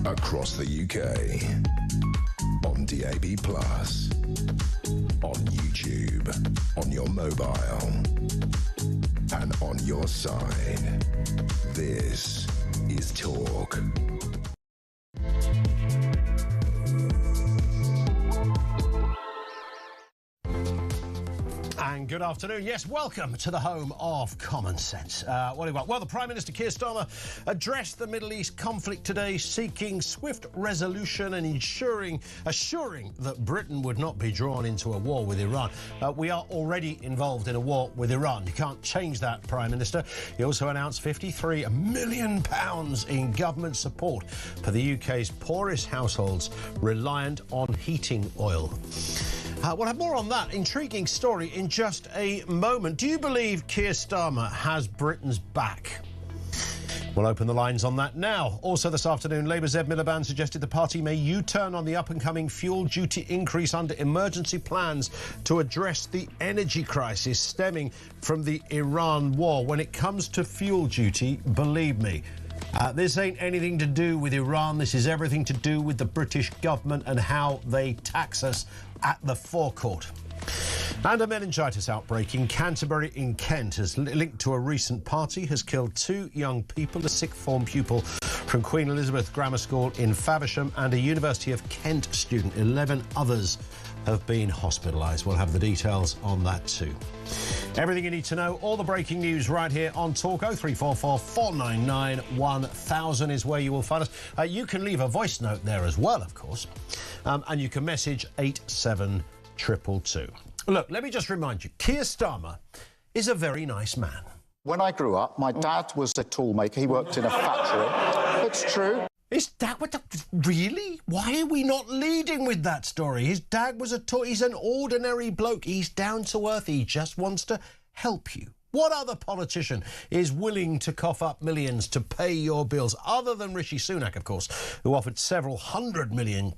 across the UK, on DAB+, on YouTube, on your mobile, and on your side. This is Talk. And good afternoon. Yes, welcome to the home of common sense. What do you want? Well, the Prime Minister Keir Starmer addressed the Middle East conflict today, seeking swift resolution and assuring that Britain would not be drawn into a war with Iran. We are already involved in a war with Iran. You can't change that, Prime Minister. He also announced £53 million in government support for the UK's poorest households reliant on heating oil. We'll have more on that intriguing story in just a moment. Do you believe Keir Starmer has Britain's back? We'll open the lines on that now. Also this afternoon, Labour's Ed Miliband suggested the party may U-turn on the up-and-coming fuel duty increase under emergency plans to address the energy crisis stemming from the Iran war. When it comes to fuel duty, believe me, this ain't anything to do with Iran. This is everything to do with the British government and how they tax us at the forecourt. And a meningitis outbreak in Canterbury in Kent has linked to a recent party has killed 2 young people, a sixth form pupil from Queen Elizabeth Grammar School in Faversham and a University of Kent student. 11 others have been hospitalised. We'll have the details on that too. Everything you need to know, all the breaking news right here on Talk. 0344 499 1000 is where you will find us. You can leave a voice note there as well, of course, and you can message 87222. Look, let me just remind you, Keir Starmer is a very nice man. When I grew up, my dad was a tool maker. He worked in a factory. It's true. Is that what really? Why are we not leading with that story? His dad was a tool. He's an ordinary bloke. He's down to earth. He just wants to help you. What other politician is willing to cough up millions to pay your bills, other than Rishi Sunak, of course, who offered several £100 million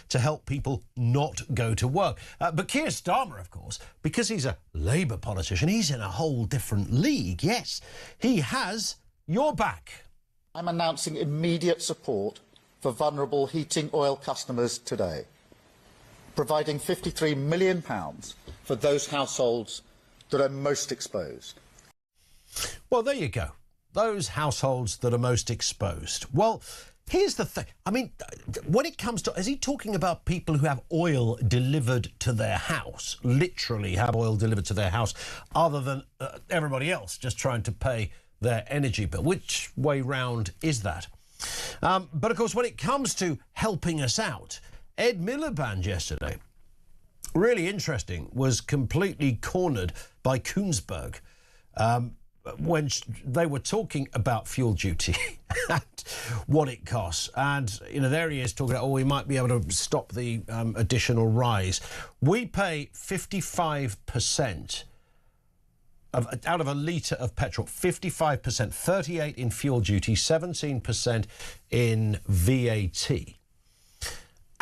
to help people not go to work? But Keir Starmer, of course, because he's a Labour politician, he's in a whole different league. Yes, he has your back. I'm announcing immediate support for vulnerable heating oil customers today, providing £53 million for those households that are most exposed. Well, there you go. Those households that are most exposed. Well, here's the thing. I mean, when it comes to... Is he talking about people who have oil delivered to their house, literally have oil delivered to their house, other than everybody else just trying to pay their energy bill? Which way round is that? But, of course, when it comes to helping us out, Ed Miliband yesterday, really interesting, was completely cornered by Koonsberg when they were talking about fuel duty and what it costs. And, you know, there he is talking about, we might be able to stop the additional rise. We pay 55% out of a litre of petrol, 55%, 38 in fuel duty, 17% in VAT.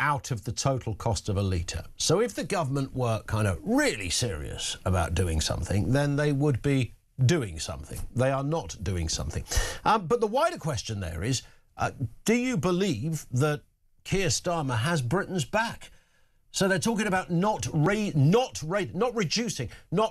Out of the total cost of a litre. So if the government were kind of really serious about doing something, then they would be doing something. They are not doing something. But the wider question there is, do you believe that Keir Starmer has Britain's back? So they're talking about not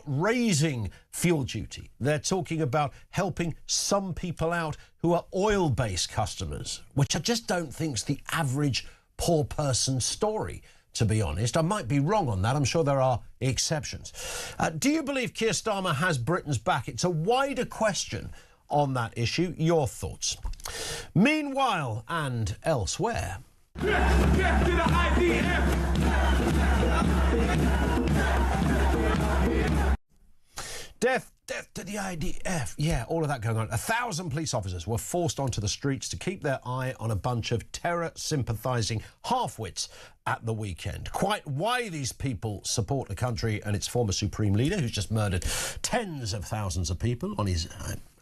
raising fuel duty. They're talking about helping some people out who are oil-based customers, which I just don't think's the average poor person story, to be honest. I might be wrong on that. I'm sure there are exceptions. Do you believe Keir Starmer has Britain's back? It's a wider question on that issue. Your thoughts. Meanwhile, and elsewhere... Death to the IDF! Death to the IDF. Yeah, all of that going on. 1,000 police officers were forced onto the streets to keep their eye on a bunch of terror-sympathising half-wits at the weekend. Quite why these people support the country and its former supreme leader, who's just murdered tens of thousands of people on his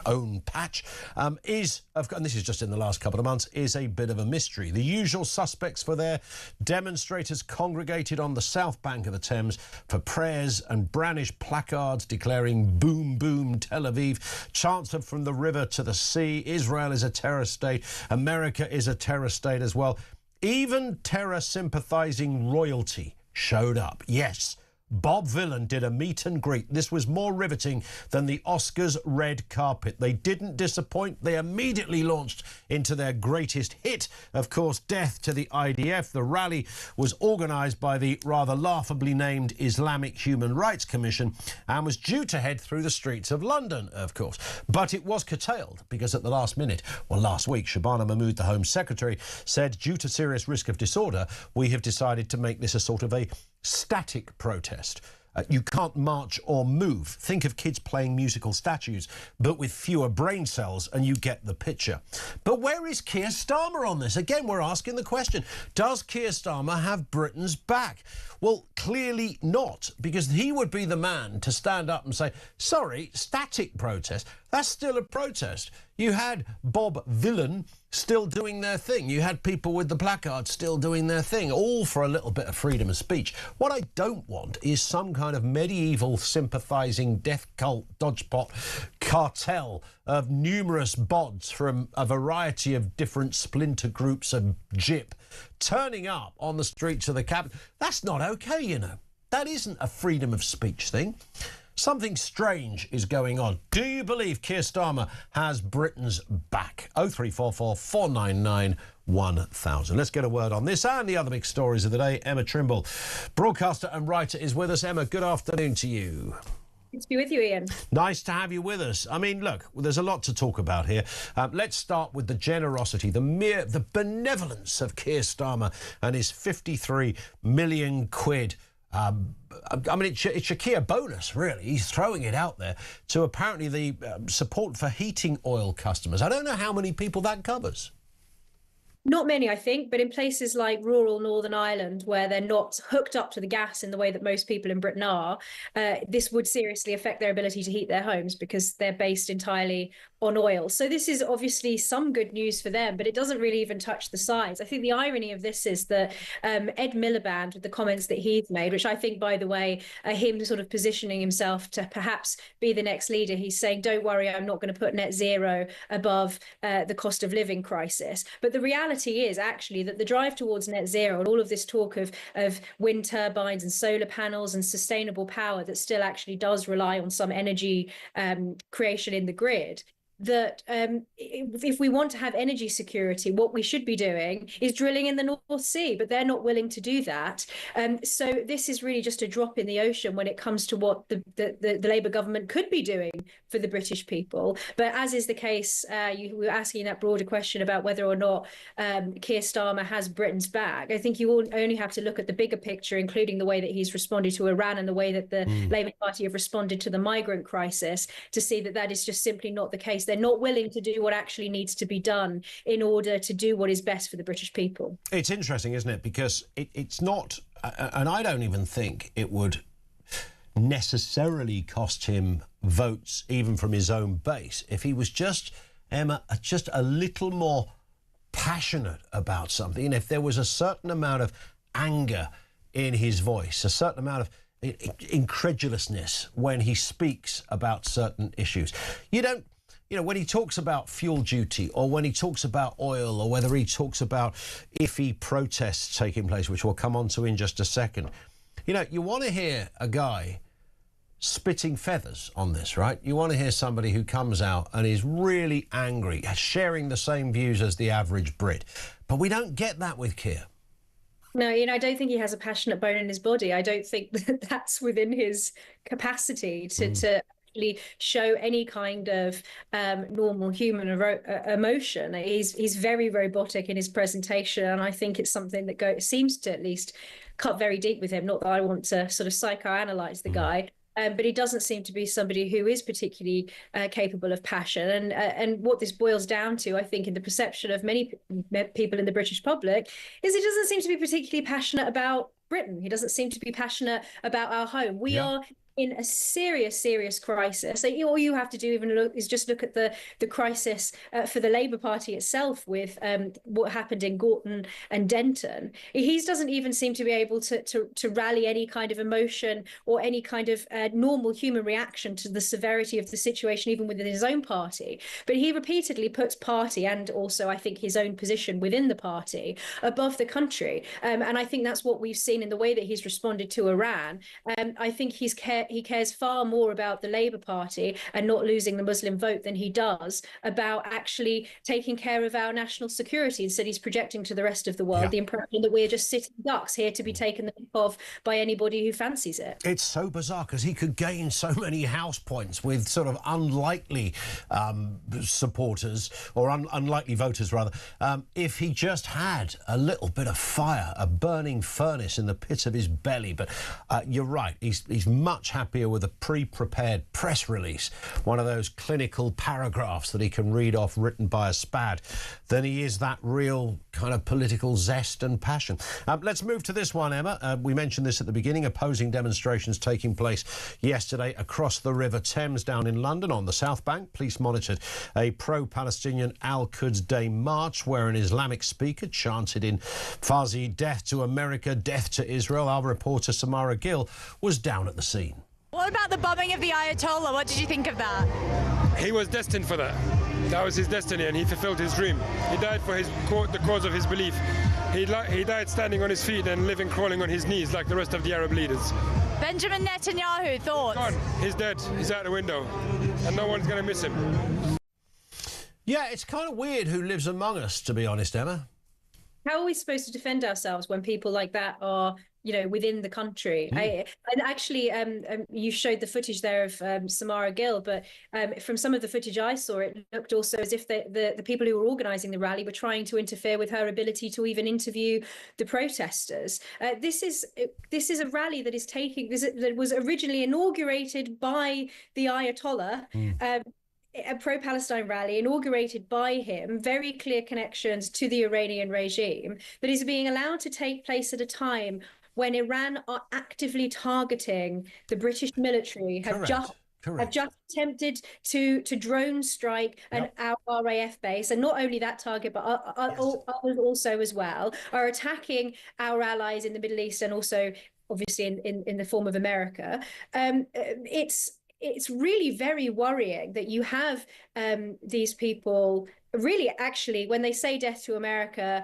own patch, and this is just in the last couple of months, is a bit of a mystery. The usual suspects for their demonstrators congregated on the south bank of the Thames for prayers and brandished placards declaring boom, boom, Tel Aviv, chanted from the river to the sea, Israel is a terror state, America is a terror state as well. Even terror-sympathising royalty showed up. Yes, Bob Vylan did a meet and greet. This was more riveting than the Oscars red carpet. They didn't disappoint. They immediately launched into their greatest hit, of course, Death to the IDF. The rally was organised by the rather laughably named Islamic Human Rights Commission and was due to head through the streets of London, of course. But it was curtailed because at the last minute, well, last week, Shabana Mahmood, the Home Secretary, said, due to serious risk of disorder, we have decided to make this a sort of a static protest. You can't march or move. Think of kids playing musical statues, but with fewer brain cells, and you get the picture. But where is Keir Starmer on this? Again, we're asking the question, does Keir Starmer have Britain's back? Well, clearly not, because he would be the man to stand up and say, sorry, static protest, that's still a protest. You had Bob Vylan still doing their thing. You had people with the placards still doing their thing, all for a little bit of freedom of speech. What I don't want is some kind of medieval sympathising death cult dodgepot cartel of numerous bods from a variety of different splinter groups of JIP turning up on the streets of the capital. That's not okay, you know. That isn't a freedom of speech thing. Something strange is going on. Do you believe Keir Starmer has Britain's back? 0344 499 1000. Let's get a word on this and the other big stories of the day. Emma Trimble, broadcaster and writer, is with us. Emma, good afternoon to you. Good to be with you, Ian. Nice to have you with us. I mean, look, there's a lot to talk about here. Let's start with the generosity, the benevolence of Keir Starmer and his 53 million quid. I mean, it's your Keir bonus, really. He's throwing it out there to apparently the support for heating oil customers. I don't know how many people that covers. Not many, I think, but in places like rural Northern Ireland, where they're not hooked up to the gas in the way that most people in Britain are, this would seriously affect their ability to heat their homes because they're based entirely on oil. So this is obviously some good news for them, but it doesn't really even touch the sides. I think the irony of this is that Ed Miliband, with the comments that he's made, which I think, by the way, him sort of positioning himself to perhaps be the next leader, he's saying, don't worry, I'm not going to put net zero above the cost of living crisis. But the reality is actually that the drive towards net zero and all of this talk of wind turbines and solar panels and sustainable power that still actually does rely on some energy creation in the grid, that if we want to have energy security, what we should be doing is drilling in the North Sea, but they're not willing to do that. So this is really just a drop in the ocean when it comes to what the Labour government could be doing for the British people. But as is the case, you were asking that broader question about whether or not Keir Starmer has Britain's back. I think you all only have to look at the bigger picture, including the way that he's responded to Iran and the way that the Labour Party have responded to the migrant crisis, to see that that is just simply not the case. They're not willing to do what actually needs to be done in order to do what is best for the British people. It's interesting, isn't it? Because it's not, and I don't even think it would necessarily cost him votes, even from his own base, if he was just, Emma, just a little more passionate about something. And if there was a certain amount of anger in his voice, a certain amount of incredulousness when he speaks about certain issues. You know, when he talks about fuel duty or when he talks about oil or whether he talks about iffy protests taking place, which we'll come on to in just a second, you know, you want to hear a guy spitting feathers on this, right? You want to hear somebody who comes out and is really angry, sharing the same views as the average Brit. But we don't get that with Keir. No, you know, I don't think he has a passionate bone in his body. I don't think that that's within his capacity to show any kind of normal human emotion. He's very robotic in his presentation, and I think it's something that seems to at least cut very deep with him. Not that I want to sort of psychoanalyze the guy, but he doesn't seem to be somebody who is particularly capable of passion. And what this boils down to, I think, in the perception of many people in the British public, is he doesn't seem to be particularly passionate about Britain. He doesn't seem to be passionate about our home. We are in a serious crisis. So all you have to do is just look at the crisis for the Labour Party itself with what happened in Gorton and Denton. He doesn't even seem to be able to rally any kind of emotion or any kind of normal human reaction to the severity of the situation, even within his own party. But he repeatedly puts party and also, I think, his own position within the party above the country. And I think that's what we've seen in the way that he's responded to Iran. I think he cares far more about the Labour Party and not losing the Muslim vote than he does about actually taking care of our national security. Instead, he's projecting to the rest of the world the impression that we're just sitting ducks here to be taken the pick of by anybody who fancies it. It's so bizarre because he could gain so many house points with sort of unlikely supporters or unlikely voters, rather, if he just had a little bit of fire, a burning furnace in the pit of his belly. But you're right, he's much happier with a pre-prepared press release, one of those clinical paragraphs that he can read off written by a spad, than he is that real kind of political zest and passion. Let's move to this one, Emma. We mentioned this at the beginning. Opposing demonstrations taking place yesterday across the River Thames down in London on the South Bank. Police monitored a pro-Palestinian Al-Quds Day march where an Islamic speaker chanted in Farsi, "Death to America, death to Israel." Our reporter Samara Gill was down at the scene. What about the bombing of the Ayatollah? What did you think of that? He was destined for that. That was his destiny, and he fulfilled his dream. He died for the cause of his belief. He died standing on his feet and living crawling on his knees like the rest of the Arab leaders. Benjamin Netanyahu, thoughts? Gone. He's dead. He's out the window, and no one's going to miss him. Yeah, it's kind of weird who lives among us, to be honest, Emma. How are we supposed to defend ourselves when people like that are, within the country? You showed the footage there of Samara Gill, but from some of the footage I saw, it looked also as if the people who were organising the rally were trying to interfere with her ability to even interview the protesters. This is a rally that was originally inaugurated by the Ayatollah. A pro-Palestine rally inaugurated by him, very clear connections to the Iranian regime, that is being allowed to take place at a time when Iran are actively targeting the British military, have just attempted to drone strike our RAF base, and not only that target, but others also as well, are attacking our allies in the Middle East and also obviously in the form of America. It's really very worrying that you have these people really actually, when they say death to America,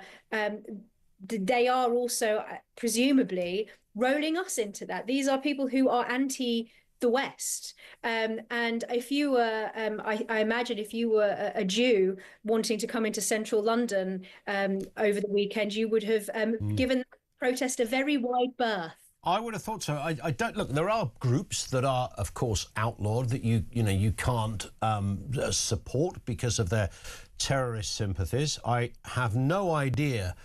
they are also presumably rolling us into that. These are people who are anti the West. And if you were, I imagine if you were a Jew wanting to come into central London over the weekend, you would have given the protest a very wide berth. I would have thought so. I don't look. There are groups that are, of course, outlawed that you can't support because of their terrorist sympathies. I have no idea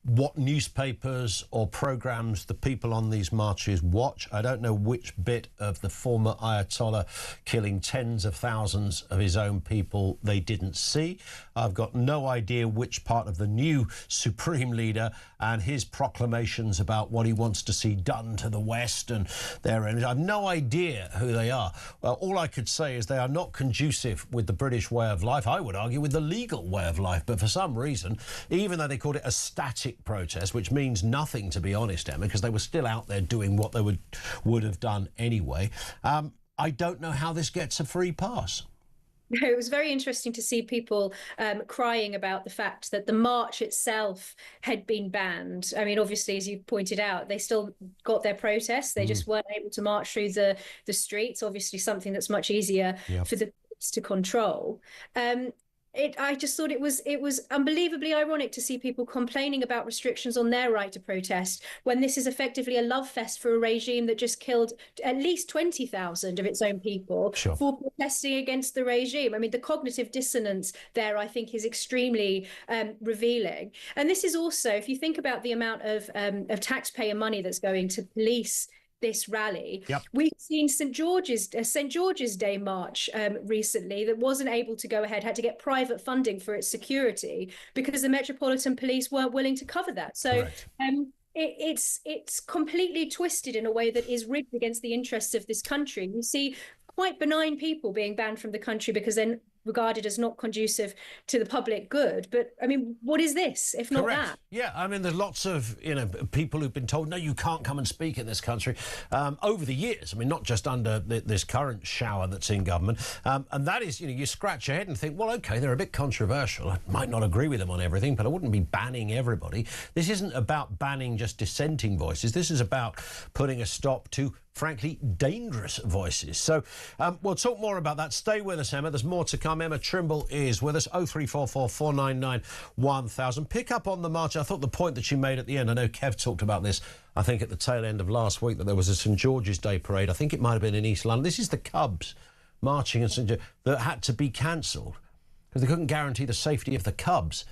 what newspapers or programs the people on these marches watch. I don't know which bit of the former Ayatollah killing tens of thousands of his own people they didn't see. I've got no idea which part of the new supreme leader and his proclamations about what he wants to see done to the West and their enemies. I have no idea who they are. All I could say is they are not conducive with the British way of life. I would argue with the legal way of life. But for some reason, even though they called it a static protest, which means nothing, to be honest, Emma, because they were still out there doing what they would have done anyway. I don't know how this gets a free pass. It was very interesting to see people crying about the fact that the march itself had been banned. I mean, obviously, as you pointed out, they still got their protests. They just weren't able to march through the streets, obviously something that's much easier for the police to control. I just thought it was unbelievably ironic to see people complaining about restrictions on their right to protest when this is effectively a love fest for a regime that just killed at least 20,000 of its own people for protesting against the regime. I mean, the cognitive dissonance there, I think, is extremely revealing. And this is also, if you think about the amount of taxpayer money that's going to police this rally. We've seen St. George's Day march recently that wasn't able to go ahead, had to get private funding for its security because the Metropolitan Police weren't willing to cover that. So it's completely twisted in a way that is rigged against the interests of this country. You see quite benign people being banned from the country because they're regarded as not conducive to the public good. But I mean, what is this if not Correct. that? Yeah, I mean, there's lots of people who've been told, no, you can't come and speak in this country over the years. I mean, not just under this current shower that's in government. And that is, you scratch your head and think, well, OK, they're a bit controversial. I might not agree with them on everything, but I wouldn't be banning everybody. This isn't about banning just dissenting voices. This is about putting a stop to, frankly, dangerous voices. So we'll talk more about that. Stay with us, Emma. There's more to come. Emma Trimble is with us. 0344 499 1000. Pick up on the march. I thought the point that she made at the end, I know Kev talked about this, I think at the tail end of last week, that there was a St George's Day parade. I think it might have been in East London. This is the Cubs marching in St George that had to be cancelled because they couldn't guarantee the safety of the Cubs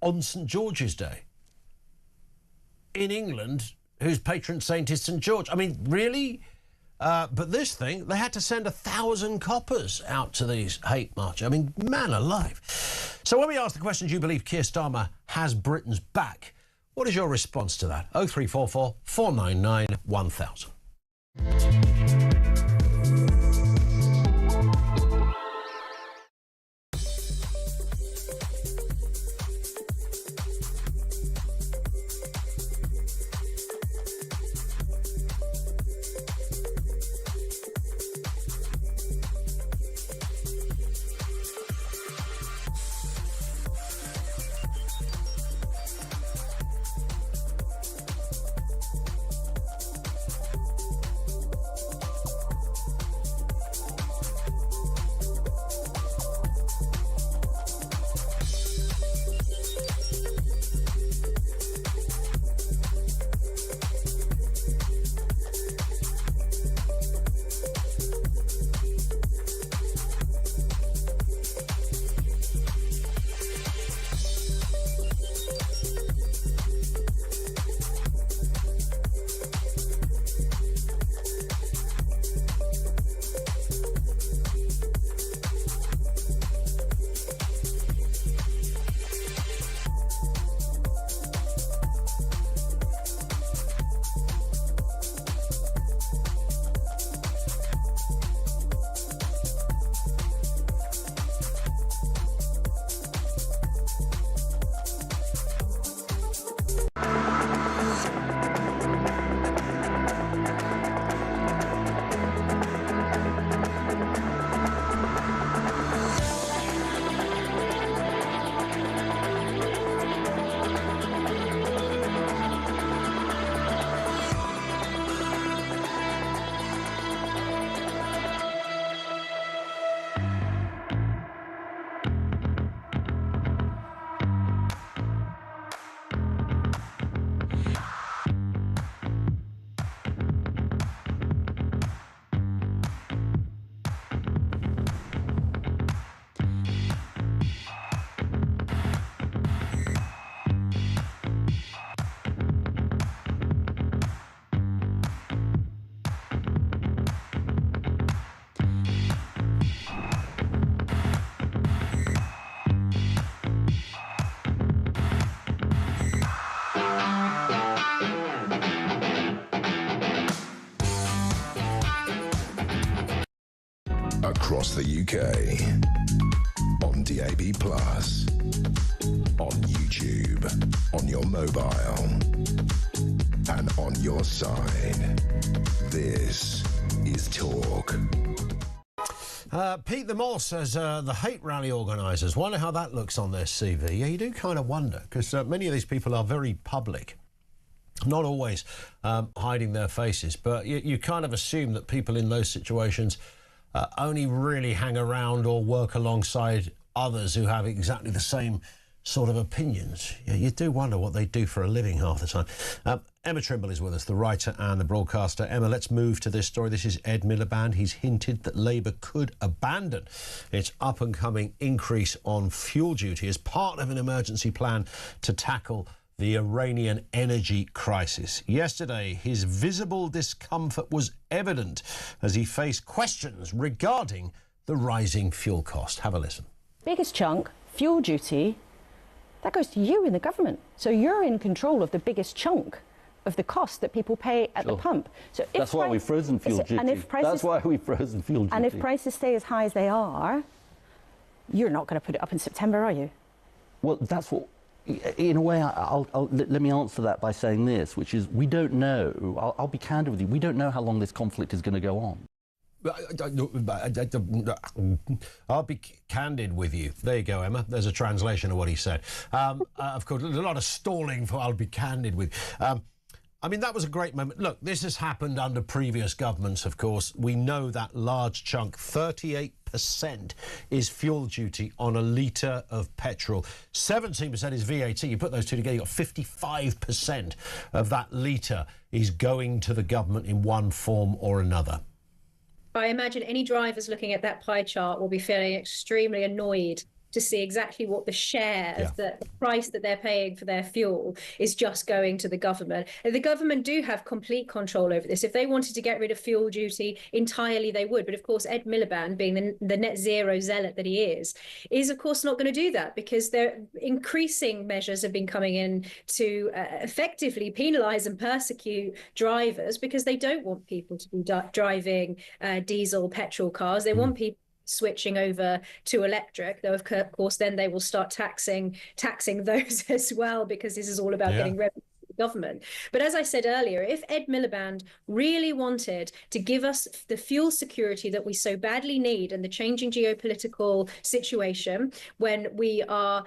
on St George's Day in England, whose patron saint is St George. I mean, really? But this thing, they had to send 1,000 coppers out to these hate marches. I mean, man alive. So when we ask the question, do you believe Keir Starmer has Britain's back? What is your response to that? 0344 499 1000. Across the UK, on DAB+, on YouTube, on your mobile, and on your side. This is Talk. Pete the Moss says the hate rally organisers, wonder how that looks on their CV. Yeah, you do kind of wonder, because many of these people are very public, not always hiding their faces, but you kind of assume that people in those situations only really hang around or work alongside others who have exactly the same sort of opinions. Yeah, you do wonder what they do for a living half the time. Emma Trimble is with us, the writer and the broadcaster. Emma, let's move to this story. This is Ed Miliband. He's hinted that Labour could abandon its up-and-coming increase on fuel duty as part of an emergency plan to tackle the Iranian energy crisis. Yesterday, his visible discomfort was evident as he faced questions regarding the rising fuel cost. Have a listen. Biggest chunk, fuel duty, that goes to you in the government. So you're in control of the biggest chunk of the cost that people pay at the pump. So if that's why we've frozen fuel duty. That's why we've frozen fuel duty. And if prices stay as high as they are, you're not going to put it up in September, are you? Well, that's what... In a way, let me answer that by saying this, which is we don't know. I'll be candid with you. We don't know how long this conflict is going to go on. I'll be candid with you. There you go, Emma. There's a translation of what he said. Of course, there's a lot of stalling for I'll be candid with you. I mean, that was a great moment. Look, this has happened under previous governments, of course. We know that large chunk, 38% is fuel duty on a litre of petrol. 17% is VAT. You put those two together, you've got 55% of that litre is going to the government in one form or another. I imagine any drivers looking at that pie chart will be feeling extremely annoyed to see exactly what the share of the price that they're paying for their fuel is just going to the government. And the government do have complete control over this. If they wanted to get rid of fuel duty entirely, they would. But of course, Ed Miliband, being the net zero zealot that he is of course not going to do that, because their increasing measures have been coming in to effectively penalise and persecute drivers, because they don't want people to be driving diesel, petrol cars. They want people switching over to electric, though of course then they will start taxing those as well, because this is all about getting revenue to the government. But as I said earlier, if Ed Miliband really wanted to give us the fuel security that we so badly need in the changing geopolitical situation, when we are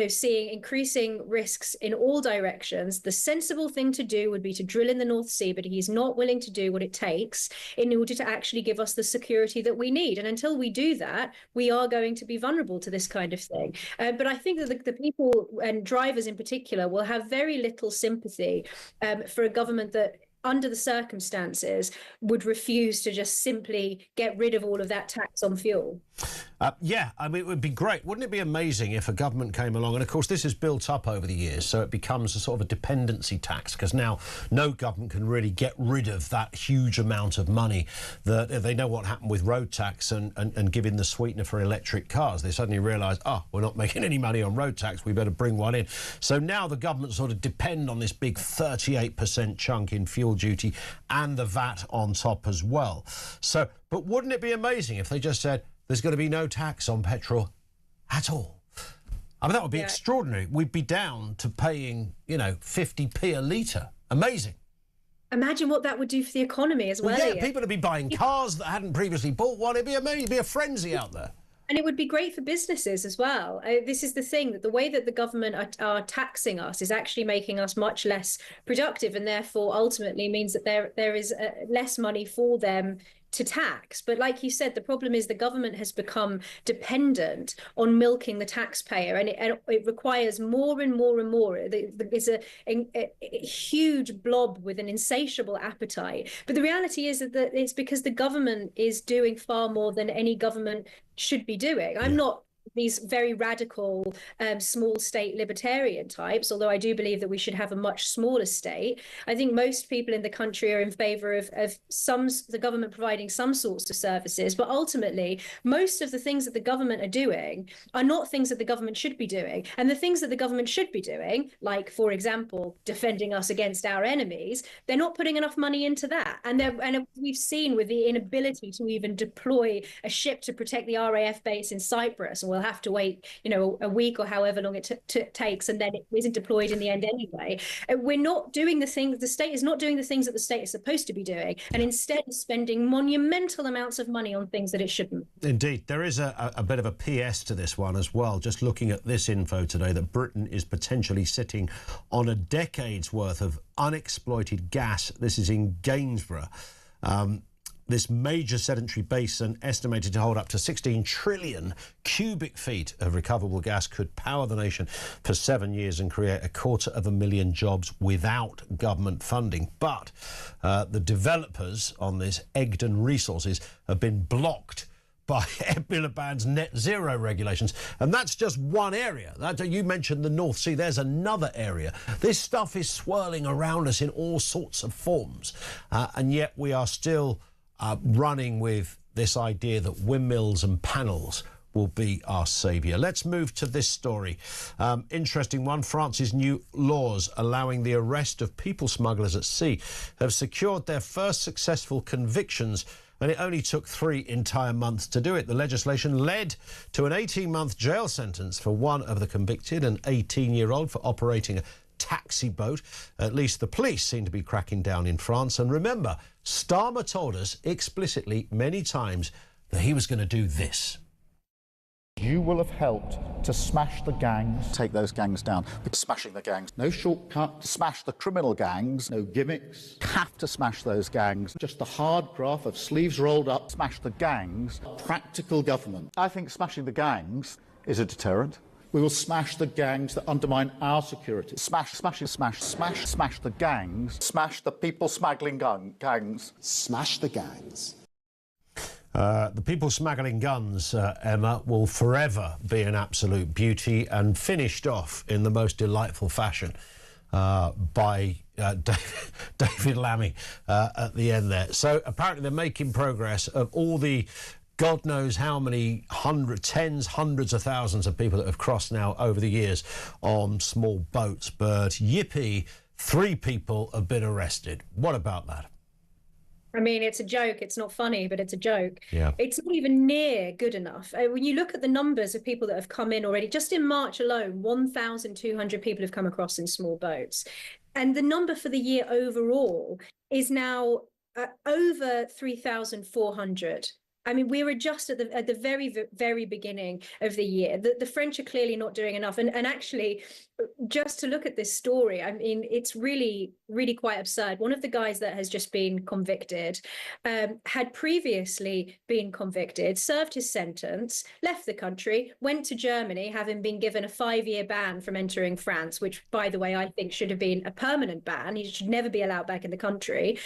seeing increasing risks in all directions, the sensible thing to do would be to drill in the North Sea, but he's not willing to do what it takes in order to actually give us the security that we need. And until we do that, we are going to be vulnerable to this kind of thing. But I think that the people, and drivers in particular, will have very little sympathy for a government that, under the circumstances, would refuse to just simply get rid of all of that tax on fuel. I mean, it would be great. Wouldn't it be amazing if a government came along? And of course, this has built up over the years, so it becomes a sort of a dependency tax, because now no government can really get rid of that huge amount of money that they know what happened with road tax and giving the sweetener for electric cars. They suddenly realise, we're not making any money on road tax, we better bring one in. So now the government sort of depend on this big 38% chunk in fuel duty and the VAT on top as well. So, but wouldn't it be amazing if they just said, there's going to be no tax on petrol at all? I mean, that would be extraordinary. We'd be down to paying, 50p a litre. Amazing. Imagine what that would do for the economy as well. People would be buying cars that hadn't previously bought one. It'd be amazing. It'd be a frenzy out there. And it would be great for businesses as well. This is the thing, that the way that the government are taxing us is actually making us much less productive, and therefore ultimately means that there is less money for them to tax. But like you said, the problem is the government has become dependent on milking the taxpayer, and it requires more and more and more. It's a huge blob with an insatiable appetite. But the reality is that it's because the government is doing far more than any government should be doing. I'm not these very radical small state libertarian types, although I do believe that we should have a much smaller state. I think most people in the country are in favour of the government providing some sorts of services, but ultimately most of the things that the government are doing are not things that the government should be doing. And the things that the government should be doing, like, for example, defending us against our enemies, they're not putting enough money into that. And we've seen with the inability to even deploy a ship to protect the RAF base in Cyprus, and we'll have to wait, a week or however long it takes, and then it isn't deployed in the end anyway. We're not doing the things, the state is not doing the things that the state is supposed to be doing, and instead spending monumental amounts of money on things that it shouldn't. Indeed. There is a bit of a PS to this one as well. Just looking at this info today, that Britain is potentially sitting on a decade's worth of unexploited gas. This is in Gainsborough. This major sedentary basin, estimated to hold up to 16 trillion cubic feet of recoverable gas, could power the nation for 7 years and create 250,000 jobs without government funding. But the developers on this, Egdon Resources, have been blocked by Ed Miliband's net zero regulations. And that's just one area. You mentioned the North Sea. There's another area. This stuff is swirling around us in all sorts of forms. And yet we are still running with this idea that windmills and panels will be our saviour. Let's move to this story. Interesting one. France's new laws allowing the arrest of people smugglers at sea have secured their first successful convictions, and it only took 3 entire months to do it. The legislation led to an 18-month jail sentence for one of the convicted, an 18-year-old, for operating a taxi boat. At least the police seem to be cracking down in France. And remember, Starmer told us explicitly many times that he was going to do this. You will have helped to smash the gangs, take those gangs down. But smashing the gangs, no shortcut. Smash the criminal gangs, no gimmicks. Have to smash those gangs. Just the hard graft of sleeves rolled up, smash the gangs. Practical government. I think smashing the gangs is a deterrent. We will smash the gangs that undermine our security. Smash the gangs. Smash the people smuggling gangs. Smash the gangs. The people smuggling guns, Emma, will forever be an absolute beauty, and finished off in the most delightful fashion by David Lammy at the end there. So apparently they're making progress of all the God knows how many hundreds of thousands of people that have crossed now over the years on small boats. But yippee, 3 people have been arrested. What about that? I mean, it's a joke. It's not funny, but it's a joke. Yeah. It's not even near good enough. When you look at the numbers of people that have come in already, just in March alone, 1,200 people have come across in small boats. And the number for the year overall is now over 3,400. I mean, we were just at the very, very beginning of the year. The French are clearly not doing enough. And actually, just to look at this story, I mean, it's really, really quite absurd. One of the guys that has just been convicted had previously been convicted, served his sentence, left the country, went to Germany, having been given a 5-year ban from entering France, which, by the way, I think should have been a permanent ban. He should never be allowed back in the country.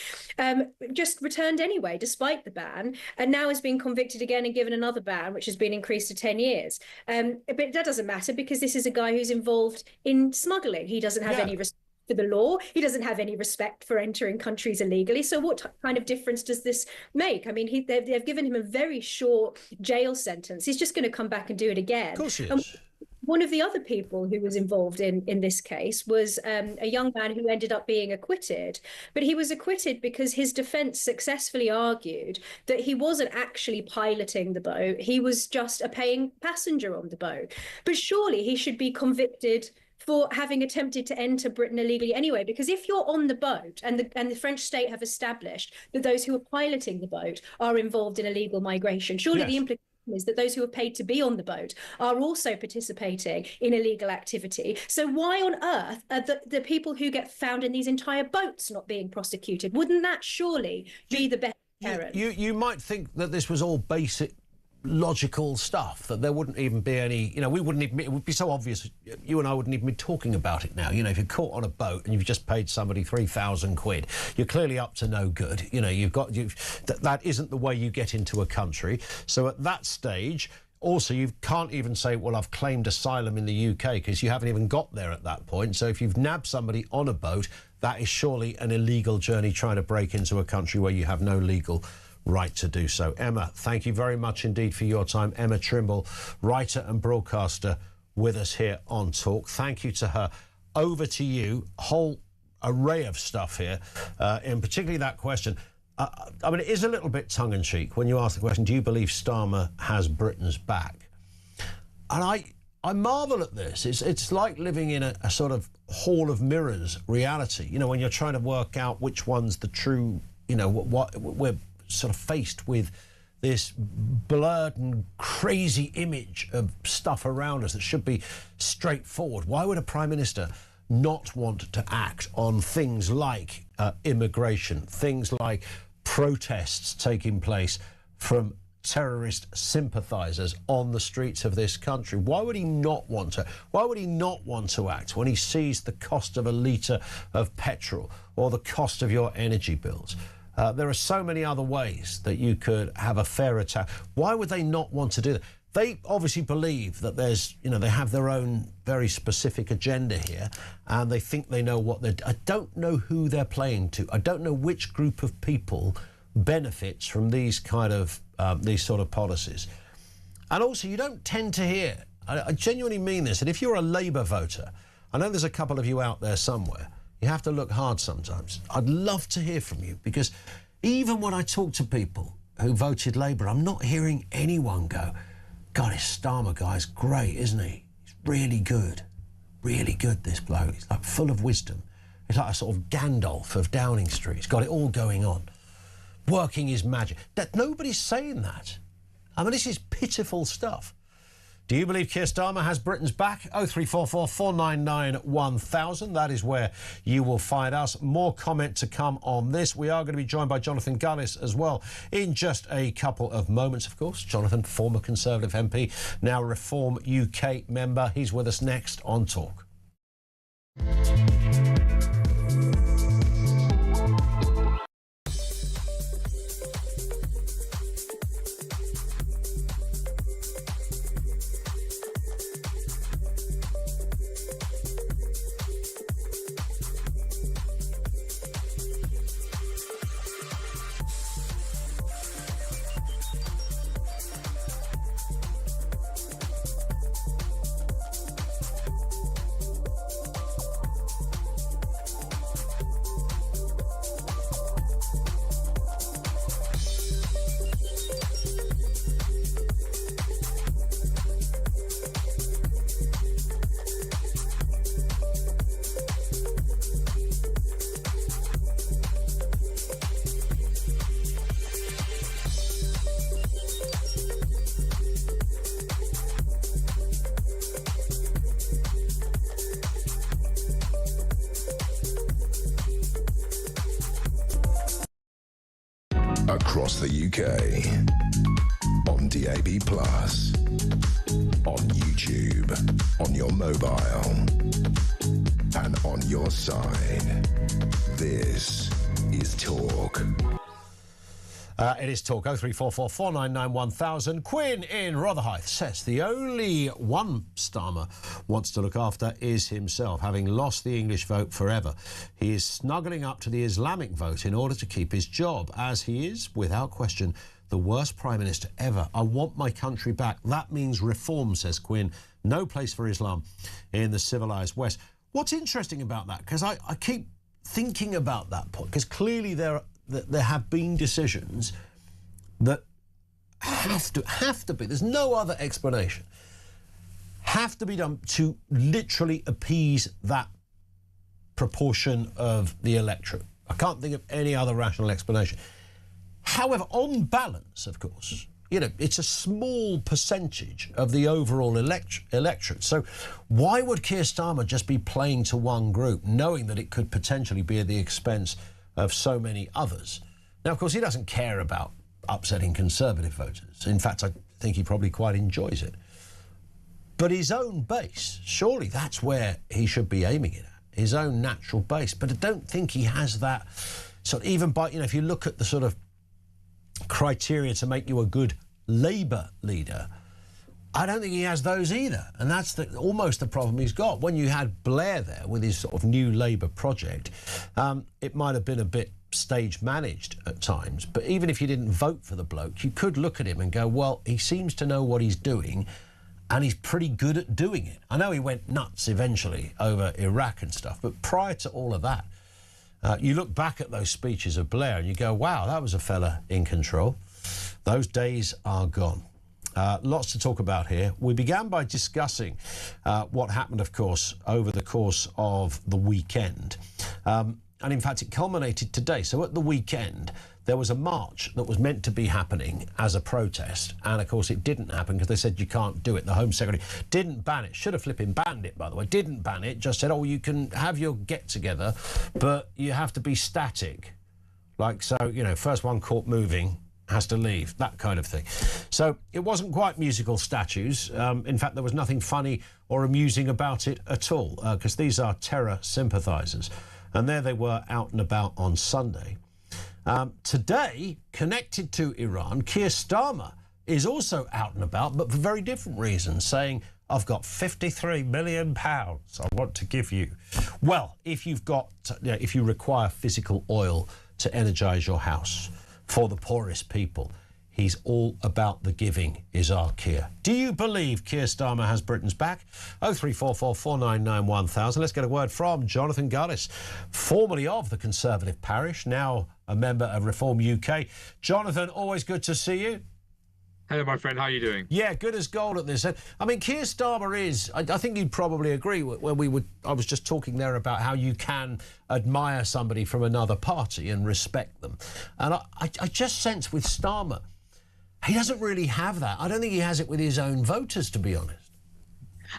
Just returned anyway, despite the ban, and now has been convicted again and given another ban, which has been increased to 10 years. But that doesn't matter, because this is a guy who's involved in smuggling. He doesn't have any respect for the law. He doesn't have any respect for entering countries illegally. So what kind of difference does this make? I mean, they've given him a very short jail sentence. He's just going to come back and do it again. Of course he is. One of the other people who was involved in this case was a young man who ended up being acquitted. But he was acquitted because his defense successfully argued that he wasn't actually piloting the boat. He was just a paying passenger on the boat. But surely he should be convicted for having attempted to enter Britain illegally anyway, because if you're on the boat and the French state have established that those who are piloting the boat are involved in illegal migration, surely the implication is that those who are paid to be on the boat are also participating in illegal activity. So why on earth are the people who get found in these entire boats not being prosecuted? Wouldn't that surely be the best deterrent? You might think that this was all basic logical stuff, that there wouldn't even be any, we wouldn't even, it would be so obvious, you and I wouldn't even be talking about it now. If you're caught on a boat and you've just paid somebody 3,000 quid, you're clearly up to no good. That isn't the way you get into a country. So at that stage, also, you can't even say, well, I've claimed asylum in the UK, because you haven't even got there at that point. So if you've nabbed somebody on a boat, that is surely an illegal journey trying to break into a country where you have no legal right to do so. Emma, thank you very much indeed for your time. Emma Trimble, writer and broadcaster, with us here on Talk. Thank you to her. Over to you. Whole array of stuff here, and particularly that question. I mean, it is a little bit tongue-in-cheek when you ask the question, do you believe Starmer has Britain's back? And I marvel at this. It's like living in a sort of hall of mirrors reality, when you're trying to work out which one's the true, what we're sort of faced with this blurred and crazy image of stuff around us that should be straightforward. Why would a Prime Minister not want to act on things like immigration, things like protests taking place from terrorist sympathisers on the streets of this country? Why would he not want to? Why would he not want to act when he sees the cost of a litre of petrol or the cost of your energy bills? There are so many other ways that you could have a fair attack. Why would they not want to do that? They obviously believe that there's, they have their own very specific agenda here, and they think they know what they're... I don't know who they're playing to. I don't know which group of people benefits from these sort of policies. And also, you don't tend to hear, I genuinely mean this, that if you're a Labour voter, I know there's a couple of you out there somewhere, you have to look hard sometimes. I'd love to hear from you, because even when I talk to people who voted Labour, I'm not hearing anyone go, God, this Starmer guy's great, isn't he? He's really good, this bloke. He's like full of wisdom. He's like a sort of Gandalf of Downing Street. He's got it all going on, working his magic. Nobody's saying that. I mean, this is pitiful stuff. Do you believe Keir Starmer has Britain's back? 0344 499 1000. That is where you will find us. More comment to come on this. We are going to be joined by Jonathan Gullis as well in just a couple of moments, of course. Jonathan, former Conservative MP, now Reform UK member. He's with us next on Talk. Across the UK, on DAB+, on YouTube, on your mobile, and on your side. This is Talk. It is Talk. 0344 499 1000. Quinn in Rotherhithe says the only one Starmer wants to look after is himself, having lost the English vote forever. He is snuggling up to the Islamic vote in order to keep his job, as he is, without question, the worst Prime Minister ever. I want my country back. That means reform, says Quinn. No place for Islam in the civilised West. What's interesting about that, because I keep thinking about that point, because clearly there have been decisions that have to be, there's no other explanation, have to be done to literally appease that proportion of the electorate. I can't think of any other rational explanation. However, on balance, of course, you know, it's a small percentage of the overall electorate. So why would Keir Starmer just be playing to one group, knowing that it could potentially be at the expense of so many others? Now, of course, he doesn't care about upsetting Conservative voters. In fact, I think he probably quite enjoys it. But his own base, surely that's where he should be aiming it at, his own natural base. But I don't think he has that sort of, even by, you know, if you look at the sort of criteria to make you a good Labour leader, I don't think he has those either. And that's almost the problem he's got. When you had Blair there with his sort of new Labour project, it might have been a bit stage managed at times. But even if you didn't vote for the bloke, you could look at him and go, well, he seems to know what he's doing and he's pretty good at doing it. I know he went nuts eventually over Iraq and stuff, but prior to all of that, you look back at those speeches of Blair and you go, wow, that was a fella in control. Those days are gone. Lots to talk about here. We began by discussing what happened, of course, over the course of the weekend. And in fact, it culminated today. So at the weekend, there was a march that was meant to be happening as a protest. And of course, it didn't happen because they said you can't do it. The Home Secretary didn't ban it. Should have flipping banned it, by the way. Didn't ban it. Just said, oh, you can have your get together, but you have to be static. Like, so, you know, first one caught moving has to leave, that kind of thing. So it wasn't quite musical statues. In fact, there was nothing funny or amusing about it at all, because these are terror sympathisers. And there they were out and about on Sunday. Today, connected to Iran, Keir Starmer is also out and about, but for very different reasons, saying, I've got £53 million I want to give you. Well, if you've got, if you require physical oil to energise your house for the poorest people, He's all about the giving, is our Keir. Do you believe Keir Starmer has Britain's back? 0344 499 1000. Let's get a word from Jonathan Gullis, formerly of the Conservative parish, now a member of Reform UK. Jonathan, always good to see you. Hello, my friend. How are you doing? Yeah, good as gold at this. I mean, Keir Starmer is, I think you'd probably agree, when I was just talking there about how you can admire somebody from another party and respect them. And I just sense with Starmer, he doesn't really have that. I don't think he has it with his own voters, to be honest.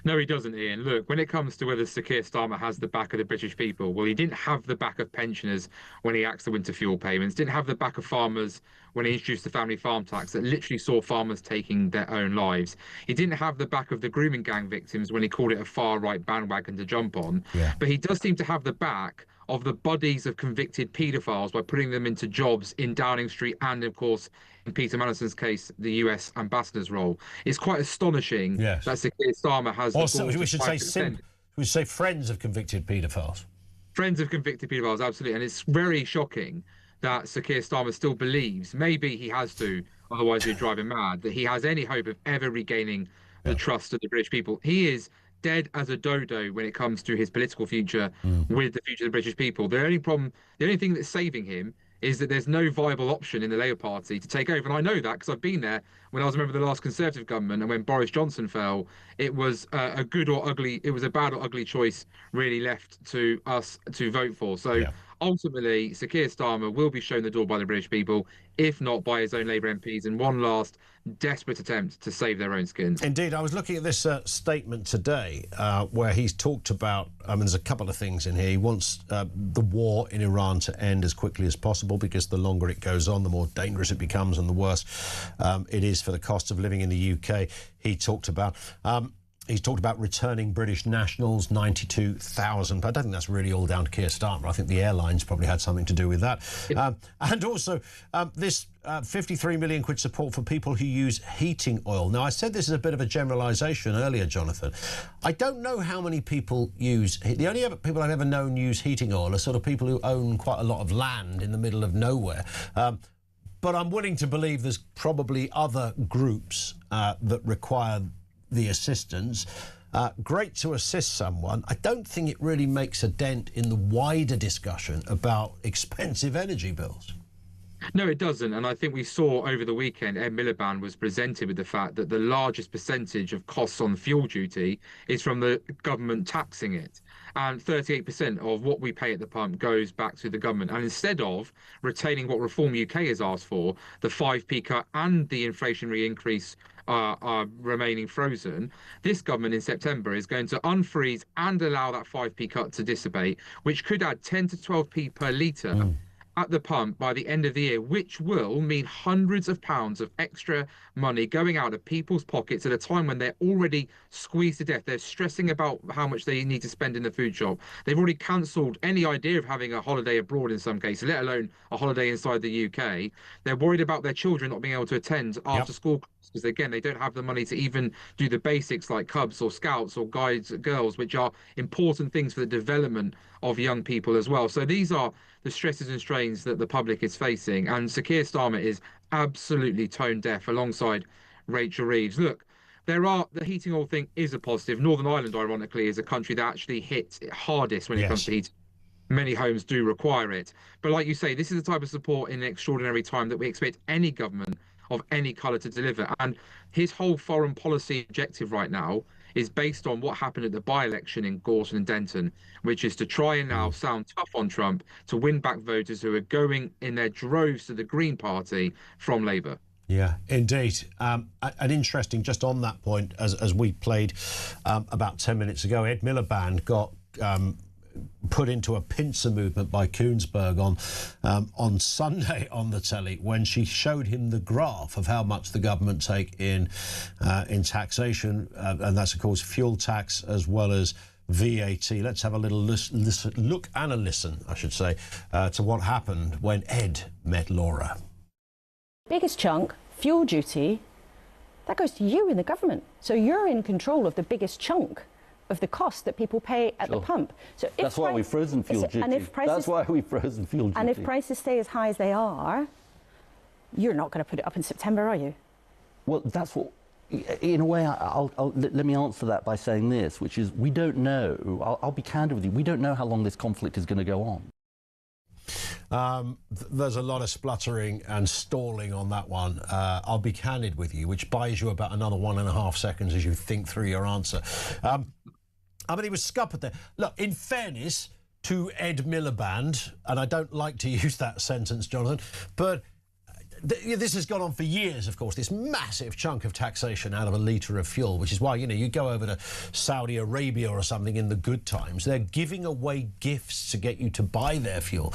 No, he doesn't, Ian. Look, when it comes to whether Sir Keir Starmer has the back of the British people, well, he didn't have the back of pensioners when he axed the winter fuel payments, didn't have the back of farmers when he introduced the family farm tax that literally saw farmers taking their own lives. He didn't have the back of the grooming gang victims when he called it a far-right bandwagon to jump on. Yeah. But he does seem to have the back of the buddies of convicted paedophiles by putting them into jobs in Downing Street and, of course, in Peter Mannisson's case, the US ambassador's role. It's quite astonishing that Sir Keir Starmer has... Also, we should say friends of convicted paedophiles. Friends of convicted paedophiles, absolutely. And it's very shocking that Sir Keir Starmer still believes, maybe he has to, otherwise he'd drive him mad, that he has any hope of ever regaining the trust of the British people. He is dead as a dodo when it comes to his political future with the future of the British people. The only thing that's saving him is that there's no viable option in the Labour Party to take over. And I know that because I've been there when I was a member of the last Conservative government, and when Boris Johnson fell, it was a bad or ugly choice really left to us to vote for. So ultimately, Sir Keir Starmer will be shown the door by the British people, if not by his own Labour MPs, in one last desperate attempt to save their own skins. Indeed. I was looking at this statement today where he's talked about, there's a couple of things in here. He wants the war in Iran to end as quickly as possible, because the longer it goes on, the more dangerous it becomes and the worse it is for the cost of living in the UK. He talked about... He's talked about returning British nationals, 92,000. I don't think that's really all down to Keir Starmer. I think the airlines probably had something to do with that. And also this 53 million quid support for people who use heating oil. Now, I said this is a bit of a generalisation earlier, Jonathan. I don't know how many people use... The only people I've ever known use heating oil are sort of people who own quite a lot of land in the middle of nowhere. But I'm willing to believe there's probably other groups that require the assistance. Great to assist someone. I don't think it really makes a dent in the wider discussion about expensive energy bills. No, it doesn't. And I think we saw over the weekend, Ed Miliband was presented with the fact that the largest percentage of costs on fuel duty is from the government taxing it. And 38% of what we pay at the pump goes back to the government. And instead of retaining what Reform UK has asked for, the 5p cut and the inflationary increase are remaining frozen, this government in September is going to unfreeze and allow that 5p cut to dissipate, which could add 10 to 12p per litre at the pump by the end of the year, which will mean hundreds of pounds of extra money going out of people's pockets at a time when they're already squeezed to death. They're stressing about how much they need to spend in the food shop. They've already cancelled any idea of having a holiday abroad in some cases, let alone a holiday inside the UK. They're worried about their children not being able to attend after school because, again, they don't have the money to even do the basics like Cubs or Scouts or Guides Girls, which are important things for the development of young people as well. So these are the stresses and strains that the public is facing. And Sir Keir Starmer is absolutely tone deaf alongside Rachel Reeves. Look, the heating oil thing is a positive. Northern Ireland, ironically, is a country that actually hits it hardest when it comes to heating. Many homes do require it. But like you say, this is the type of support in an extraordinary time that we expect any government of any colour to deliver. And his whole foreign policy objective right now is based on what happened at the by-election in Gorton and Denton, which is to try and now sound tough on Trump to win back voters who are going in their droves to the Green Party from Labour. Yeah, indeed. And interesting, just on that point, as we played about 10 minutes ago, Ed Miliband got put into a pincer movement by Koonsberg on Sunday on the telly when she showed him the graph of how much the government take in taxation, and that's of course fuel tax as well as VAT. Let's have a little look and a listen, I should say, to what happened when Ed met Laura. Biggest chunk, fuel duty, that goes to you in the government. So you're in control of the biggest chunk of the cost that people pay at the pump. So that's why we've frozen fuel duty. That's why we've frozen fuel duty. And if prices stay as high as they are, You're not going to put it up in September, are you? Well, that's what, in a way, let me answer that by saying this, which is we don't know, I'll be candid with you, we don't know how long this conflict is going to go on. There's a lot of spluttering and stalling on that one. I'll be candid with you, which buys you about another 1.5 seconds as you think through your answer. I mean, he was scuppered there. Look, in fairness to Ed Miliband, and I don't like to use that sentence, Jonathan, but this has gone on for years, of course, this massive chunk of taxation out of a litre of fuel, which is why, you know, you go over to Saudi Arabia or something in the good times, they're giving away gifts to get you to buy their fuel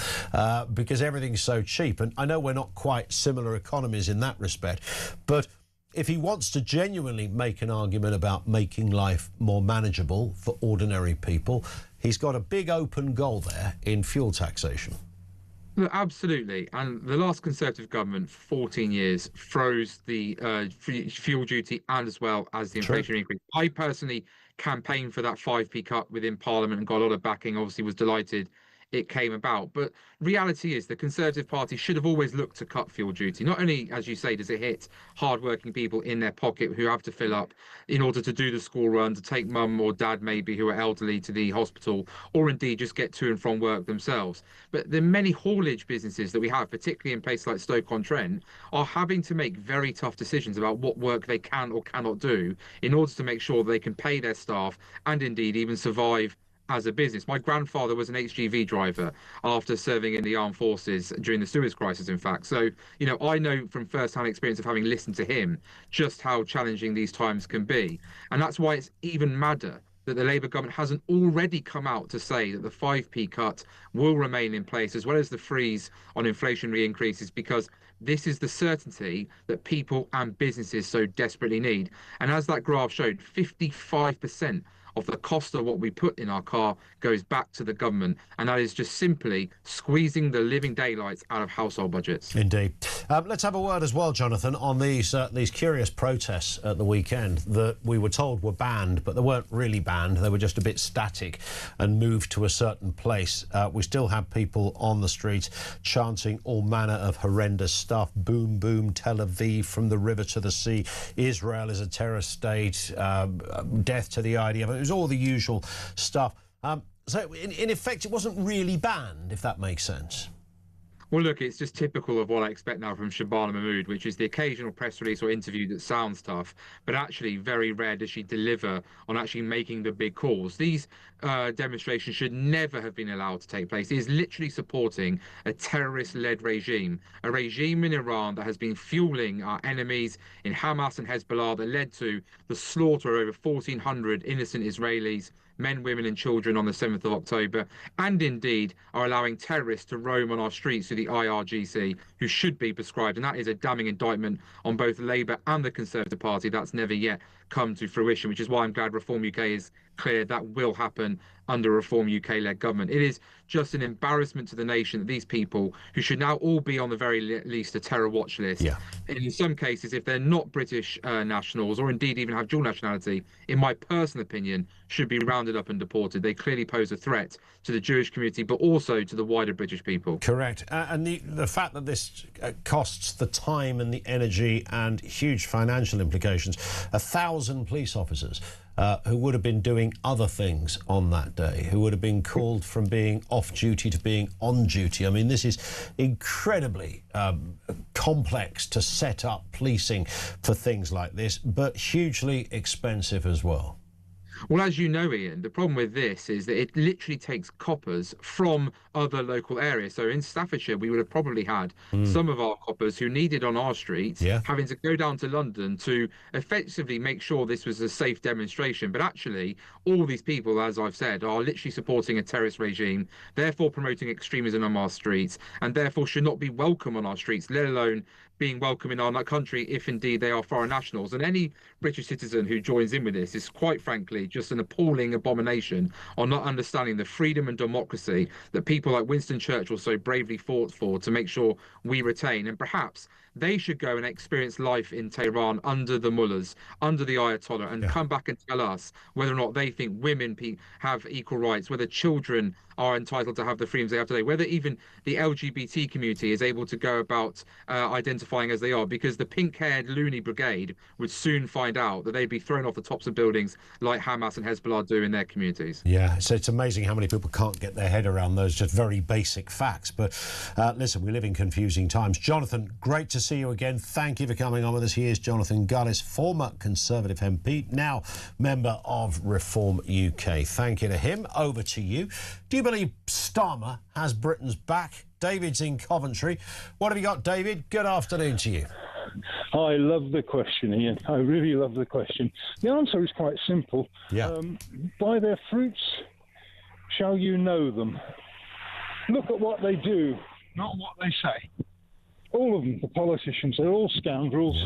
because everything's so cheap. And I know we're not quite similar economies in that respect, but if he wants to genuinely make an argument about making life more manageable for ordinary people, he's got a big open goal there in fuel taxation. Look, absolutely. And the last Conservative government, for 14 years, froze the fuel duty and as well as the inflation increase. I personally campaigned for that 5p cut within Parliament and got a lot of backing, obviously was delighted it came about. But reality is the Conservative Party should have always looked to cut fuel duty. Not only, as you say, does it hit hardworking people in their pocket who have to fill up in order to do the school run, to take mum or dad maybe who are elderly to the hospital, or indeed just get to and from work themselves. But the many haulage businesses that we have, particularly in places like Stoke-on-Trent, are having to make very tough decisions about what work they can or cannot do in order to make sure they can pay their staff and indeed even survive as a business. My grandfather was an HGV driver after serving in the armed forces during the Suez crisis, in fact. So, you know, I know from first-hand experience of having listened to him just how challenging these times can be. And that's why it's even madder that the Labour government hasn't already come out to say that the 5p cut will remain in place, as well as the freeze on inflationary increases, because this is the certainty that people and businesses so desperately need. And as that graph showed, 55% of the cost of what we put in our car goes back to the government, and that is just simply squeezing the living daylights out of household budgets. Indeed. Let's have a word as well, Jonathan, on these curious protests at the weekend that we were told were banned, but they weren't really banned. They were just a bit static and moved to a certain place. We still have people on the streets chanting all manner of horrendous stuff. Boom, boom, Tel Aviv, from the river to the sea. Israel is a terror state. Death to the IDF. It was all the usual stuff. So, in effect, it wasn't really banned, if that makes sense. Well, look, it's just typical of what I expect now from Shabana Mahmood, which is the occasional press release or interview that sounds tough, but actually very rare does she deliver on actually making the big calls. These demonstrations should never have been allowed to take place. It is literally supporting a terrorist-led regime, a regime in Iran that has been fueling our enemies in Hamas and Hezbollah that led to the slaughter of over 1,400 innocent Israelis, men, women and children on the 7th of October, and indeed are allowing terrorists to roam on our streets through the IRGC, who should be prescribed. And that is a damning indictment on both Labour and the Conservative Party. That's never yet come to fruition, which is why I'm glad Reform UK is clear that will happen under a Reform UK-led government. It is just an embarrassment to the nation that these people, who should now all be on the very least a terror watch list, in some cases, if they're not British nationals or indeed even have dual nationality, in my personal opinion, should be rounded up and deported. They clearly pose a threat to the Jewish community, but also to the wider British people. Correct. And the fact that this costs the time and the energy and huge financial implications, 1,000 police officers who would have been doing other things on that day, who would have been called from being off duty to being on duty. I mean, this is incredibly complex to set up policing for things like this, but hugely expensive as well. Well, as you know, Ian, the problem with this is that it literally takes coppers from other local areas. So in Staffordshire, we would have probably had some of our coppers who needed on our streets having to go down to London to effectively make sure this was a safe demonstration. But actually, all these people, as I've said, are literally supporting a terrorist regime, therefore promoting extremism on our streets, and therefore should not be welcome on our streets, let alone being welcome in our country if indeed they are foreign nationals. And any British citizen who joins in with this is quite frankly just an appalling abomination on not understanding the freedom and democracy that people like Winston Churchill so bravely fought for to make sure we retain. And perhaps they should go and experience life in Tehran under the mullahs, under the Ayatollah, and come back and tell us whether or not they think women have equal rights, whether children are entitled to have the freedoms they have today, whether even the LGBT community is able to go about identifying as they are, because the pink-haired loony brigade would soon find out that they'd be thrown off the tops of buildings like Hamas and Hezbollah do in their communities. Yeah, so it's amazing how many people can't get their head around those just very basic facts. But listen, we live in confusing times. Jonathan, great to see you again. Thank you for coming on with us. He is Jonathan Gullis, former Conservative MP, now member of Reform UK. Thank you to him. Over to you. Do you believe Starmer has Britain's back? David's in Coventry. What have you got, David? Good afternoon to you. I love the question, Ian. I really love the question. The answer is quite simple. Yeah. By their fruits shall you know them. Look at what they do, not what they say. All of them, the politicians, they're all scoundrels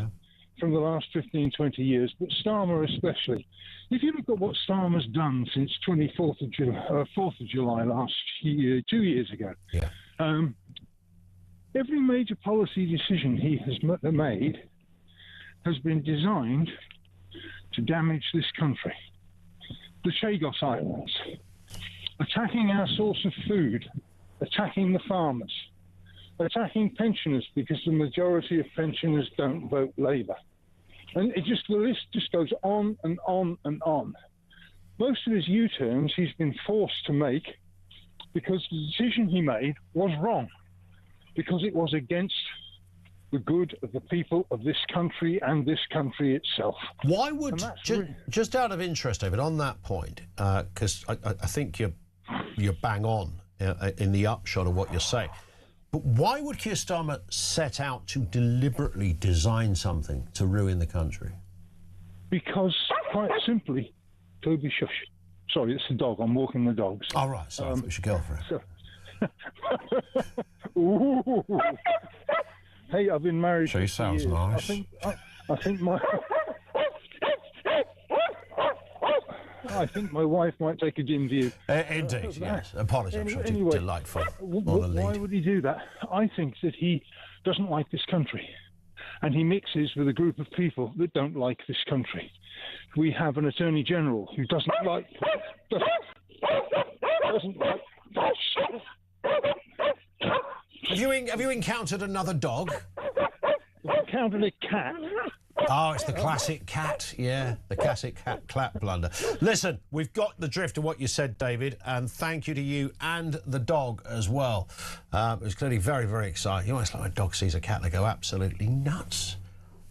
from the last 15, 20 years, but Starmer especially. If you look at what Starmer's done since 4th of July last year, 2 years ago, every major policy decision he has made has been designed to damage this country. The Chagos Islands, attacking our source of food, attacking the farmers, attacking pensioners because the majority of pensioners don't vote Labour. And the list just goes on and on and on. Most of his U-turns he's been forced to make because the decision he made was wrong, because it was against the good of the people of this country and this country itself. Why would, just out of interest, David, on that point, because I think you're bang on in the upshot of what you're saying, but why would Keir Starmer set out to deliberately design something to ruin the country? Because, quite simply, Toby, shush. Sorry, it's the dog. I'm walking the dogs. All right, sorry, I thought it was your girlfriend. Ooh. Hey, I've been married. She sounds nice. I think my wife might take a dim view. Indeed, yes. Apologies, I'm sure it's anyway, delightful. Why would he do that? I think that he doesn't like this country, and he mixes with a group of people that don't like this country. We have an Attorney General who doesn't like. Have you encountered another dog? I've encountered a cat. Oh, it's the classic cat, yeah, the classic cat clap blunder. Listen, we've got the drift of what you said, David, and thank you to you and the dog as well. It was clearly very, very exciting. You know, it's like when a dog sees a cat, they go absolutely nuts.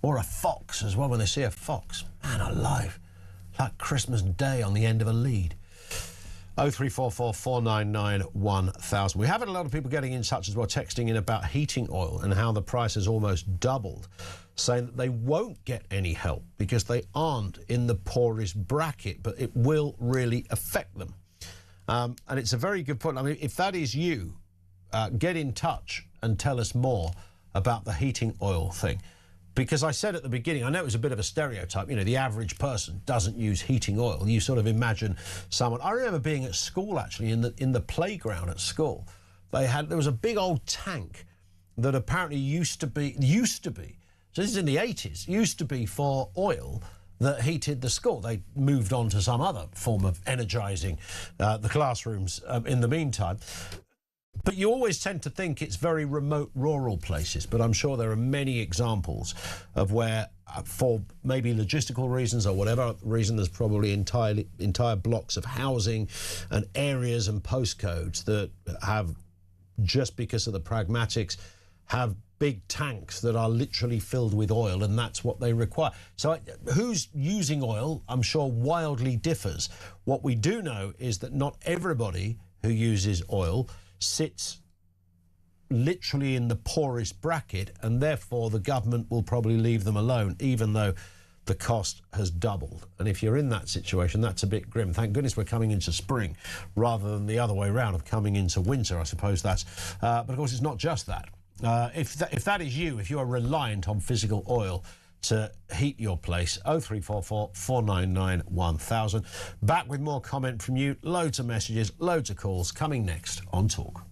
Or a fox as well, when they see a fox. Man alive, like Christmas Day on the end of a lead. 0344 499 1000. We have had a lot of people getting in touch as well, texting in about heating oil and how the price has almost doubled, saying that they won't get any help because they aren't in the poorest bracket, but it will really affect them. And it's a very good point. I mean, if that is you, get in touch and tell us more about the heating oil thing. Because I said at the beginning, I know it was a bit of a stereotype, you know, the average person doesn't use heating oil. You sort of imagine someone. I remember being at school, actually, in the playground at school. There was a big old tank that apparently used to be, so this is in the 80s, used to be for oil that heated the school. They moved on to some other form of energising the classrooms in the meantime. But you always tend to think it's very remote rural places, but I'm sure there are many examples of where, for maybe logistical reasons or whatever reason, there's probably entire blocks of housing and areas and postcodes that have, just because of the pragmatics, have big tanks that are literally filled with oil, and that's what they require. So who's using oil, I'm sure, wildly differs. What we do know is that not everybody who uses oil sits literally in the poorest bracket, and therefore the government will probably leave them alone, even though the cost has doubled. And if you're in that situation, that's a bit grim. Thank goodness we're coming into spring rather than the other way around of coming into winter, I suppose that's. But of course, it's not just that. If that is you, if you are reliant on physical oil to heat your place, 0344 499 1000. Back with more comment from you, loads of messages, loads of calls, coming next on Talk.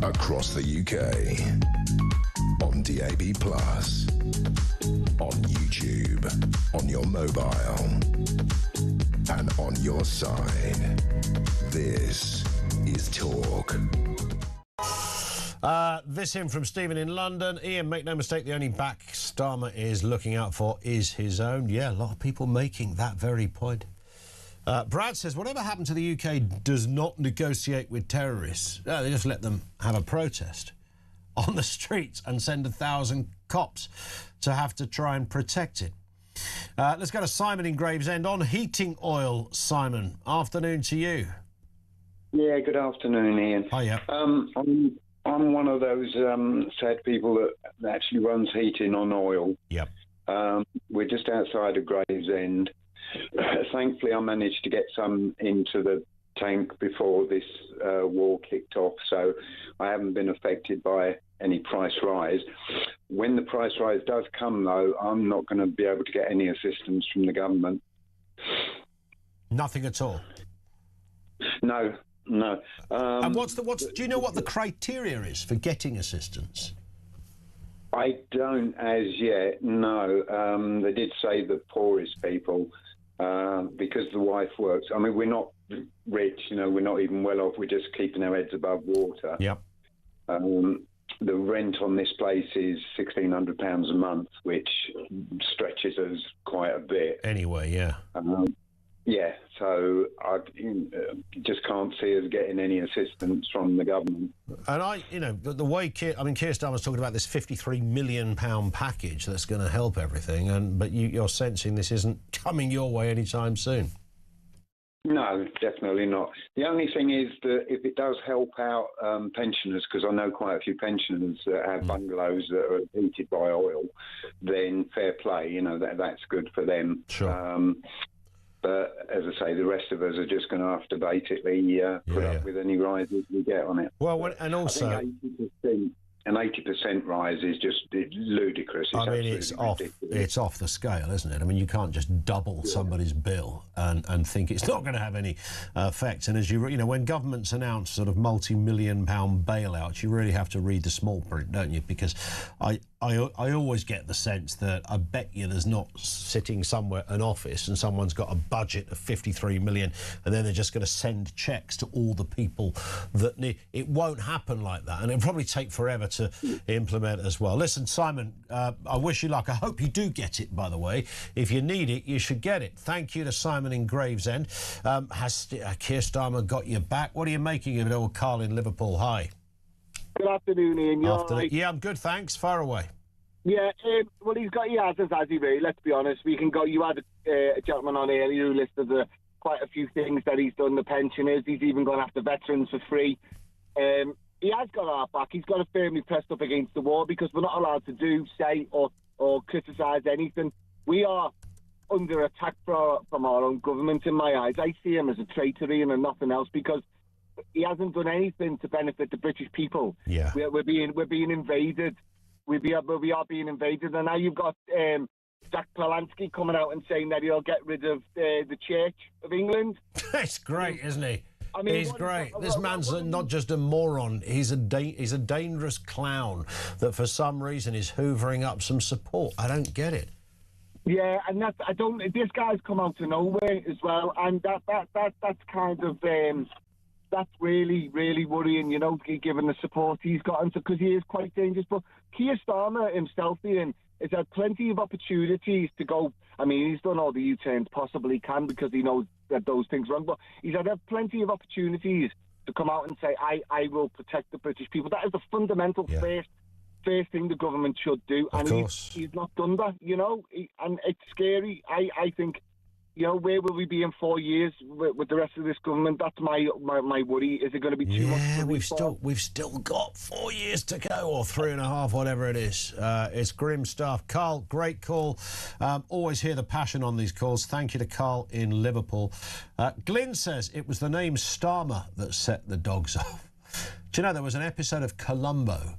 across the UK, on DAB+, on YouTube, on your mobile, and on your side. This is Talk. This in from Stephen in London. Ian, make no mistake, the only back Starmer is looking out for is his own. Yeah, a lot of people making that very point. Brad says, whatever happened to the UK does not negotiate with terrorists. No, they just let them have a protest on the streets and send 1,000 cops to have to try and protect it. Let's go to Simon in Gravesend on heating oil. Simon, afternoon to you. Yeah, good afternoon, Ian. Hiya. I'm one of those sad people that actually runs heating on oil. Yep. We're just outside of Gravesend. Thankfully, I managed to get some into the tank before this war kicked off, so I haven't been affected by any price rise. When the price rise does come, though, I'm not going to be able to get any assistance from the government. Nothing at all? No. And do you know what the criteria is for getting assistance? I don't as yet, no. They did say the poorest people, because the wife works. I mean, we're not rich, we're not even well off. We're just keeping our heads above water. Yep. The rent on this place is £1,600 a month, which stretches us quite a bit. Anyway, yeah. Yeah, so I just can't see us getting any assistance from the government. And the way Keir Starmer's talking about this £53 million package that's going to help everything, but you're sensing this isn't coming your way anytime soon. No, definitely not. The only thing is that if it does help out pensioners, because I know quite a few pensioners that have bungalows that are heated by oil, then fair play, that's good for them. Sure. But as I say, the rest of us are just going to have to basically put up with any rises we get on it. Well, and also, I think an 80% rise is just ludicrous. It's off the scale, isn't it? I mean, you can't just double somebody's bill and think it's not going to have any effect. And as when governments announce sort of multi-million-pound bailouts, you really have to read the small print, don't you? Because I always get the sense that I bet you there's not sitting somewhere an office and someone's got a budget of 53 million and then they're just going to send checks to all the people that need. It won't happen like that, and it'll probably take forever to implement as well. Listen, Simon, I wish you luck. I hope you do get it, by the way. If you need it, you should get it. Thank you to Simon in Gravesend. Has Keir Starmer got your back? What are you making of it, old Carl in Liverpool? Hi. Good afternoon, Ian. Right? Yeah, I'm good, thanks. Far away. Yeah, well, he's got your answers, has he, really? Let's be honest. We can go. You had a gentleman on earlier who listed quite a few things that he's done. The pensioners. He's even gone after veterans for free. He has got our back. He's got to firmly pressed up against the war because we're not allowed to do, say, or criticise anything. We are under attack from our own government, in my eyes. I see him as a traitor, Ian, and nothing else, because he hasn't done anything to benefit the British people. Yeah, we're being invaded. We are being invaded, and now you've got Jack Palance coming out and saying that he'll get rid of the Church of England. It's great, isn't he? I mean, he's great. This man's not just a moron. He's a dangerous clown that, for some reason, is hoovering up some support. I don't get it. Yeah, and this guy's come out of nowhere as well, and that's kind of. That's really, really worrying, given the support he's gotten, because he is quite dangerous. But Keir Starmer himself, Ian, has had plenty of opportunities to go. I mean, he's done all the U-turns possible he can because he knows that those things are wrong. But he's had plenty of opportunities to come out and say, I will protect the British people. That is the fundamental first thing the government should do. Of and course. He's not done that, and it's scary. I think... where will we be in 4 years with the rest of this government? That's my worry. Is it going to be too much? Yeah, we've still got 4 years to go, or 3.5, whatever it is. It's grim stuff. Carl, great call. Always hear the passion on these calls. Thank you to Carl in Liverpool. Glyn says it was the name Starmer that set the dogs off. Do you know there was an episode of Columbo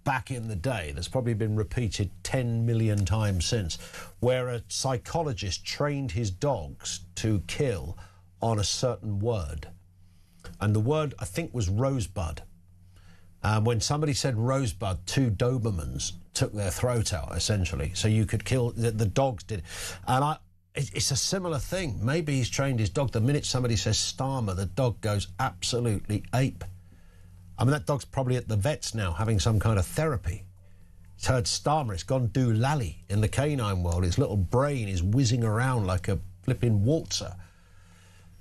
back in the day that's probably been repeated 10 million times since, where a psychologist trained his dogs to kill on a certain word, and the word I think was rosebud, When somebody said Rosebud, 2 Dobermans took their throat out, essentially, so you could kill, the dogs did. And it's a similar thing. Maybe he's trained his dog. The minute somebody says Starmer, the dog goes absolutely ape. I mean, that dog's probably at the vet's now having some kind of therapy. It's heard Starmer, it's gone doolally in the canine world. Its little brain is whizzing around like a flipping waltzer.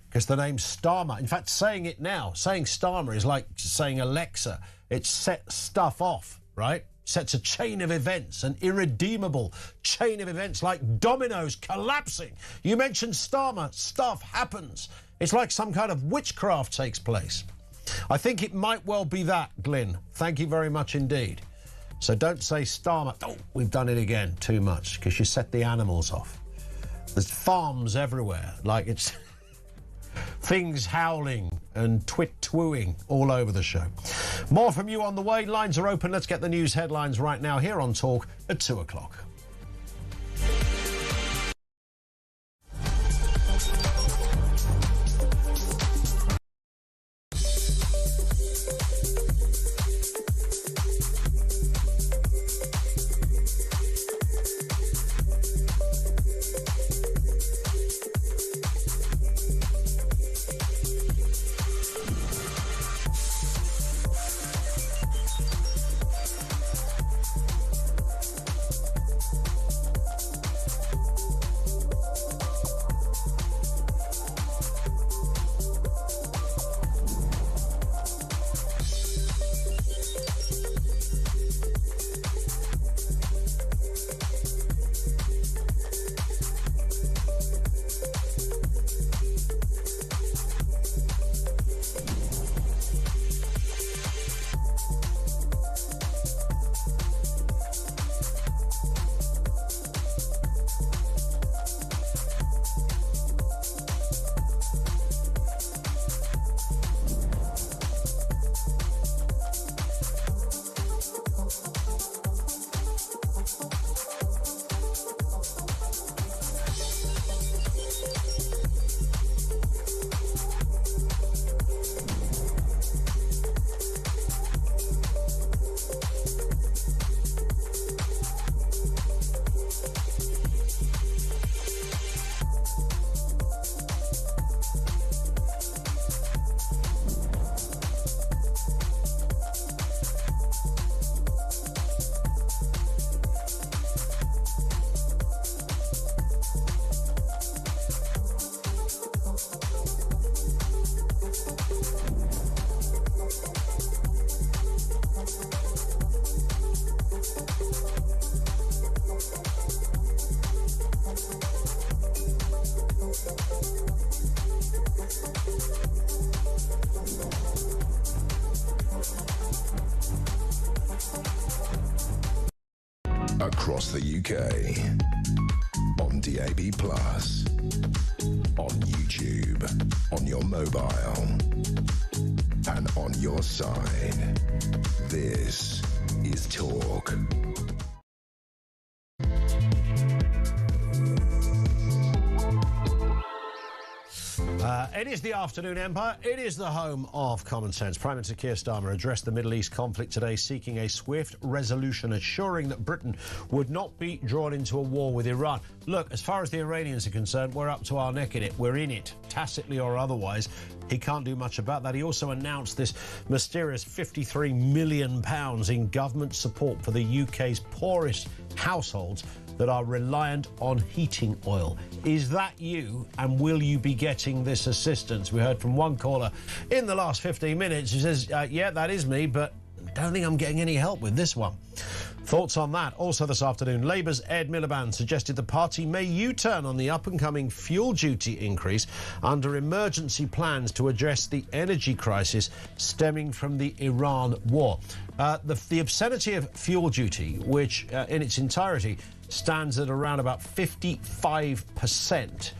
Because the name's Starmer. In fact, saying it now, saying Starmer is like saying Alexa. It sets stuff off, right? Sets a chain of events, an irredeemable chain of events like dominoes collapsing. You mentioned Starmer, stuff happens. It's like some kind of witchcraft takes place. I think it might well be that, Glyn. Thank you very much indeed. So don't say Starmer, oh, we've done it again, too much, because you set the animals off. There's farms everywhere, like it's things howling and twit-twooing all over the show. More from you on the way. Lines are open. Let's get the news headlines right now here on Talk at 2 o'clock. Across the UK, on DAB+, on YouTube, on your mobile, and on your side. This is Talk. It is the afternoon empire. It is the home of common sense. Prime Minister Keir Starmer addressed the Middle East conflict today, seeking a swift resolution, assuring that Britain would not be drawn into a war with Iran. Look, as far as the Iranians are concerned, we're up to our neck in it. We're in it, tacitly or otherwise. He can't do much about that. He also announced this mysterious £53 million in government support for the UK's poorest households that are reliant on heating oil. Is that you, and will you be getting this assistance? We heard from one caller in the last 15 minutes who says, yeah, that is me, but I don't think I'm getting any help with this one. Thoughts on that? Also this afternoon, Labour's Ed Miliband suggested the party may U-turn on the up-and-coming fuel duty increase under emergency plans to address the energy crisis stemming from the Iran war. The obscenity of fuel duty, which in its entirety stands at around about 55%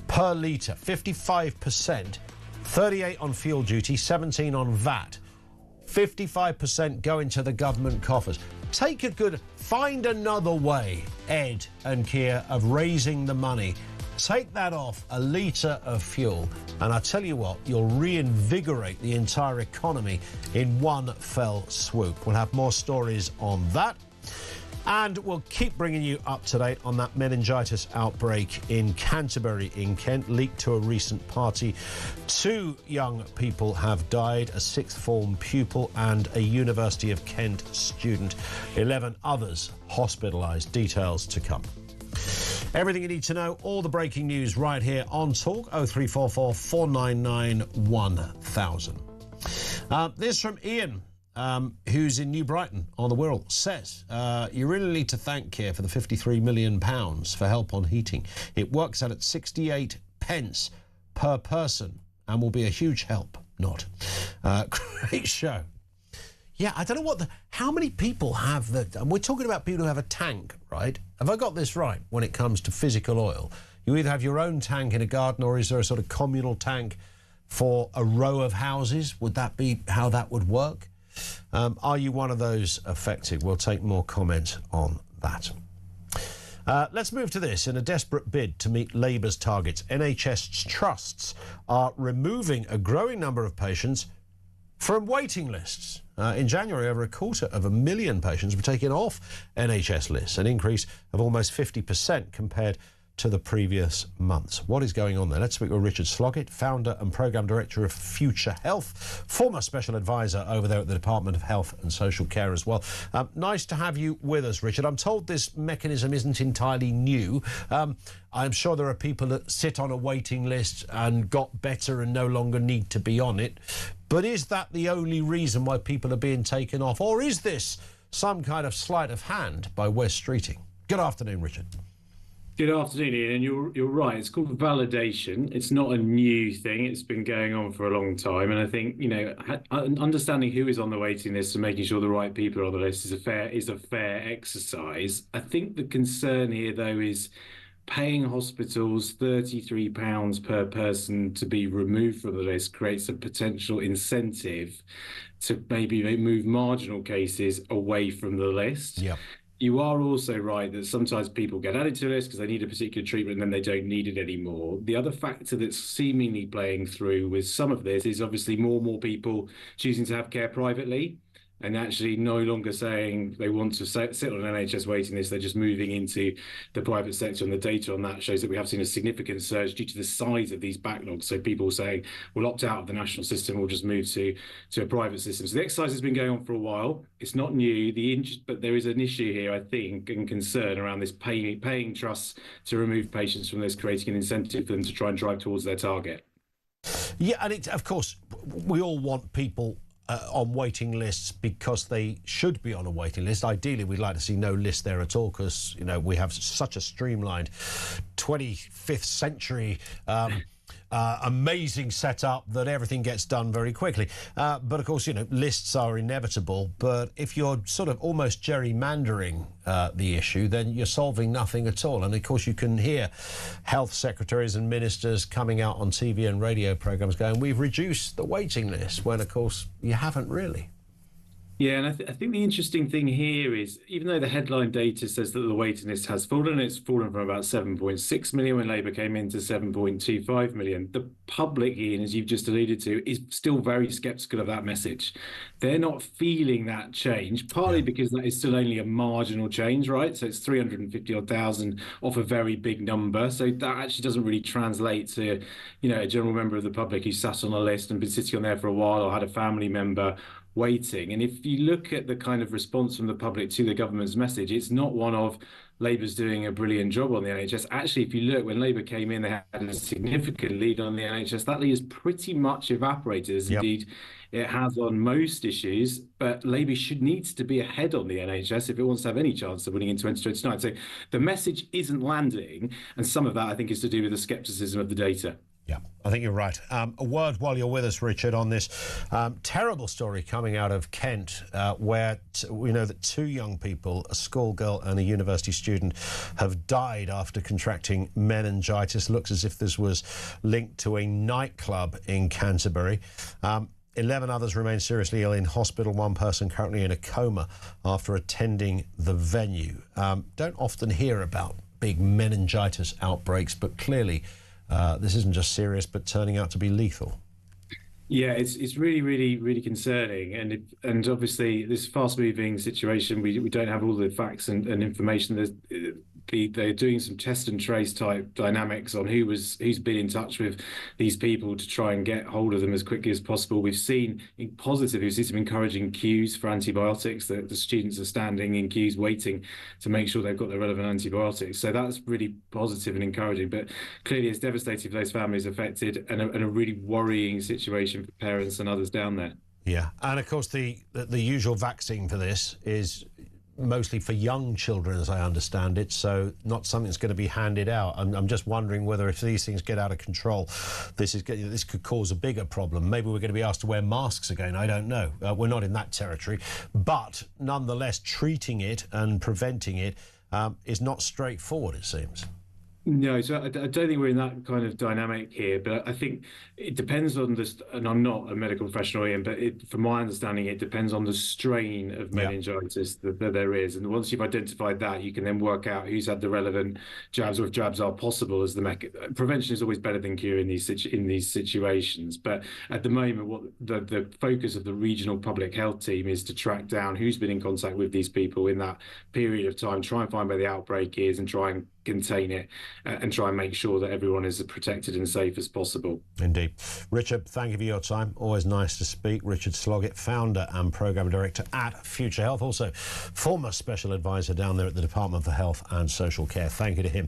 per litre. 55%, 38 on fuel duty, 17 on VAT. 55% go into the government coffers. Find another way, Ed and Keir, of raising the money Take that off a litre of fuel, and I tell you what, you'll reinvigorate the entire economy in one fell swoop. We'll have more stories on that. And we'll keep bringing you up to date on that meningitis outbreak in Canterbury in Kent, leaked to a recent party. 2 young people have died, a 6th form pupil and a University of Kent student. 11 others hospitalised. Details to come. Everything you need to know, all the breaking news right here on Talk, 0344 499 1000. This from Ian. Who's in New Brighton on the Wirral, says, you really need to thank Keir for the £53 million for help on heating. It works out at 68 pence per person and will be a huge help. Not. Great show. Yeah, I don't know how many people have and we're talking about people who have a tank, right? Have I got this right when it comes to physical oil? You either have your own tank in a garden, or is there a sort of communal tank for a row of houses? Would that be how that would work? Are you one of those affected? We'll take more comments on that. Let's move to this. In a desperate bid to meet Labour's targets, NHS trusts are removing a growing number of patients from waiting lists. In January, over 250,000 patients were taken off NHS lists, an increase of almost 50% compared to the previous months. What is going on there? Let's speak with Richard Sloggett, founder and programme director of Future Health, former special advisor over there at the Department of Health and Social Care as well. Nice to have you with us, Richard. I'm told this mechanism isn't entirely new. I'm sure there are people that sit on a waiting list and got better and no longer need to be on it. But is that the only reason why people are being taken off? Or is this some kind of sleight of hand by West Streeting? Good afternoon, Richard. Good afternoon, Ian, and you're right. It's called validation. It's not a new thing. It's been going on for a long time, and I think understanding who is on the waiting list and making sure the right people are on the list is a fair exercise. I think the concern here, though, is paying hospitals £33 per person to be removed from the list creates a potential incentive to maybe move marginal cases away from the list. Yeah. You are also right that sometimes people get added to this because they need a particular treatment and then they don't need it anymore. The other factor that's seemingly playing through with some of this is obviously more and more people choosing to have care privately and actually no longer saying they want to sit on an NHS waiting list. They're just moving into the private sector, and the data on that shows that we have seen a significant surge due to the size of these backlogs. So people saying, we'll opt out of the national system, we'll just move to a private system. So the exercise has been going on for a while. It's not new, but there is an issue here, I think, and concern around this paying trusts to remove patients from this, creating an incentive for them to try and drive towards their target. Yeah, and of course, we all want people on waiting lists because they should be on a waiting list. Ideally, we'd like to see no list there at all because, we have such a streamlined 25th century amazing setup that everything gets done very quickly. But of course, lists are inevitable. But if you're sort of almost gerrymandering the issue, then you're solving nothing at all. And of course, you can hear health secretaries and ministers coming out on TV and radio programmes going, we've reduced the waiting list, when of course you haven't really. Yeah, and I think the interesting thing here is, even though the headline data says that the waiting list has fallen, it's fallen from about 7.6 million when Labour came in to 7.25 million. The public, Ian, as you've just alluded to, is still very sceptical of that message. They're not feeling that change, partly because that is still only a marginal change, right? So it's 350,000 off a very big number. So that actually doesn't really translate to, a general member of the public who sat on a list and been sitting on there for a while, or had a family member waiting. And if you look at the kind of response from the public to the government's message, it's not one of Labour's doing a brilliant job on the NHS. Actually, if you look, when Labour came in, they had a significant lead on the NHS. That lead has pretty much evaporated, as indeed it has on most issues. But Labour needs to be ahead on the NHS if it wants to have any chance of winning in 2029. So the message isn't landing, and some of that, I think, is to do with the scepticism of the data. Yeah, I think you're right. A word while you're with us, Richard, on this terrible story coming out of Kent, where we know that 2 young people, a schoolgirl and a university student, have died after contracting meningitis. Looks as if this was linked to a nightclub in Canterbury. 11 others remain seriously ill in hospital. 1 person currently in a coma after attending the venue. Don't often hear about big meningitis outbreaks, but clearly this isn't just serious, but turning out to be lethal. Yeah, it's really, really, really concerning, and obviously this fast-moving situation, we don't have all the facts and information. They're doing some test and trace type dynamics on who's been in touch with these people to try and get hold of them as quickly as possible. We've seen some encouraging queues for antibiotics, that the students are standing in queues waiting to make sure they've got the relevant antibiotics. So that's really positive and encouraging, but clearly it's devastating for those families affected, and a really worrying situation for parents and others down there. Yeah, and of course the usual vaccine for this is mostly for young children, as I understand it, so not something that's going to be handed out. I'm just wondering whether, if these things get out of control, this could cause a bigger problem. Maybe we're going to be asked to wear masks again. I don't know. We're not in that territory, but nonetheless, treating it and preventing it is not straightforward, it seems. No, so I don't think we're in that kind of dynamic here, but I think it depends on this, and I'm not a medical professional, Ian, but from my understanding, it depends on the strain of meningitis that there is. And once you've identified that, you can then work out who's had the relevant jabs, or if jabs are possible as the prevention is always better than cure in these situations. But at the moment, what the focus of the regional public health team is to track down who's been in contact with these people in that period of time, try and find where the outbreak is, and try and contain it, and try and make sure that everyone is as protected and safe as possible. Indeed. Richard, thank you for your time. Always nice to speak. Richard Sloggett, founder and programme director at Future Health, also former special advisor down there at the Department for Health and Social Care. Thank you to him.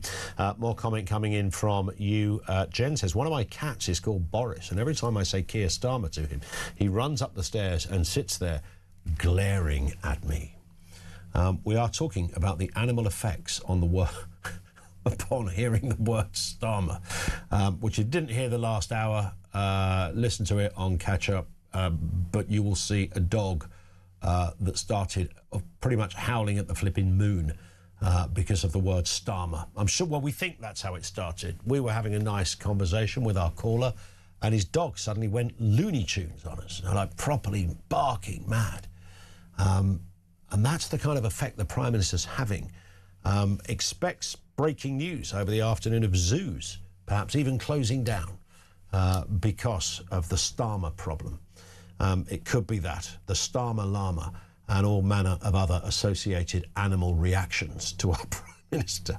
More comment coming in from you. Jen says, one of my cats is called Boris, and every time I say Keir Starmer to him, he runs up the stairs and sits there glaring at me. We are talking about the animal effects on the world upon hearing the word Starmer, which you didn't hear the last hour. Listen to it on catch up, but you will see a dog that started pretty much howling at the flipping moon because of the word Starmer. I'm sure, well, we think that's how it started. We were having a nice conversation with our caller, and his dog suddenly went Looney Tunes on us, like properly barking mad. And that's the kind of effect the Prime Minister's having. Expects breaking news over the afternoon of zoos, perhaps even closing down because of the Starmer problem. It could be that, the Starmer llama, and all manner of other associated animal reactions to our Prime Minister.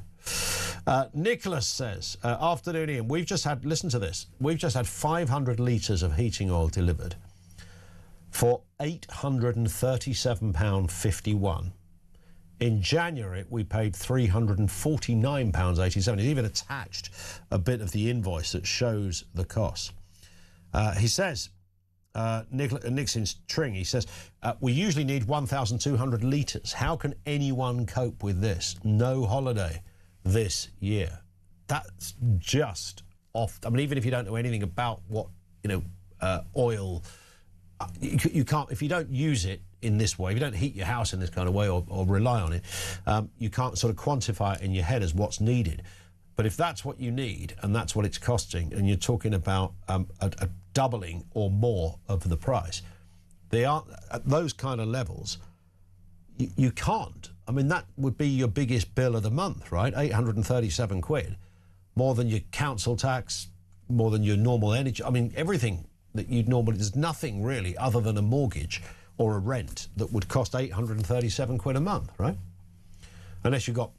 Nicholas says, afternoon, Ian, we've just had, listen to this, we've just had 500 litres of heating oil delivered for £837.51. In January, we paid £349.87. He's even attached a bit of the invoice that shows the cost. He says, Nixon's Tring, he says, we usually need 1,200 litres. How can anyone cope with this? No holiday this year. That's just off. I mean, even if you don't know anything about what, oil, you can't, if you don't use it in this way, if you don't heat your house in this kind of way or rely on it, you can't sort of quantify it in your head as what's needed. But if that's what you need and that's what it's costing, and you're talking about a doubling or more of the price, they are at those kind of levels. You can't. I mean, that would be your biggest bill of the month, right? 837 quid, more than your council tax, more than your normal energy. I mean, everything that you'd normally, there's nothing really other than a mortgage or a rent that would cost 837 quid a month, right? Unless you've got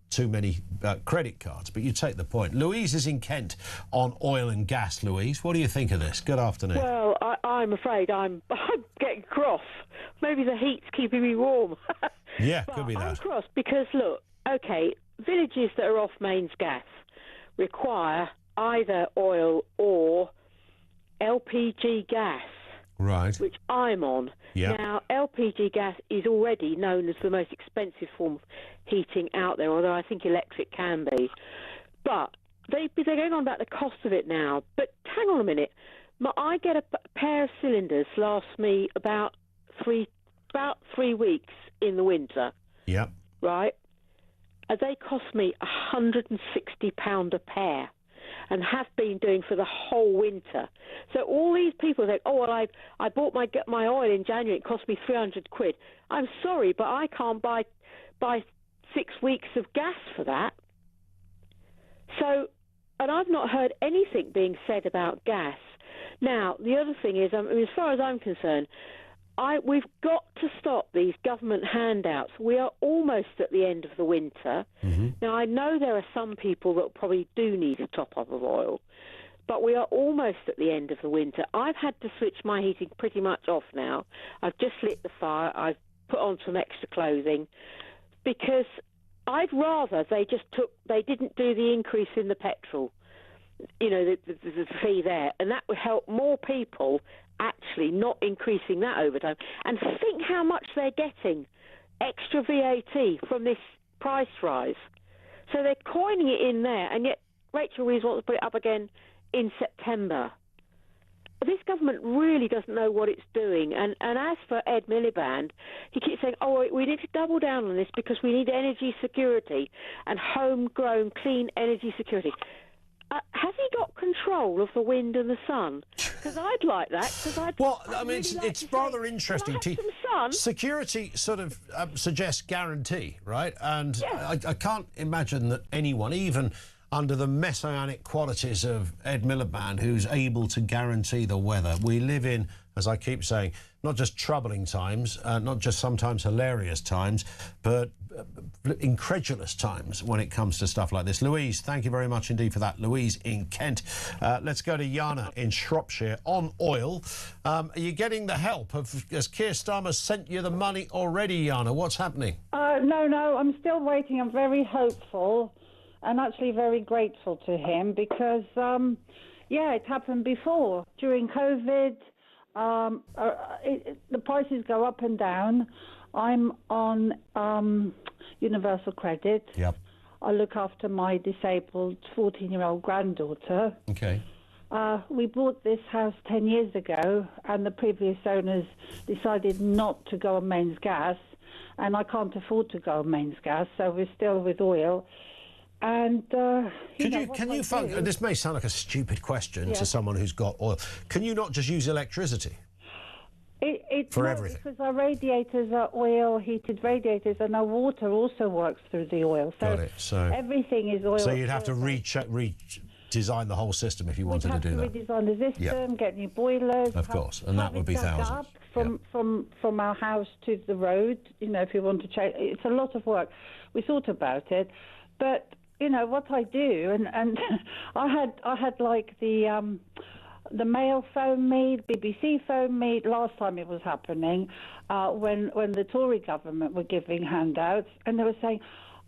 too many credit cards, but you take the point. Louise is in Kent on oil and gas. Louise, what do you think of this? Good afternoon. Well, I'm afraid I'm getting cross. Maybe the heat's keeping me warm. Yeah, could be that. I'm cross because, look, OK, villages that are off mains gas require either oil or LPG gas. Right. Which I'm on. Yep. Now, LPG gas is already known as the most expensive form of heating out there, although I think electric can be. But they're going on about the cost of it now. But hang on a minute. I get a pair of cylinders lasts me about three weeks in the winter. Yep. Right? They cost me £160 a pair, and have been doing for the whole winter. So all these people think, oh, well, I bought my oil in January, it cost me 300 quid. I'm sorry, but I can't buy 6 weeks of gas for that. So, and I've not heard anything being said about gas. Now, the other thing is, I mean, as far as I'm concerned, we've got to stop these government handouts. We are almost at the end of the winter. Now, I know there are some people that probably do need a top-up of oil, but we are almost at the end of the winter. I've had to switch my heating pretty much off now. I've just lit the fire. I've put on some extra clothing because I'd rather they didn't do the increase in the petrol, you know, the fee there, and that would help more people actually not increasing that over time. And think how much they're getting extra VAT from this price rise. So they're coining it in there, and yet Rachel Reeves wants to put it up again in September. This government really doesn't know what it's doing. And as for Ed Miliband, he keeps saying, oh, we need to double down on this because we need energy security and homegrown clean energy security. Has he got control of the wind and the sun? Because I'd like that. Well, I mean, it's rather interesting. Sun? Security sort of suggests guarantee, right? And I can't imagine that anyone, even under the messianic qualities of Ed Miliband, who's able to guarantee the weather. We live in, as I keep saying, not just troubling times, not just sometimes hilarious times, but incredulous times when it comes to stuff like this. Louise, thank you very much indeed for that. Louise in Kent. Let's go to Jana in Shropshire on oil. Are you getting the help? Has Keir Starmer sent you the money already, Jana? What's happening? No, I'm still waiting. I'm very hopeful and actually very grateful to him because, it happened before. During COVID, the prices go up and down. I'm on universal credit. Yep. I look after my disabled 14-year-old granddaughter. Okay. We bought this house 10 years ago, and the previous owners decided not to go on mains gas, and I can't afford to go on mains gas, so we're still with oil. And can you function? This may sound like a stupid question to someone who's got oil. Can you not just use electricity? It's for not, everything. Because our radiators are oil-heated radiators, and our water also works through the oil. So Got it. So everything is oil. So you'd have to redesign the whole system if you wanted to do that. We'd have to redesign the system, get new boilers. Of course, and that would be thousands. From our house to the road, if you want to change, it's a lot of work. We thought about it, but what I do, and I had like the Mail phone me, BBC phone me last time it was happening, when the Tory government were giving handouts, and they were saying,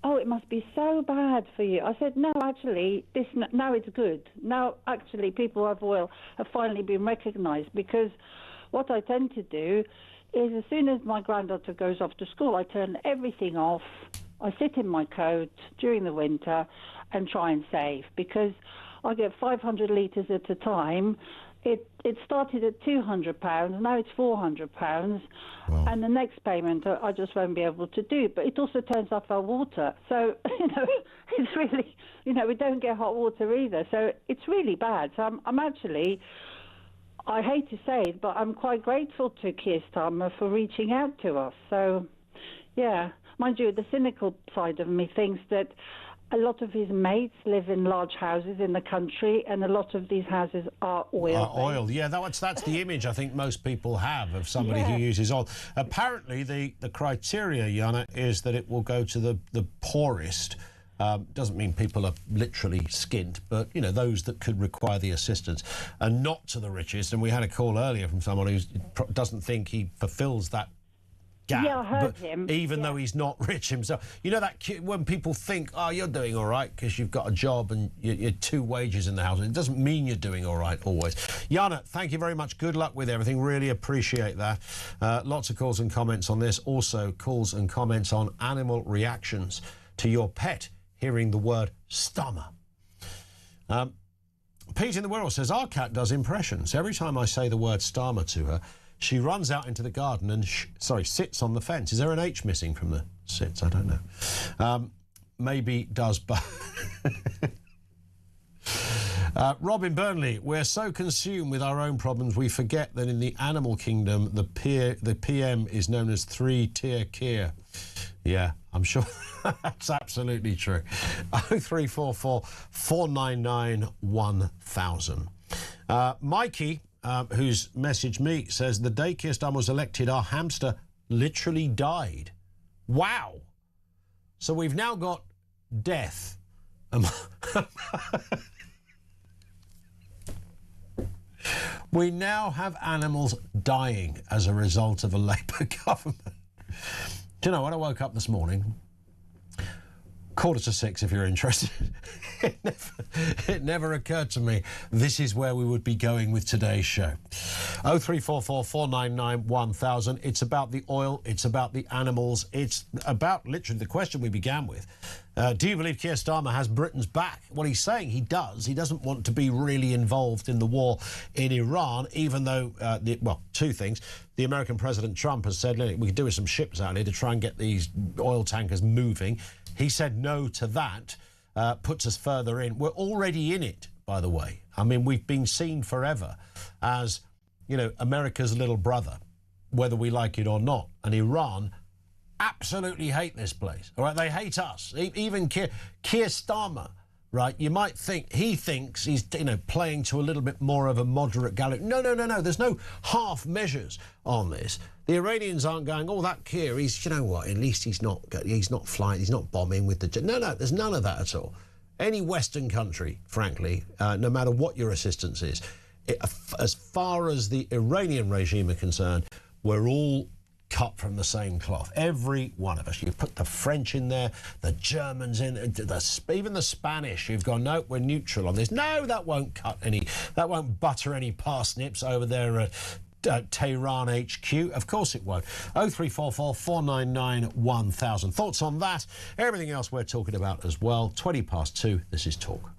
"Oh, it must be so bad for you." I said, "No, actually, now it's good. Now, actually, people of oil have finally been recognised because what I tend to do is as soon as my granddaughter goes off to school, I turn everything off. I sit in my coat during the winter and try and save because I get 500 litres at a time. It started at £200, now it's £400, and the next payment I just won't be able to do. But it also turns off our water, so it's really, we don't get hot water either. So it's really bad. So I'm actually, I hate to say it, but I'm quite grateful to Keir Starmer for reaching out to us. So, yeah. Mind you, the cynical side of me thinks that a lot of his mates live in large houses in the country, and a lot of these houses are oil. Oil, yeah, that's the image I think most people have of somebody who uses oil. Apparently, the criteria, Jana, is that it will go to the poorest. Doesn't mean people are literally skint, but, those that could require the assistance, and not to the richest. And we had a call earlier from someone who doesn't think he fulfills that gap, I heard him. Even though he's not rich himself. That when people think, oh, you're doing all right because you've got a job and you're 2 wages in the house, it doesn't mean you're doing all right always. Jana, thank you very much. Good luck with everything. Really appreciate that. Lots of calls and comments on this. Also, calls and comments on animal reactions to your pet hearing the word stammer. Pete in the Wirral says, our cat does impressions. Every time I say the word stammer to her, she runs out into the garden and, sits on the fence. Is there an H missing from the sits? I don't know. Maybe does, but... Robin Burnley, we're so consumed with our own problems we forget that in the animal kingdom the PM is known as three-tier Keir. Yeah, I'm sure that's absolutely true. 0344 499 1000. Mikey, who's messaged me, says the day Keir Starmer was elected, our hamster literally died. Wow. So we've now got death. We now have animals dying as a result of a Labour government. Do you know, when I woke up this morning, 5:45 if you're interested, it never occurred to me this is where we would be going with today's show. 0344 499 1000. It's about the oil, it's about the animals, it's about literally the question we began with. Do you believe Keir Starmer has Britain's back? Well, he's saying he does. He doesn't want to be really involved in the war in Iran, even though, two things. The American President Trump has said, look, we could do with some ships out here to try and get these oil tankers moving. He said no to that, puts us further in. We're already in it, by the way. I mean, we've been seen forever as, you know, America's little brother, whether we like it or not. And Iran absolutely hate this place, all right? They hate us. Even Keir Starmer, right? You might think he thinks he's, you know, playing to a little bit more of a moderate Gallic. No. There's no half measures on this. The Iranians aren't going, oh, that Keir, he's, you know what, at least he's not flying, he's not bombing with the... No, there's none of that at all. Any Western country, frankly, no matter what your assistance is, as far as the Iranian regime are concerned, we're all cut from the same cloth. Every one of us. You put the French in there, the Germans in, even the Spanish. You've gone, no, we're neutral on this. No, that won't butter any parsnips over there at Tehran HQ. Of course it won't. 0344 499 1000. Thoughts on that? Everything else we're talking about as well. 2:20. This is Talk.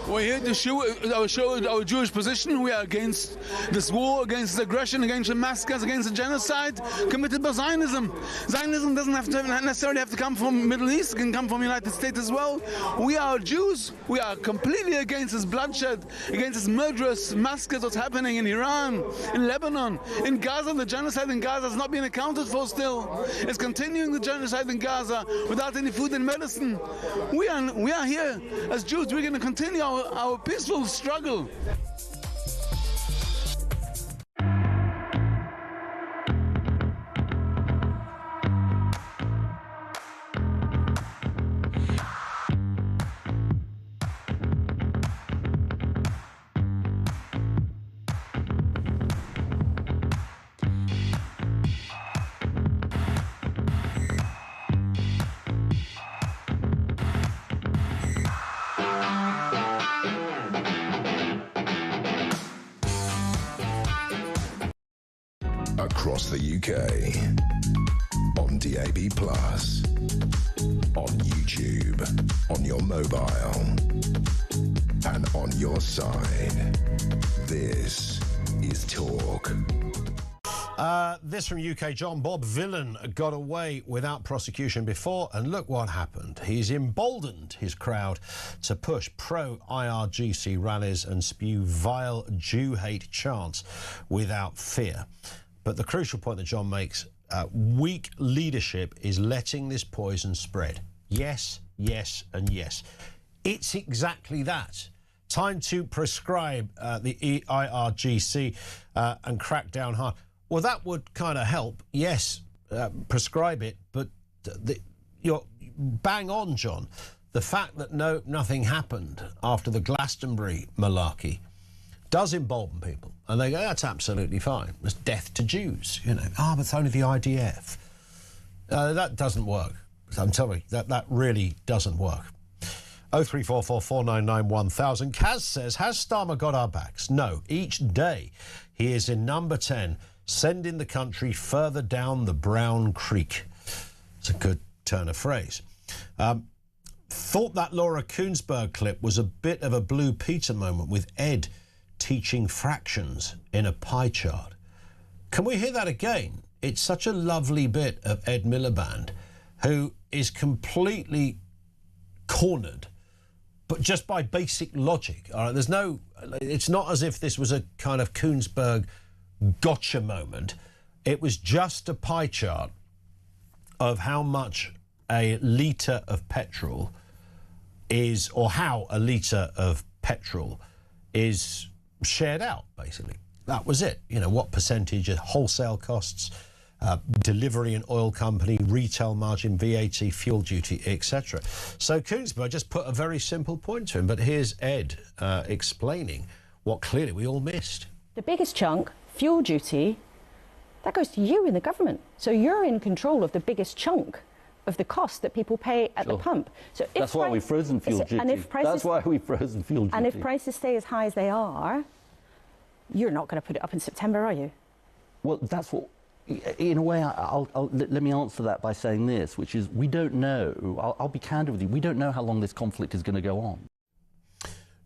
We're here to show our Jewish position. We are against this war, against the aggression, against the massacres, against the genocide committed by Zionism. Zionism doesn't necessarily have to come from the Middle East. It can come from the United States as well. We are Jews. We are completely against this bloodshed, against this murderous massacres that's happening in Iran, in Lebanon, in Gaza. The genocide in Gaza has not been accounted for still. It's continuing the genocide in Gaza without any food and medicine. We are here as Jews. We're going to continue our peaceful struggle. Across the UK, on DAB+, on YouTube, on your mobile, and on your side. This is Talk. This from UK, John Bob Villan got away without prosecution before, and look what happened. He's emboldened his crowd to push pro-IRGC rallies and spew vile Jew hate chants without fear. But the crucial point that John makes, weak leadership is letting this poison spread. Yes, yes, and yes. It's exactly that. Time to prescribe the IRGC and crack down hard. Well, that would kind of help. Yes, prescribe it, but you're bang on, John. The fact that nothing happened after the Glastonbury malarkey does embolden people, and they go, that's absolutely fine. It's death to Jews, you know. But it's only the IDF. That doesn't work. I'm telling you, that really doesn't work. 0344 499 1000. Kaz says, has Starmer got our backs? No. Each day he is in number 10, sending the country further down the brown creek. It's a good turn of phrase. Thought that Laura Koonsberg clip was a bit of a Blue Peter moment with Ed teaching fractions in a pie chart. Can we hear that again? It's such a lovely bit of Ed Miliband, who is completely cornered, but just by basic logic. All right, it's not as if this was a kind of Koonsberg gotcha moment. It was just a pie chart of how much a litre of petrol is, or how a litre of petrol is shared out, basically. That was it. You know, what percentage of wholesale costs, delivery and oil company, retail margin, VAT, fuel duty, etc. So Koonsberg just put a very simple point to him, but here's Ed explaining what clearly we all missed. The biggest chunk, fuel duty, that goes to you in the government. So you're in control of the biggest chunk of the cost that people pay at the pump. So that's why we've frozen fuel duty. That's why we've frozen fuel duty. And if prices stay as high as they are, you're not going to put it up in September, are you? Well, that's what, in a way, let me answer that by saying this, which is we don't know. I'll be candid with you. We don't know how long this conflict is going to go on.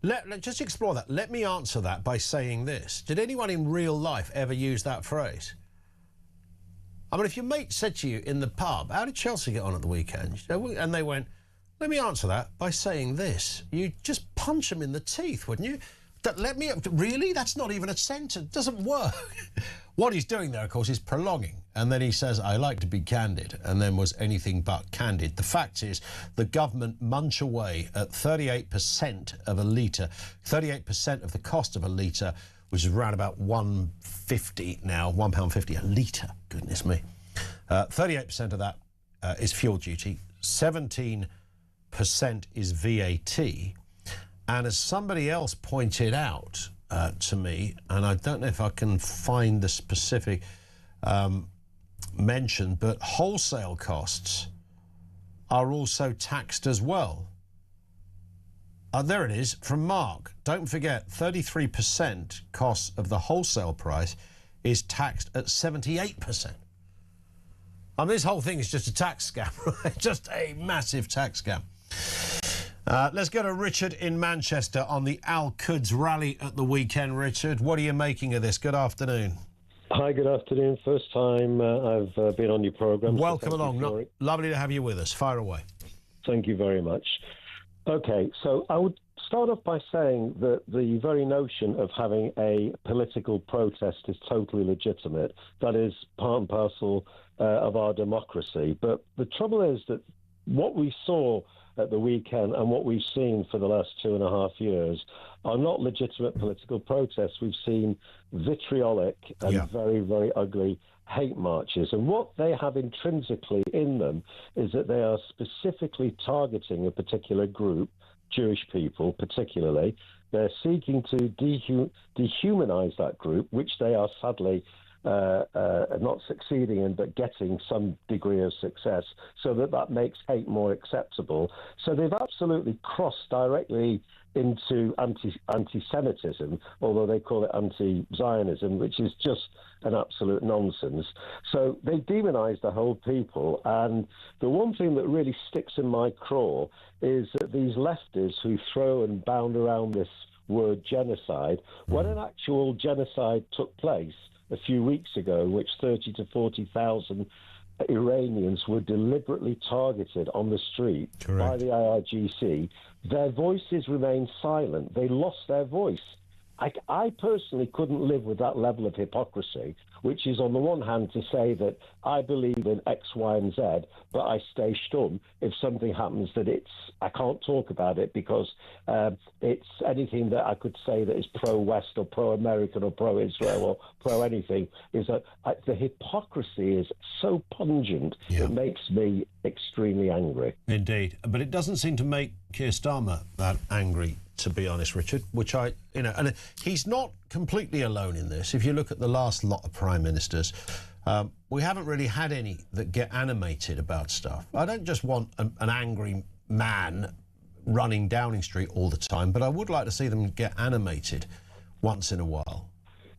Let's just explore that. Let me answer that by saying this. Did anyone in real life ever use that phrase? I mean, if your mate said to you in the pub, how did Chelsea get on at the weekend? And they went, let me answer that by saying this. You just punch them in the teeth, wouldn't you? Really? That's not even a sentence. It doesn't work. What he's doing there, of course, is prolonging. And then he says, I like to be candid, and then was anything but candid. The fact is, the government munch away at 38% of a litre, 38% of the cost of a litre, which is around about £1.50 now, £1.50 a litre, goodness me. 38% of that is fuel duty, 17% is VAT, and as somebody else pointed out to me, and I don't know if I can find the specific mention, but wholesale costs are also taxed as well. There it is, from Mark. Don't forget, 33% cost of the wholesale price is taxed at 78%. I mean, this whole thing is just a tax scam, right? Just a massive tax scam. Let's go to Richard in Manchester on the Al Quds rally at the weekend. Richard, what are you making of this? Good afternoon. Hi, good afternoon. First time I've been on your programme. Welcome along. Lovely to have you with us. Fire away. Thank you very much. Okay, so I would start off by saying that the very notion of having a political protest is totally legitimate. That is part and parcel of our democracy. But the trouble is that what we saw at the weekend and what we've seen for the last 2.5 years are not legitimate political protests. We've seen vitriolic and very, very ugly hate marches. And what they have intrinsically in them is that they are specifically targeting a particular group, Jewish people particularly. They're seeking to dehumanize that group, which they are sadly not succeeding in, but getting some degree of success, so that makes hate more acceptable. So they've absolutely crossed directly into anti-Semitism, although they call it anti-Zionism, which is just an absolute nonsense. So they demonize the whole people. And the one thing that really sticks in my craw is that these lefties who throw and bound around this word genocide, when an actual genocide took place a few weeks ago, in which 30 to 40,000 Iranians were deliberately targeted on the street by the IRGC, their voices remained silent. They lost their voice. I personally couldn't live with that level of hypocrisy, which is on the one hand to say that I believe in X, Y, and Z, but I stay stum if something happens that I can't talk about it because it's anything that I could say that is pro-West or pro-American or pro-Israel or pro-anything, is that the hypocrisy is so pungent, it makes me extremely angry. Indeed. But it doesn't seem to make Keir Starmer that angry, to be honest, Richard, which and he's not completely alone in this. If you look at the last lot of prime ministers, we haven't really had any that get animated about stuff. I don't just want an angry man running Downing Street all the time, but I would like to see them get animated once in a while.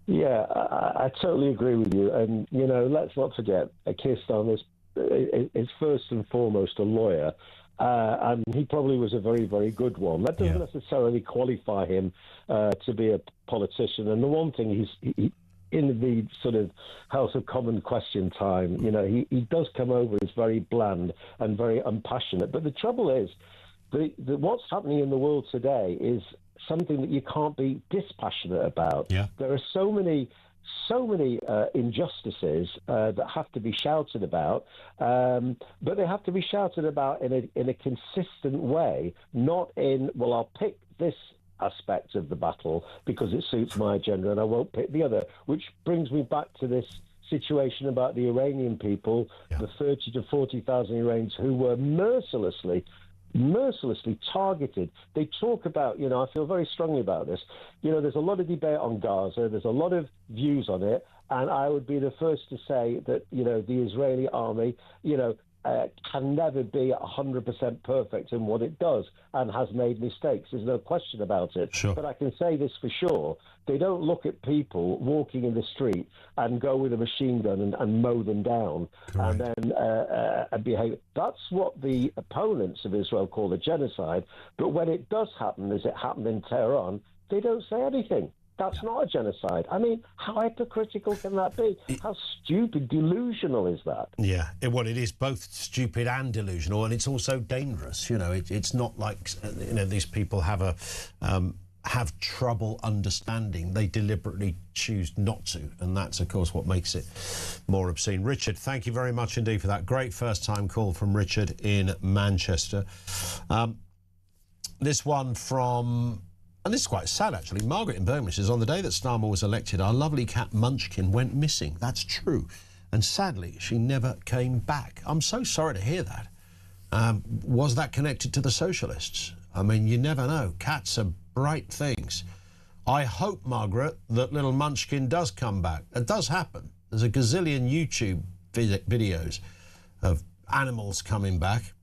Yeah, I totally agree with you. And, let's not forget, Keir Starmer is first and foremost a lawyer. And he probably was a very, very good one. That doesn't necessarily qualify him to be a politician. And the one thing he in the sort of House of Commons question time, he does come over as very bland and very unpassionate. But the trouble is, what's happening in the world today is something that you can't be dispassionate about. Yeah. There are so many injustices that have to be shouted about, but they have to be shouted about in a consistent way, not in, well, I'll pick this aspect of the battle because it suits my agenda and I won't pick the other, which brings me back to this situation about the Iranian people, the 30 to 40,000 Iranians who were mercilessly targeted. They talk about, I feel very strongly about this. There's a lot of debate on Gaza. There's a lot of views on it. And I would be the first to say that, the Israeli army, can never be 100% perfect in what it does and has made mistakes. There's no question about it. Sure. But I can say this for sure. They don't look at people walking in the street and go with a machine gun and mow them down. Correct. And then behave. That's what the opponents of Israel call a genocide. But when it does happen, as it happened in Tehran, they don't say anything. That's not a genocide. I mean, how hypocritical can that be? How stupid, delusional is that? Yeah, well, it is both stupid and delusional, and it's also dangerous. It's not like these people have trouble understanding. They deliberately choose not to, and that's, of course, what makes it more obscene. Richard, thank you very much indeed for that. Great first-time call from Richard in Manchester. This one from... And this is quite sad, actually. Margaret in Birmingham says, on the day that Starmer was elected, our lovely cat Munchkin went missing. That's true. And sadly, she never came back. I'm so sorry to hear that. Was that connected to the socialists? I mean, you never know. Cats are bright things. I hope, Margaret, that little Munchkin does come back. It does happen. There's a gazillion YouTube videos of animals coming back.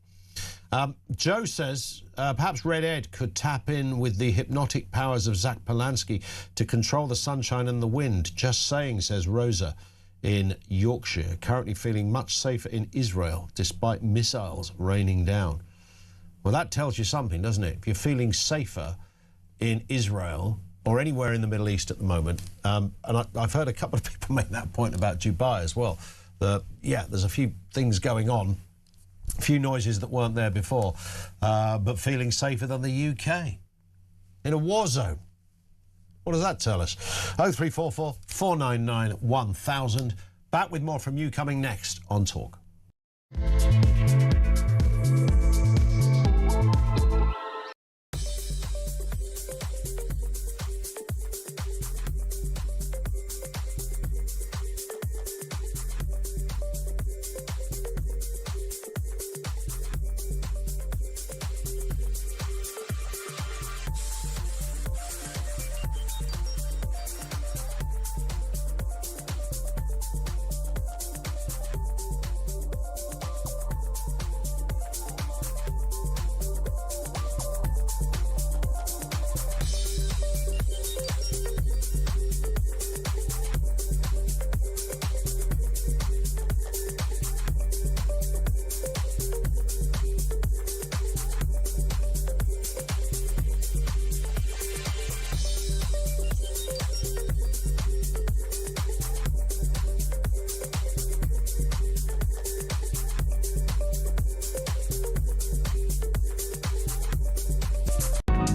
Joe says, perhaps Red Ed could tap in with the hypnotic powers of Zach Polanski to control the sunshine and the wind. Just saying, says Rosa in Yorkshire, currently feeling much safer in Israel despite missiles raining down. Well, that tells you something, doesn't it? If you're feeling safer in Israel or anywhere in the Middle East at the moment, and I've heard a couple of people make that point about Dubai as well, that, there's a few things going on, a few noises that weren't there before, but feeling safer than the UK in a war zone. What does that tell us? 0344 499 1000. Back with more from you coming next on Talk.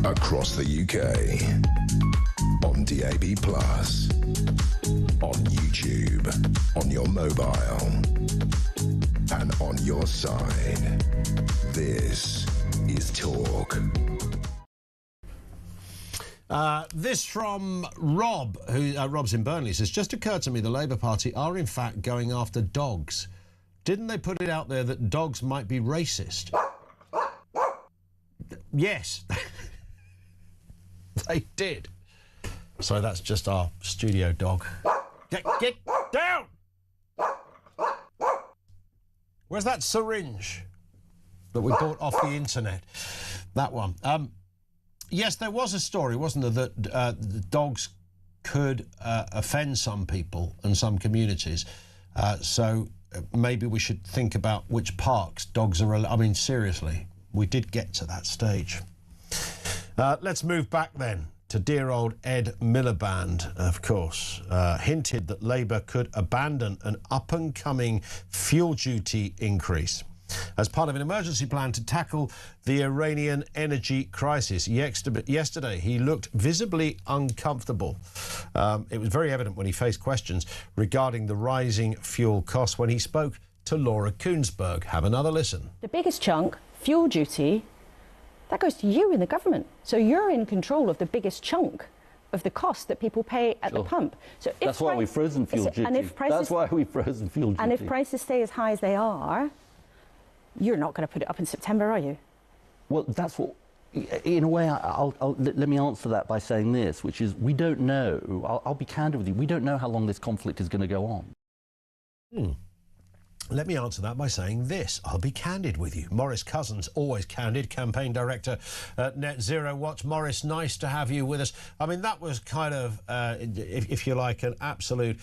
Across the UK, on on DAB+, on YouTube, on your mobile, and on your side. This is Talk. This from Rob, who Rob's in Burnley, says, just occurred to me the Labour Party are in fact going after dogs. Didn't they put it out there that dogs might be racist? Yes. They did. So that's just our studio dog. Get down! Where's that syringe that we bought off the internet? That one. Yes, there was a story, wasn't there, that dogs could offend some people and some communities. So maybe we should think about which parks dogs are... I mean, seriously, we did get to that stage. Let's move back then to dear old Ed Miliband, of course, hinted that Labour could abandon an up-and-coming fuel duty increase as part of an emergency plan to tackle the Iranian energy crisis. Yesterday, he looked visibly uncomfortable. It was very evident when he faced questions regarding the rising fuel costs when he spoke to Laura Kuenssberg. Have another listen. The biggest chunk, fuel duty, that goes to you in the government. So you're in control of the biggest chunk of the cost that people pay at the pump. So that's why we've frozen fuel duty. That's why we've frozen fuel duty. And if prices stay as high as they are, you're not going to put it up in September, are you? Well, that's what... In a way, let me answer that by saying this, which is we don't know. I'll be candid with you. We don't know how long this conflict is going to go on. Let me answer that by saying this. I'll be candid with you. Maurice Cousins, always candid, campaign director at Net Zero Watch. Maurice, nice to have you with us. I mean, that was kind of, if you like, an absolute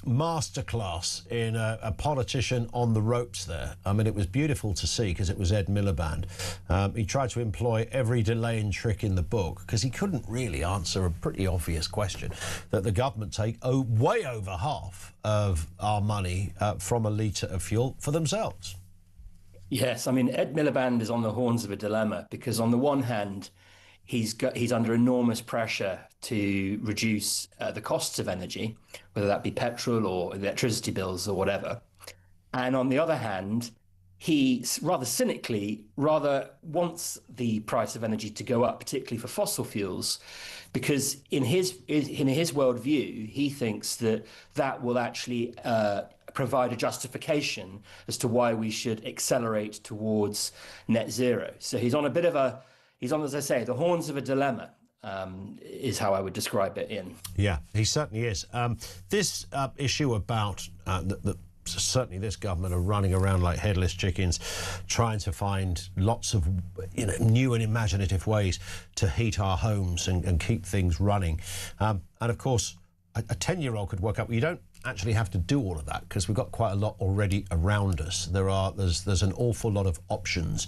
masterclass in a politician on the ropes there. I mean, it was beautiful to see because it was Ed Miliband. He tried to employ every delaying trick in the book because he couldn't really answer a pretty obvious question that the government take way over half of our money from a litre of fuel for themselves. Yes, I mean, Ed Miliband is on the horns of a dilemma because on the one hand, he's under enormous pressure to reduce the costs of energy, whether that be petrol or electricity bills or whatever. And on the other hand, he rather cynically wants the price of energy to go up, particularly for fossil fuels, because in his worldview, he thinks that will actually provide a justification as to why we should accelerate towards net zero. So he's on, as I say, the horns of a dilemma, is how I would describe it, Ian. Yeah, he certainly is. This issue about certainly this government are running around like headless chickens, trying to find lots of new and imaginative ways to heat our homes and keep things running. And of course, a 10-year-old could work out, well, you don't actually have to do all of that because we've got quite a lot already around us. There's an awful lot of options,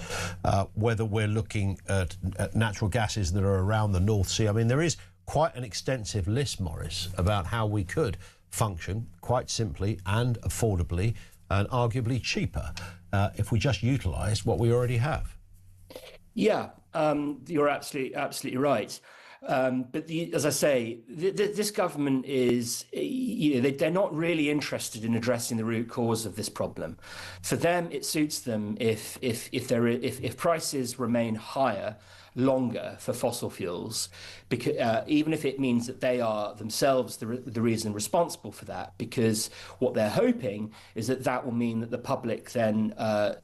whether we're looking at natural gases that are around the North Sea. I mean, there is quite an extensive list, Maurice, about how we could function quite simply and affordably and arguably cheaper if we just utilised what we already have. Yeah, you're absolutely right. But as I say, this government is, they're not really interested in addressing the root cause of this problem. For them, it suits them if prices remain higher longer for fossil fuels, because even if it means that they are themselves the reason responsible for that, because what they're hoping is that will mean that the public then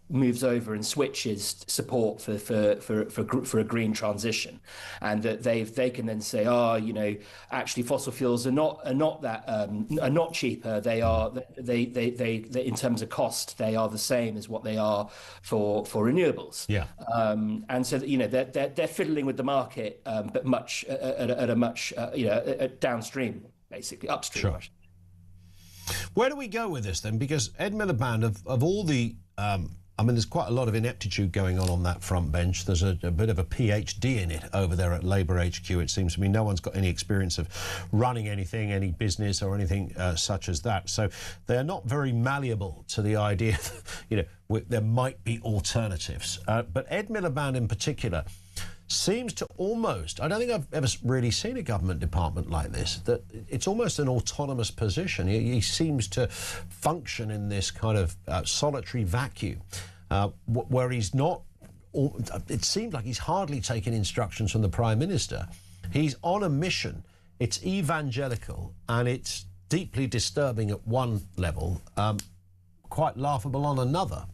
moves over and switches support for a green transition, and that they can then say, actually fossil fuels are not cheaper. They in terms of cost, they are the same as what they are for renewables. Yeah. And so they're fiddling with the market, but much at a much downstream, basically upstream. Sure. Where do we go with this then? Because Ed Miliband, of all the, there's quite a lot of ineptitude going on that front bench. There's a bit of a PhD in it over there at Labour HQ. It seems to me no one's got any experience of running anything, any business or anything such as that. So they're not very malleable to the idea that, there might be alternatives. But Ed Miliband in particular seems to almost, I don't think I've ever really seen a government department like this, that it's almost an autonomous position. He seems to function in this kind of solitary vacuum where he's not, it seems like he's hardly taking instructions from the Prime Minister. He's on a mission. It's evangelical and it's deeply disturbing at one level, quite laughable on another.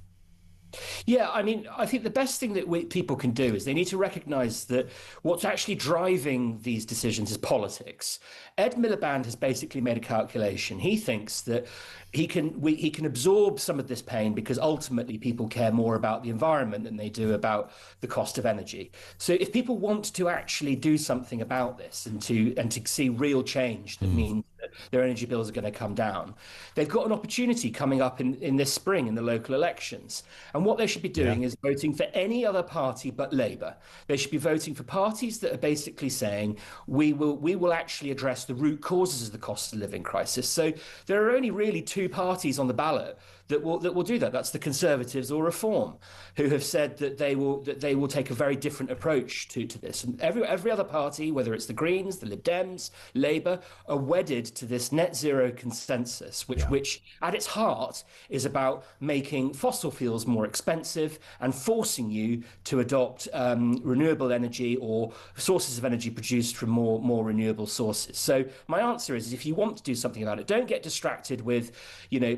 Yeah, I mean, I think the best thing that people can do is they need to recognise that what's actually driving these decisions is politics. Ed Miliband has basically made a calculation. He thinks that he can absorb some of this pain because ultimately people care more about the environment than they do about the cost of energy. So if people want to actually do something about this and to see real change that means that their energy bills are going to come down, they've got an opportunity coming up in this spring in the local elections. And what they should be doing is voting for any other party but Labour. They should be voting for parties that are basically saying we will actually address the root causes of the cost of living crisis. So there are only really two parties on the ballot that will do that. That's the Conservatives or Reform, who have said that they will take a very different approach to this. And every other party, whether it's the Greens, the Lib Dems, Labour, are wedded to this net zero consensus, which at its heart is about making fossil fuels more expensive and forcing you to adopt renewable energy or sources of energy produced from more renewable sources. So my answer is, if you want to do something about it, don't get distracted with,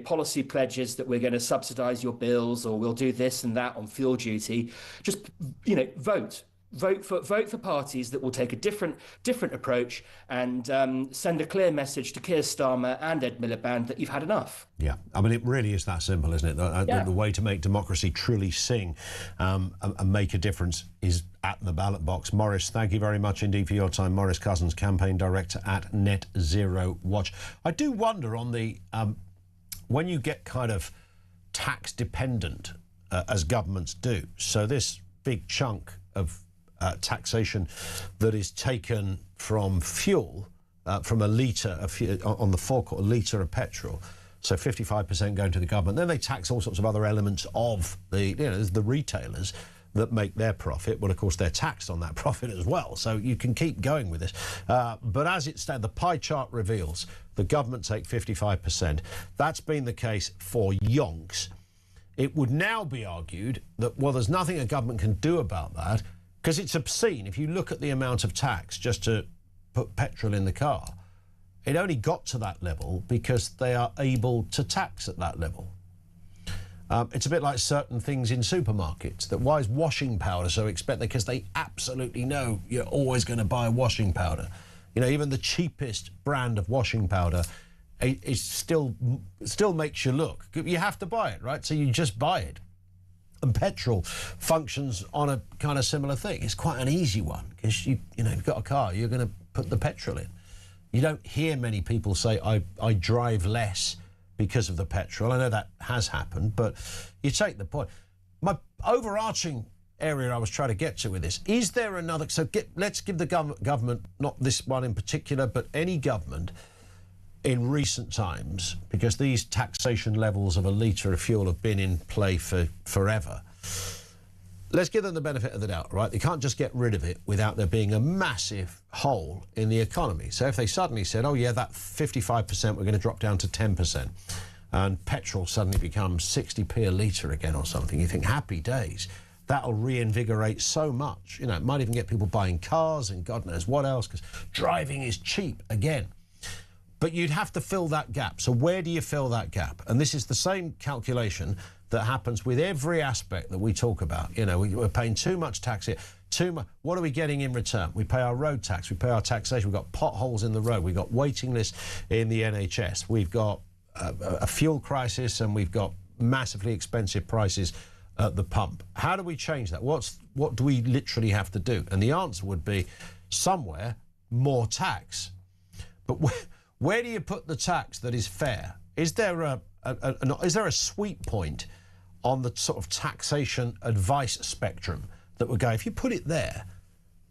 policy pledges that we're going to subsidise your bills or we'll do this and that on fuel duty. Just, vote for parties that will take a different approach and send a clear message to Keir Starmer and Ed Miliband that you've had enough. Yeah, I mean, it really is that simple, isn't it? The way to make democracy truly sing and make a difference is at the ballot box. Maurice, thank you very much indeed for your time. Maurice Cousins, Campaign Director at Net Zero Watch. I do wonder on the, when you get kind of tax dependent, as governments do, so this big chunk of taxation that is taken from fuel, from a litre of fuel, on the forecourt, a litre of petrol, so 55% going to the government. Then they tax all sorts of other elements of the, the retailers that make their profit. Well, of course, they're taxed on that profit as well, so you can keep going with this. But as it stands, the pie chart reveals the government take 55%. That's been the case for yonks. It would now be argued that, well, there's nothing a government can do about that, because it's obscene. If you look at the amount of tax just to put petrol in the car, it only got to that level because they are able to tax at that level. It's a bit like certain things in supermarkets. That why is washing powder so expensive? Because they absolutely know you're always going to buy washing powder. Even the cheapest brand of washing powder is still makes you look. You have to buy it, right? So you just buy it. And petrol functions on a kind of similar thing. It's quite an easy one because you've got a car, you're going to put the petrol in. You don't hear many people say, I drive less because of the petrol. I know that has happened, but you take the point. My overarching area I was trying to get to with this, is there another, let's give the government, not this one in particular, but any government in recent times, because these taxation levels of a litre of fuel have been in play for forever. Let's give them the benefit of the doubt, right? They can't just get rid of it without there being a massive hole in the economy. So if they suddenly said, oh yeah, that 55% we're going to drop down to 10%, and petrol suddenly becomes 60p a litre again or something, you think, happy days. That'll reinvigorate so much. It might even get people buying cars and God knows what else, because driving is cheap again. But you'd have to fill that gap. So where do you fill that gap? And this is the same calculation that happens with every aspect that we talk about. We're paying too much tax here, too much. What are we getting in return? We pay our road tax, we pay our taxation, we've got potholes in the road, we've got waiting lists in the NHS, we've got a fuel crisis, and we've got massively expensive prices at the pump. How do we change that? What do we literally have to do? And the answer would be somewhere more tax. But where do you put the tax that is fair? Is there a sweet point on the sort of taxation advice spectrum that would go, if you put it there,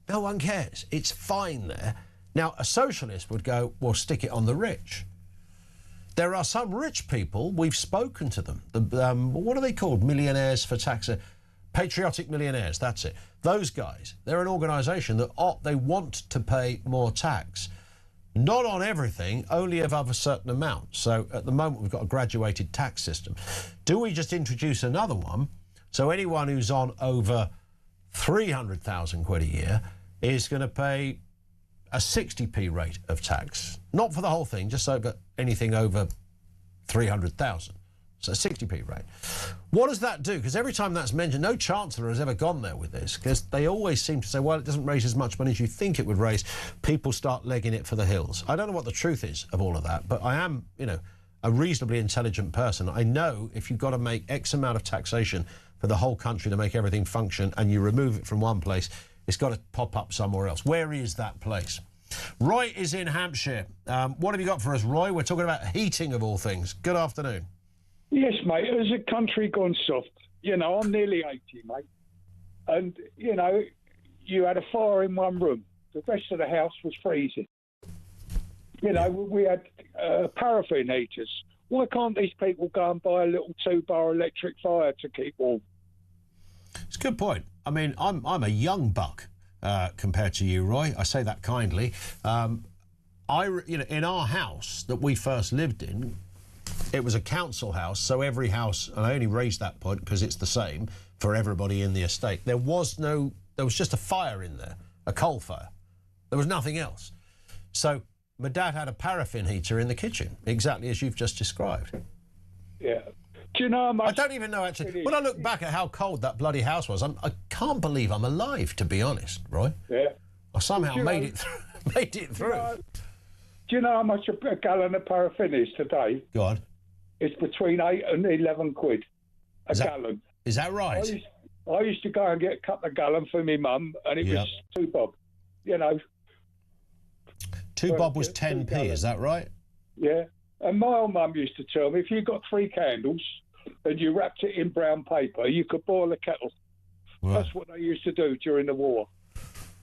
no one cares, it's fine there? Now, a socialist would go, well, stick it on the rich. There are some rich people, we've spoken to them, what are they called? Millionaires for tax. Patriotic Millionaires, that's it. Those guys, they're an organisation that they want to pay more tax. Not on everything, only above a certain amount. So at the moment, we've got a graduated tax system. Do we just introduce another one? So anyone who's on over 300,000 quid a year is going to pay a 60p rate of tax. Not for the whole thing, just over anything over 300,000. So 60p rate. What does that do? Because every time that's mentioned, no chancellor has ever gone there with this, because they always seem to say, well, it doesn't raise as much money as you think it would raise. People start legging it for the hills. I don't know what the truth is of all of that, but I am, you know, a reasonably intelligent person. I know if you've got to make X amount of taxation for the whole country to make everything function, and you remove it from one place, it's got to pop up somewhere else. Where is that place? Roy is in Hampshire. What have you got for us, Roy? We're talking about heating of all things. Good afternoon. Yes, mate. As a country gone soft, you know, I'm nearly 80, mate. And, you know, you had a fire in one room. The rest of the house was freezing. You know, we had paraffin heaters. Why can't these people go and buy a little 2-bar electric fire to keep warm? It's a good point. I mean, I'm a young buck compared to you, Roy. I say that kindly. You know, in our house that we first lived in, it was a council house, so every house, and I only raised that point because it's the same for everybody in the estate. There was just a fire in there, a coal fire. There was nothing else. So my dad had a paraffin heater in the kitchen, exactly as you've just described. Yeah. Do you know how much... I don't even know, actually. When I look back at how cold that bloody house was, I can't believe I'm alive, to be honest, Roy. Yeah. I somehow made it through. Do you know how much a gallon of paraffin is today? Go on. It's between 8 and 11 quid a gallon. Is that right? I used to go and get a couple of gallon for my mum, and it was 2 bob. You know. 2 bob was 10p, is that right? Yeah. And my old mum used to tell me, if you got 3 candles and you wrapped it in brown paper, you could boil a kettle. Right. That's what they used to do during the war.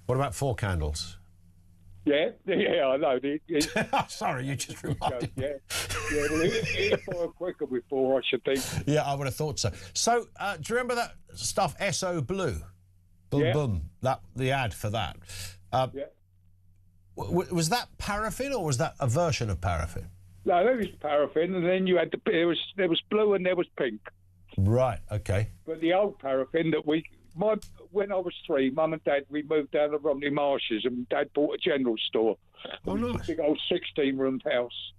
What about 4 candles? Yeah, I know. Sorry, you just reminded me. Yeah, well, it'll boil quicker with 4, I should think. Yeah, I would have thought so. So, do you remember that stuff, SO Blue? Boom, boom. The ad for that. Yeah. Was that paraffin, or was that a version of paraffin? No, there was paraffin, and then you had there was blue and there was pink. Right. Okay. But the old paraffin that when I was 3, Mum and Dad, we moved down to Romney Marshes, and Dad bought a general store. Oh, nice. A big old 16-room house.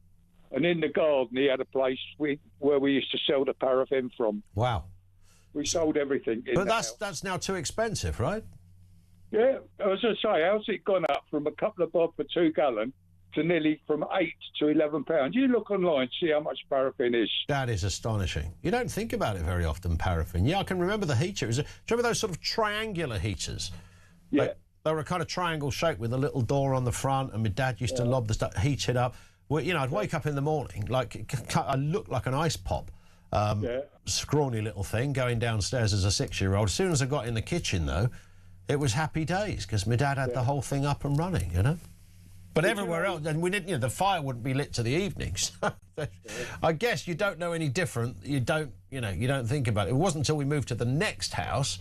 And in the garden, he had a place where we used to sell the paraffin from. Wow. We sold everything in But house. that's now too expensive, right? Yeah. As I say, how's it gone up from a couple of bob for 2 gallon to nearly from 8 to 11 pounds? You look online, see how much paraffin is. That is astonishing. You don't think about it very often, paraffin. Yeah, I can remember the heater. Do you remember those sort of triangular heaters? Yeah. They were a kind of triangle shape with a little door on the front, and my dad used to lob the stuff, heat it up. Well, you know, I'd wake up in the morning, I looked like an ice pop. Scrawny little thing going downstairs as a 6-year-old. As soon as I got in the kitchen, though, it was happy days, because my dad had the whole thing up and running, you know? But everywhere else, and we didn't, you know, the fire wouldn't be lit to the evenings. I guess you don't know any different. You don't think about it. It wasn't until we moved to the next house,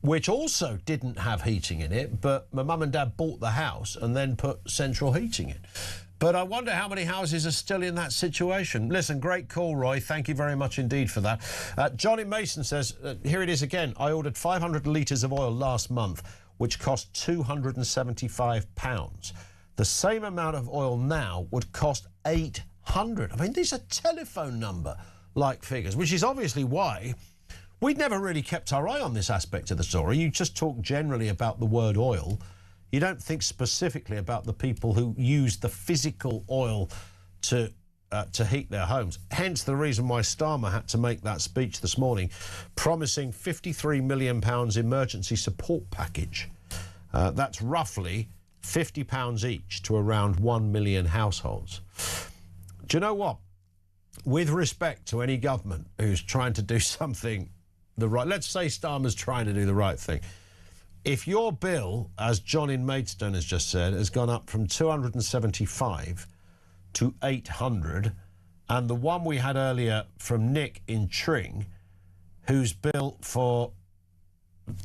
which also didn't have heating in it, but my mum and dad bought the house and then put central heating in. But I wonder how many houses are still in that situation. Listen, great call, Roy. Thank you very much indeed for that. Johnny Mason says, here it is again. I ordered 500 litres of oil last month, which cost £275. The same amount of oil now would cost 800. I mean, these are telephone number-like figures, which is obviously why we'd never really kept our eye on this aspect of the story. You just talk generally about the word oil. You don't think specifically about the people who use the physical oil to heat their homes. Hence the reason why Starmer had to make that speech this morning, promising £53 million emergency support package. That's roughly £50 each to around 1 million households. Do you know what? With respect to any government who's trying to do something let's say Starmer's trying to do the right thing. If your bill, as John in Maidstone has just said, has gone up from 275 to 800, and the one we had earlier from Nick in Tring, whose bill for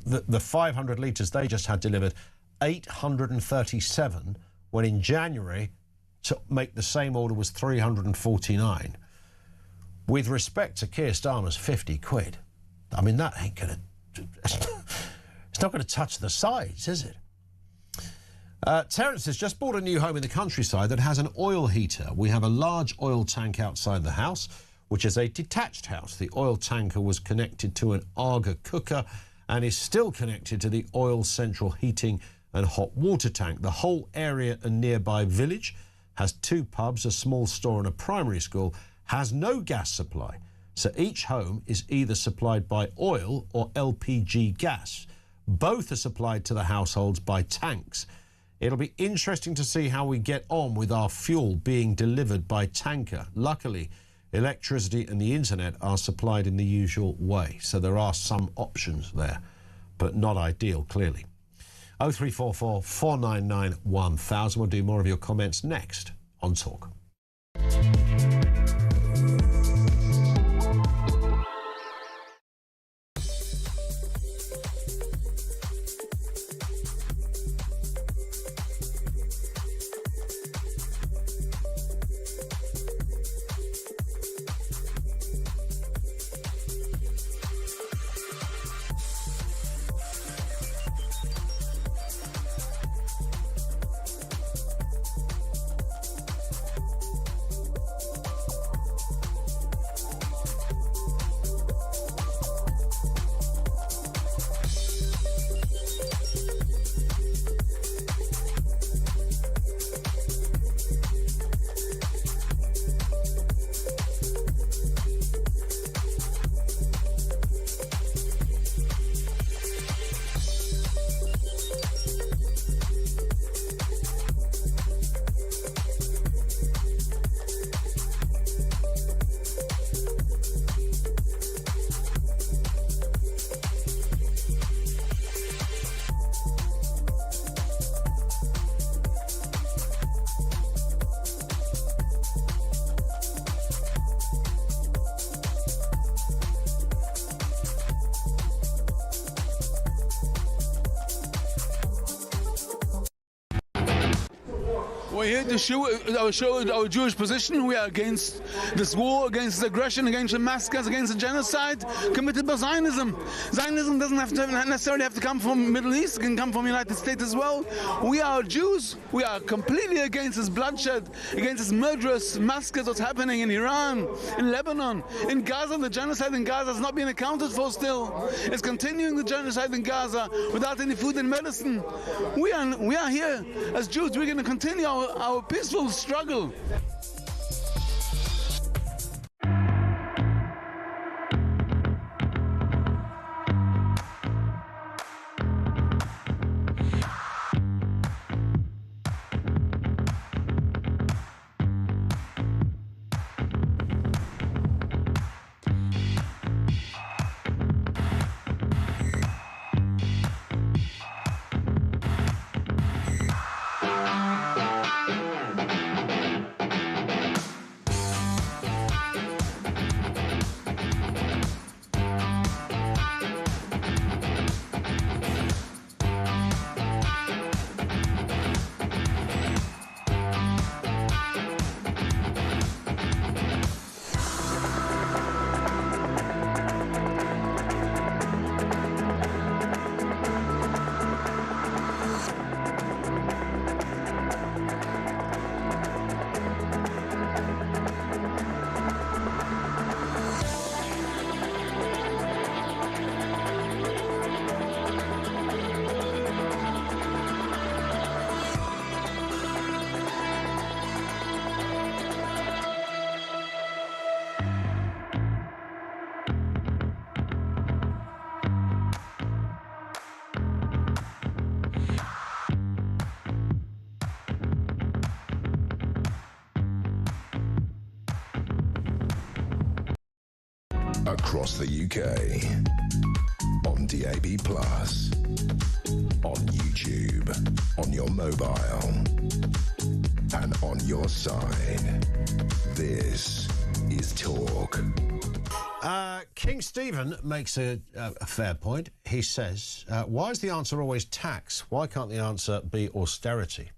the 500 litres they just had delivered 837, when in January to make the same order was 349. With respect to Keir Starmer's 50 quid, I mean, that ain't going to... It's not going to touch the sides, is it? Terence has just bought a new home in the countryside that has an oil heater. We have a large oil tank outside the house, which is a detached house. The oil tanker was connected to an Arga cooker and is still connected to the oil central heating and hot water tank. The whole area and nearby village has 2 pubs, a small store and a primary school, has no gas supply. So each home is either supplied by oil or LPG gas. Both are supplied to the households by tanks. It'll be interesting to see how we get on with our fuel being delivered by tanker. Luckily, electricity and the internet are supplied in the usual way. So there are some options there, but not ideal, clearly. 0344 499 1000. We'll do more of your comments next on Talk. We're here to show our Jewish position. We are against this war, against the aggression, against the massacres, against the genocide committed by Zionism. Zionism doesn't necessarily have to come from the Middle East. It can come from the United States as well. We are Jews. We are completely against this bloodshed, against this murderous massacres that's happening in Iran, in Lebanon, in Gaza. The genocide in Gaza has not been accounted for still. It's continuing the genocide in Gaza without any food and medicine. We are here as Jews. We're going to continue our peaceful struggle. Across the UK, on DAB+, on YouTube, on your mobile, and on your side. This is Talk. King Stephen makes a fair point. He says, why is the answer always tax? Why can't the answer be austerity?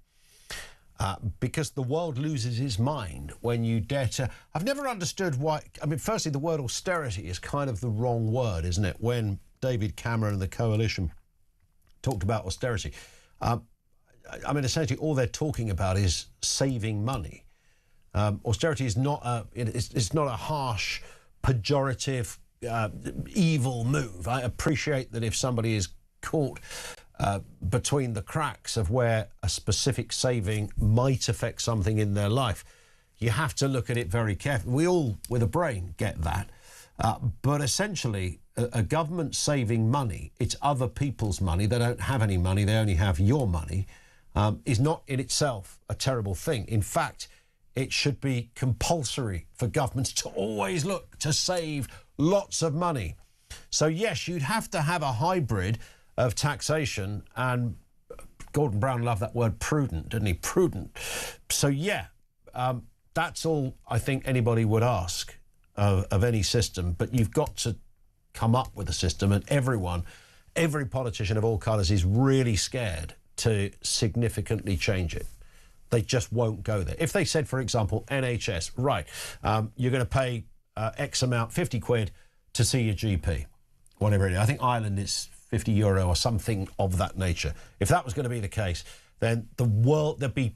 Because the world loses its mind when you dare to... I've never understood why... I mean, firstly, the word austerity is kind of the wrong word, isn't it? When David Cameron and the coalition talked about austerity. I mean, essentially, all they're talking about is saving money. Austerity is not it's not a harsh, pejorative, evil move. I appreciate that if somebody is caught between the cracks of where a specific saving might affect something in their life, you have to look at it very carefully. We all, with a brain, get that. But essentially, a government saving money, it's other people's money. They don't have any money. They only have your money, is not in itself a terrible thing. In fact, it should be compulsory for governments to always look to save lots of money. So, yes, you'd have to have a hybrid of taxation, and Gordon Brown loved that word prudent, didn't he? Prudent. So, yeah, that's all I think anybody would ask of any system, but you've got to come up with a system, and every politician of all colours is really scared to significantly change it. They just won't go there. If they said, for example, NHS, right, you're going to pay X amount, 50 quid, to see your GP, whatever it is. I think Ireland is €50 or something of that nature. If that was going to be the case, then there'd be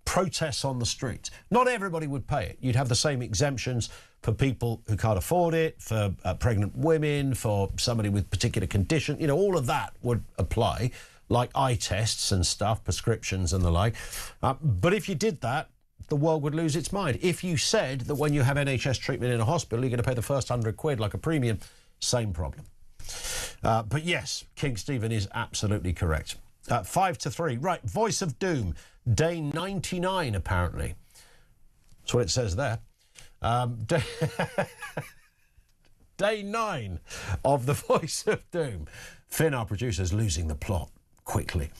protests on the streets. Not everybody would pay it. You'd have the same exemptions for people who can't afford it, for pregnant women, for somebody with particular condition. You know, all of that would apply, like eye tests and stuff, prescriptions and the like. But if you did that, the world would lose its mind. If you said that when you have NHS treatment in a hospital, you're going to pay the first 100 quid like a premium, same problem. But yes, King Stephen is absolutely correct. 5-3. Right, Voice of Doom. Day 99, apparently. That's what it says there. Day 9 of the Voice of Doom. Finn, our producer, is losing the plot quickly.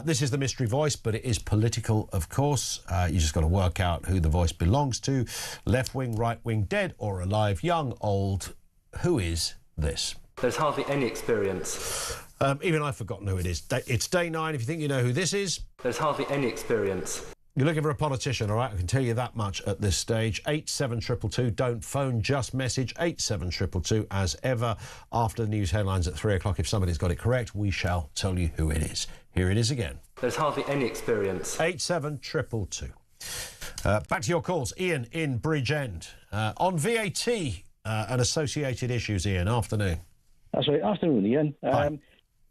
This is the mystery voice, but it is political, of course. You just got to work out who the voice belongs to. Left wing, right wing, dead or alive, young, old. Who is this? There's hardly any experience. Even I've forgotten who it is. It's day 9. If you think you know who this is... There's hardly any experience. You're looking for a politician, all right? I can tell you that much at this stage. 87222. Don't phone, just message. 87222. As ever, after the news headlines at 3 o'clock, if somebody's got it correct, we shall tell you who it is. Here it is again. There's hardly any experience. 87222. Back to your calls. Ian in Bridgend. On VAT and associated issues, Ian. Afternoon. That's right. Afternoon, Ian.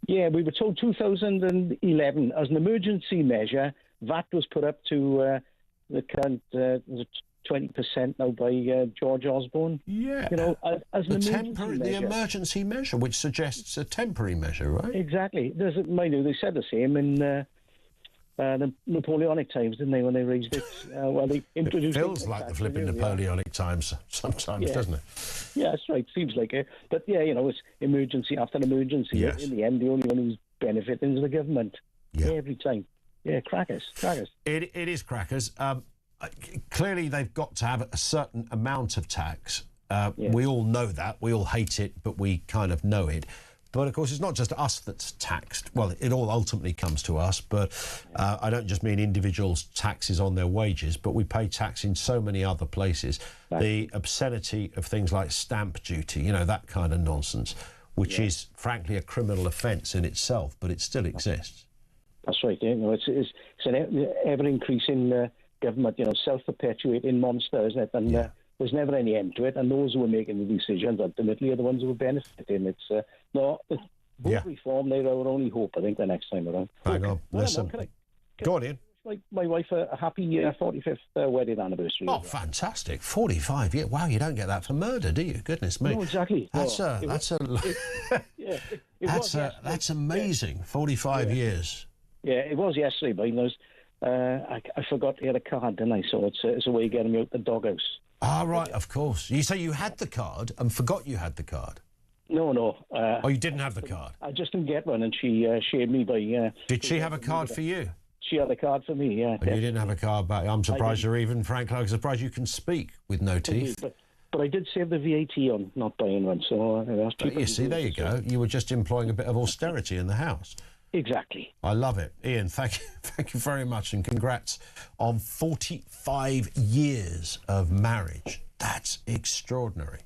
Yeah, we were told 2011 as an emergency measure, VAT was put up to the current 20% now by George Osborne. Yeah. You know, as an the emergency measure, which suggests a temporary measure, right? Exactly. Mind you, they said the same in the Napoleonic times, didn't they, when they raised it? Well, they introduced it. Feels like the flipping Napoleonic times sometimes, doesn't it? Yeah, that's right. Seems like it. But yeah, you know, it's emergency after emergency. Yes. In the end, the only one who's benefiting is the government. Yeah. Every time. Yeah, crackers. It is crackers. Clearly, they've got to have a certain amount of tax. We all know that. We all hate it, but we kind of know it. But, of course, it's not just us that's taxed. Well, it all ultimately comes to us, but I don't just mean individuals' taxes on their wages, but we pay tax in so many other places. Right. The obscenity of things like stamp duty, you know, that kind of nonsense, which is, frankly, a criminal offence in itself, but it still exists. That's right. You know, it's an ever-increasing government, you know, self-perpetuating monster, isn't it? And there's never any end to it. And those who are making the decisions ultimately are the ones who are benefiting. It's vote reform. They're our only hope, I think, the next time around. Hang on, listen. Go on, Ian. My wife a happy 45th wedding anniversary. Oh, fantastic! 45 years. Wow, you don't get that for murder, do you? Goodness me. No, exactly. That's amazing. 45 years. Yeah, it was yesterday, but I forgot to get a card, didn't I? So it's a way of getting me out the doghouse. Ah, right, of course. You say you had the card and forgot you had the card? No. You didn't have the card? I just didn't get one, and she shamed me by... Did she have a card for you? She had a card for me, yeah. But you didn't have a card back. I'm surprised you're even, frankly, I'm surprised you can speak with no teeth. But I did save the VAT on not buying one, so that's cheaper. You see, there you go. You were just employing a bit of austerity in the house. Exactly. I love it. Ian, thank you very much, and congrats on 45 years of marriage. That's extraordinary.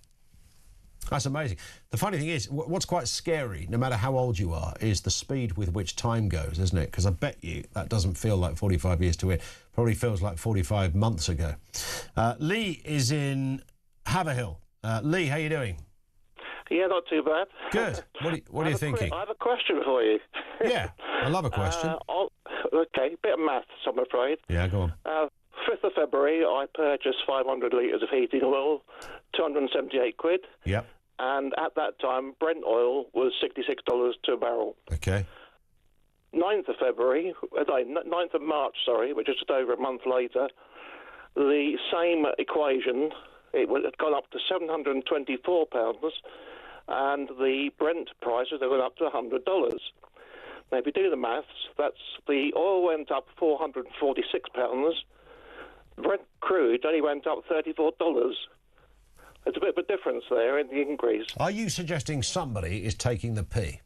That's amazing. The funny thing is, what's quite scary, no matter how old you are, is the speed with which time goes, isn't it? Because I bet you that doesn't feel like 45 years to it. Probably feels like 45 months ago. Lee is in Haverhill. Lee, how you doing? Yeah, not too bad. Good. What are you thinking? I have a question for you. Yeah, I love a question. Okay, bit of maths, I'm afraid. Yeah, go on. 5th of February, I purchased 500 litres of heating oil, 278 quid. Yep. And at that time, Brent oil was $66 to a barrel. Okay. 9th of March, which is just over a month later, the same equation, it had gone up to £724, and the Brent prices have gone up to $100. Now, if you do the maths, the oil went up £446. Brent crude only went up $34. There's a bit of a difference there in the increase. Are you suggesting somebody is taking the pee?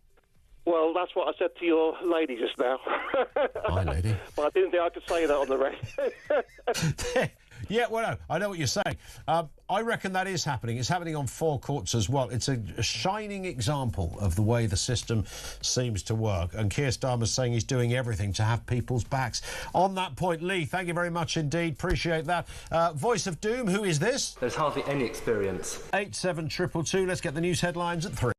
Well, that's what I said to your lady just now. Hi, lady. But I didn't think I could say that on the radio. Yeah, well, no, I know what you're saying. I reckon that is happening. It's happening on forecourts as well. It's a shining example of the way the system seems to work. And Keir Starmer's saying he's doing everything to have people's backs. On that point, Lee, thank you very much indeed. Appreciate that. Voice of Doom, who is this? There's hardly any experience. 87222. Let's get the news headlines at 3.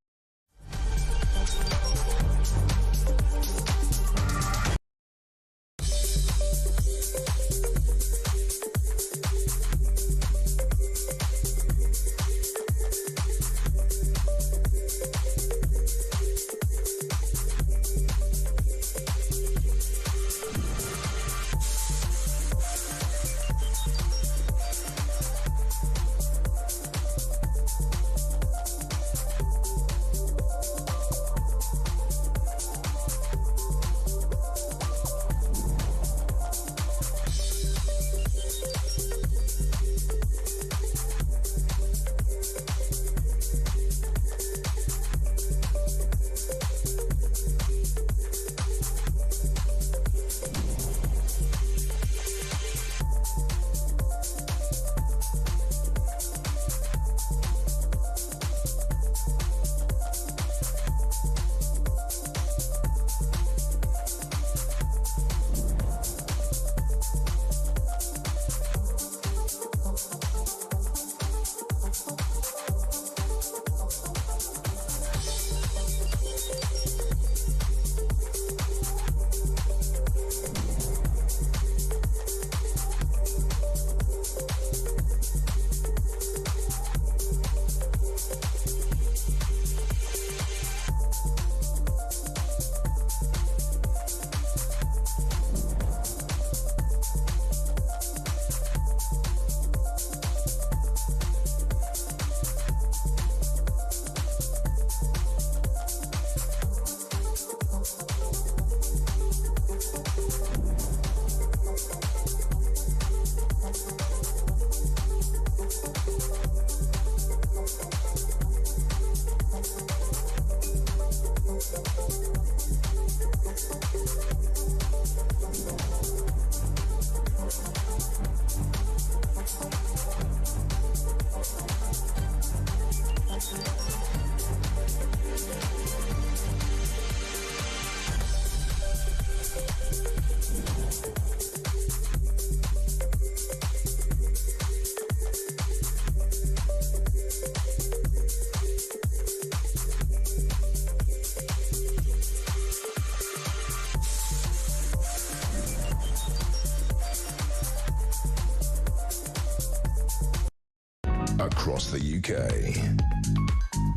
Across the UK,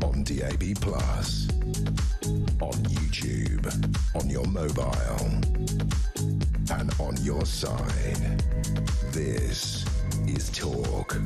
on DAB+, on YouTube, on your mobile, and on your side. This is Talk.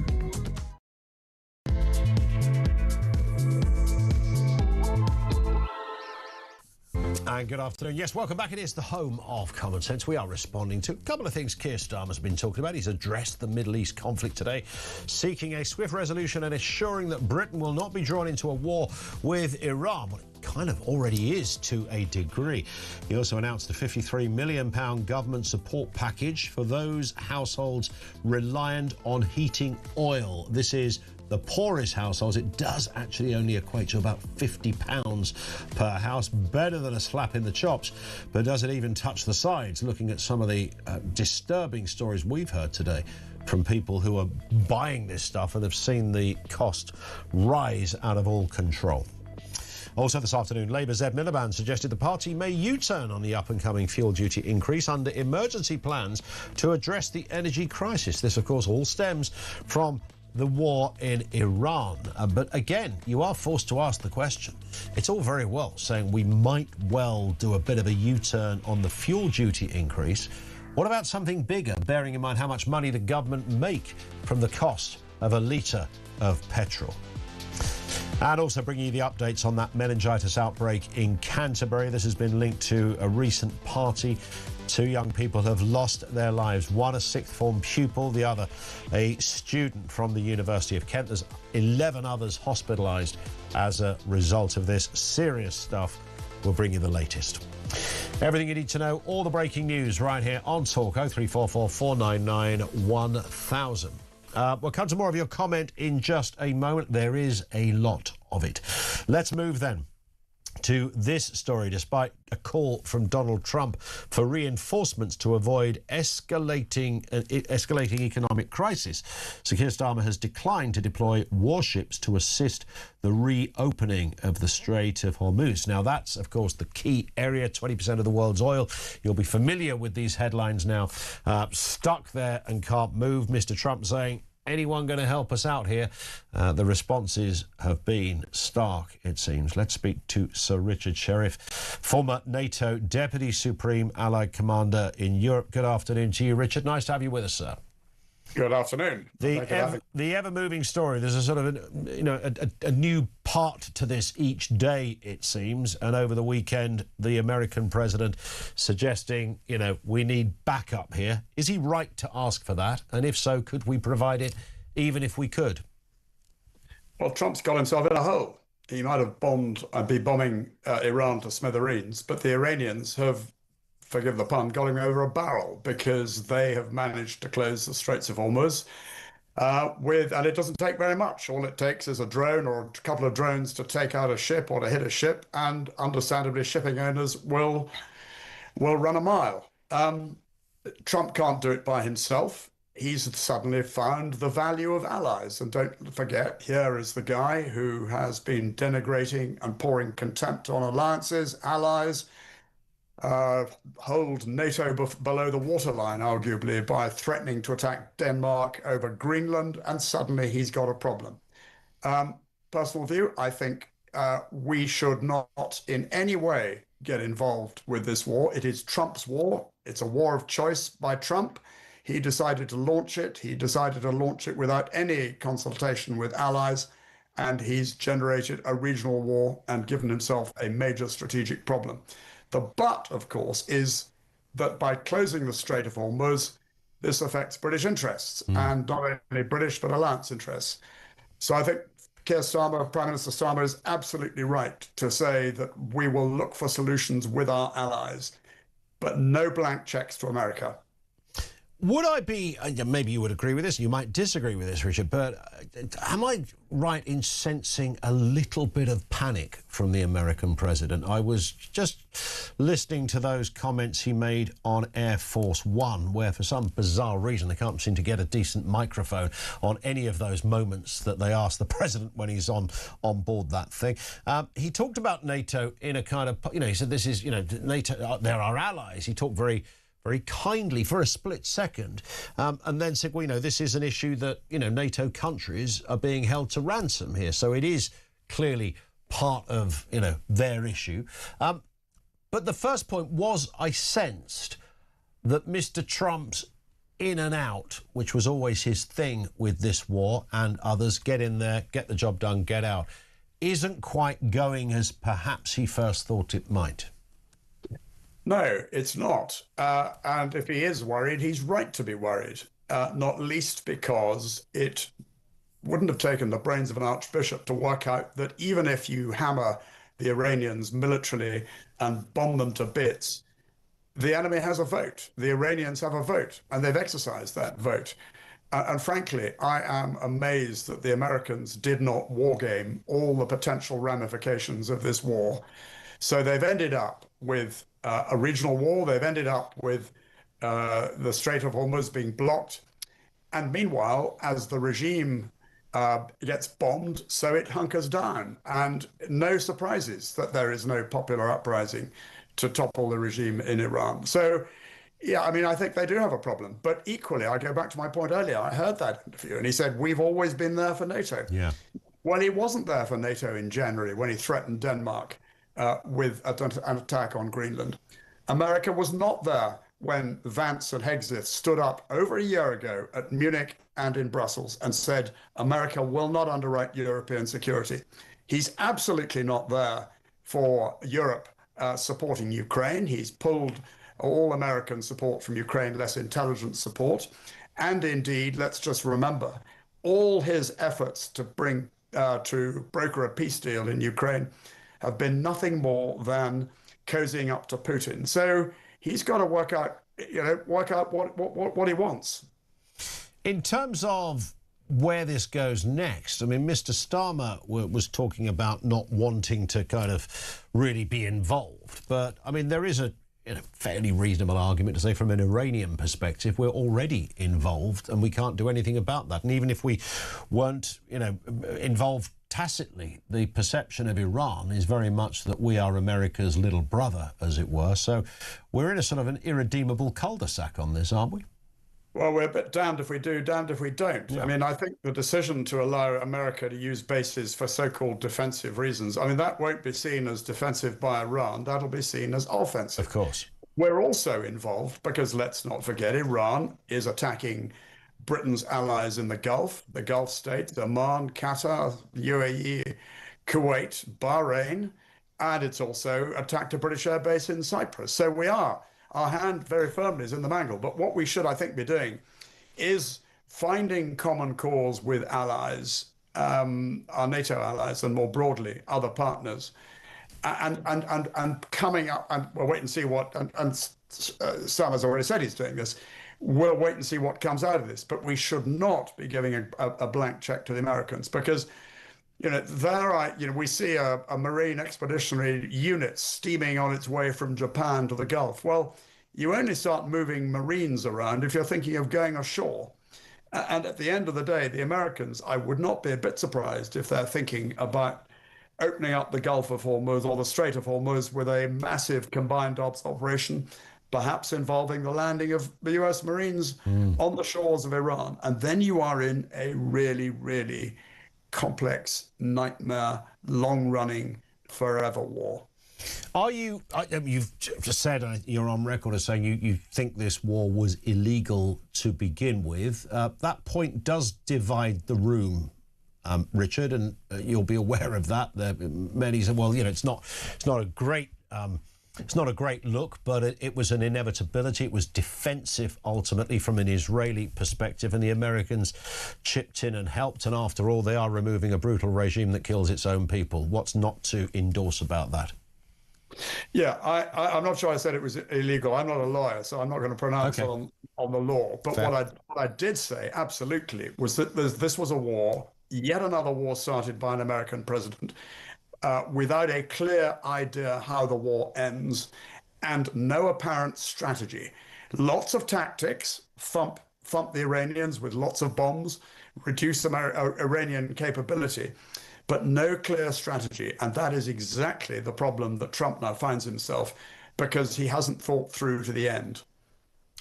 And good afternoon. Yes, welcome back. It is the home of Common Sense. We are responding to a couple of things Keir Starmer's been talking about. He's addressed the Middle East conflict today, seeking a swift resolution and assuring that Britain will not be drawn into a war with Iran. Well, it kind of already is to a degree. He also announced a £53 million government support package for those households reliant on heating oil. This is the poorest households. It does actually only equate to about £50 per house. Better than a slap in the chops, but does it even touch the sides? Looking at some of the disturbing stories we've heard today from people who are buying this stuff and have seen the cost rise out of all control. Also this afternoon, Labour's Ed Miliband suggested the party may U-turn on the up-and-coming fuel duty increase under emergency plans to address the energy crisis. This, of course, all stems from the war in Iran. But again, you are forced to ask the question. It's all very well saying we might well do a bit of a U-turn on the fuel duty increase. What about something bigger, bearing in mind how much money the government make from the cost of a litre of petrol? And also bringing you the updates on that meningitis outbreak in Canterbury. This has been linked to a recent party. 2 young people have lost their lives. One a sixth form pupil, the other a student from the University of Kent. There's 11 others hospitalised as a result of this. Serious stuff. We'll bring you the latest. Everything you need to know, all the breaking news right here on Talk 0344 499 1000. We'll come to more of your comment in just a moment. There is a lot of it. Let's move then to this story. Despite a call from Donald Trump for reinforcements to avoid escalating economic crisis, Sir Keir Starmer has declined to deploy warships to assist the reopening of the Strait of Hormuz. Now, that's, of course, the key area, 20% of the world's oil. You'll be familiar with these headlines now. Stuck there and can't move. Mr. Trump saying, anyone going to help us out here? The responses have been stark, it seems. Let's speak to Sir Richard Sheriff, former NATO Deputy Supreme Allied Commander in Europe. Good afternoon to you, Richard. Nice to have you with us, sir. Good afternoon. The ever-moving story. There's a sort of a new part to this each day, it seems. And over the weekend, the American president suggesting, we need backup here. Is he right to ask for that? And if so, could we provide it, even if we could? Well, Trump's got himself in a hole. He might have bombed and be bombing Iran to smithereens, but the Iranians have, forgive the pun, got him over a barrel because they have managed to close the Straits of Hormuz and it doesn't take very much. All it takes is a drone or a couple of drones to take out a ship or to hit a ship, and understandably shipping owners will run a mile. Trump can't do it by himself. He's suddenly found the value of allies. And don't forget, here is the guy who has been denigrating and pouring contempt on alliances, allies, hold NATO below the waterline, arguably, by threatening to attack Denmark over Greenland, and suddenly he's got a problem. Personal view, I think we should not in any way get involved with this war. It is Trump's war. It's a war of choice by Trump. He decided to launch it. He decided to launch it without any consultation with allies, and he's generated a regional war and given himself a major strategic problem. The but, of course, is that by closing the Strait of Hormuz, this affects British interests, and not only British, but alliance interests. So I think Keir Starmer, Prime Minister Starmer, is absolutely right to say that we will look for solutions with our allies, but no blank checks to America. Would I be, maybe you would agree with this, you might disagree with this, Richard, but am I right in sensing a little bit of panic from the American president? I was just listening to those comments he made on Air Force One, where for some bizarre reason they can't seem to get a decent microphone on any of those moments that they ask the president when he's on board that thing. He talked about NATO in a kind of, he said this is, NATO, they're our allies. He talked very kindly for a split second, and then said, well, this is an issue that, NATO countries are being held to ransom here. So it is clearly part of, their issue. But the first point was, I sensed that Mr. Trump's in and out, which was always his thing with this war and others, get in there, get the job done, get out, isn't quite going as perhaps he first thought it might. No, it's not. And if he is worried, he's right to be worried, not least because it wouldn't have taken the brains of an archbishop to work out that even if you hammer the Iranians militarily and bomb them to bits, the enemy has a vote. The Iranians have a vote, and they've exercised that vote. And frankly, I am amazed that the Americans did not wargame all the potential ramifications of this war. So they've ended up with a regional war. They've ended up with the Strait of Hormuz being blocked. And meanwhile, as the regime gets bombed, so it hunkers down. And no surprises that there is no popular uprising to topple the regime in Iran. So, yeah, I mean, I think they do have a problem. But equally, I go back to my point earlier. I heard that interview, and he said, we've always been there for NATO. Yeah. Well, he wasn't there for NATO in January when he threatened Denmark with an attack on Greenland. America was not there when Vance and Hegseth stood up over a year ago at Munich and in Brussels and said, America will not underwrite European security. He's absolutely not there for Europe supporting Ukraine. He's pulled all American support from Ukraine, less intelligence support. And indeed, let's just remember, all his efforts to broker a peace deal in Ukraine have been nothing more than cozying up to Putin. So he's got to work out what he wants. In terms of where this goes next, I mean, Mr. Starmer was talking about not wanting to kind of really be involved. But, I mean, there is a fairly reasonable argument to say from an Iranian perspective, we're already involved and we can't do anything about that. And even if we weren't, involved tacitly, the perception of Iran is very much that we are America's little brother, as it were. So we're in a sort of an irredeemable cul-de-sac on this, aren't we? Well, we're a bit damned if we do, damned if we don't. Yeah. I mean, I think the decision to allow America to use bases for so-called defensive reasons, I mean, that won't be seen as defensive by Iran. That'll be seen as offensive. Of course. We're also involved because, let's not forget, Iran is attacking Britain's allies in the Gulf states, Oman, Qatar, UAE, Kuwait, Bahrain, and it's also attacked a British airbase in Cyprus. So our hand very firmly is in the mangle. But what we should, I think, be doing is finding common cause with allies, our NATO allies, and more broadly, other partners, and coming up, and we'll wait and see what, and Sam has already said he's doing this, we'll wait and see what comes out of this. But we should not be giving a blank check to the Americans because, we see a Marine expeditionary unit steaming on its way from Japan to the Gulf. Well, you only start moving Marines around if you're thinking of going ashore. And at the end of the day, the Americans, I would not be a bit surprised if they're thinking about opening up the Gulf of Hormuz or the Strait of Hormuz with a massive combined ops operation, perhaps involving the landing of the US Marines on the shores of Iran. And then you are in a really, really complex, nightmare, long-running, forever war. You've just said, you're on record as saying you think this war was illegal to begin with. That point does divide the room, Richard, and you'll be aware of that. Many say, well, it's not a great look, but it was an inevitability. It was defensive, ultimately, from an Israeli perspective, and the Americans chipped in and helped. And after all, they are removing a brutal regime that kills its own people. What's not to endorse about that? Yeah, I'm not sure I said it was illegal. I'm not a lawyer, so I'm not going to pronounce on the law. But what I did say, absolutely, was that this was a war, yet another war started by an American president, without a clear idea how the war ends and no apparent strategy. Lots of tactics, thump the Iranians with lots of bombs, reduce Iranian capability, but no clear strategy. And that is exactly the problem that Trump now finds himself, because he hasn't thought through to the end.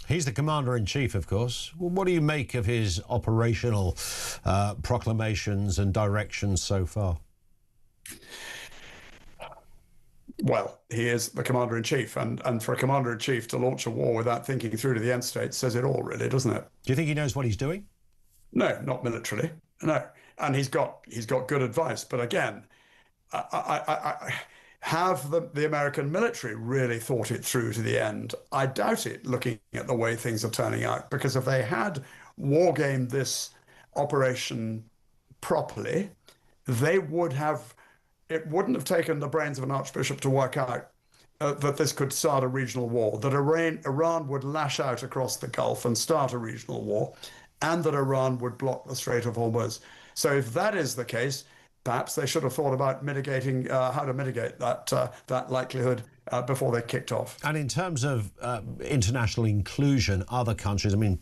He's the commander-in-chief, of course. What do you make of his operational proclamations and directions so far? Well, he is the commander-in-chief, and for a commander-in-chief to launch a war without thinking through to the end state says it all, really, doesn't it? Do you think he knows what he's doing? No, not militarily. No, and he's got good advice. But again, Have the American military really thought it through to the end? I doubt it, looking at the way things are turning out, because if they had wargamed this operation properly, they would have, it wouldn't have taken the brains of an archbishop to work out that this could start a regional war, that Iran would lash out across the Gulf and start a regional war, and that Iran would block the Strait of Hormuz. So if that is the case, perhaps they should have thought about mitigating how to mitigate that likelihood before they kicked off. And in terms of international inclusion, other countries, I mean,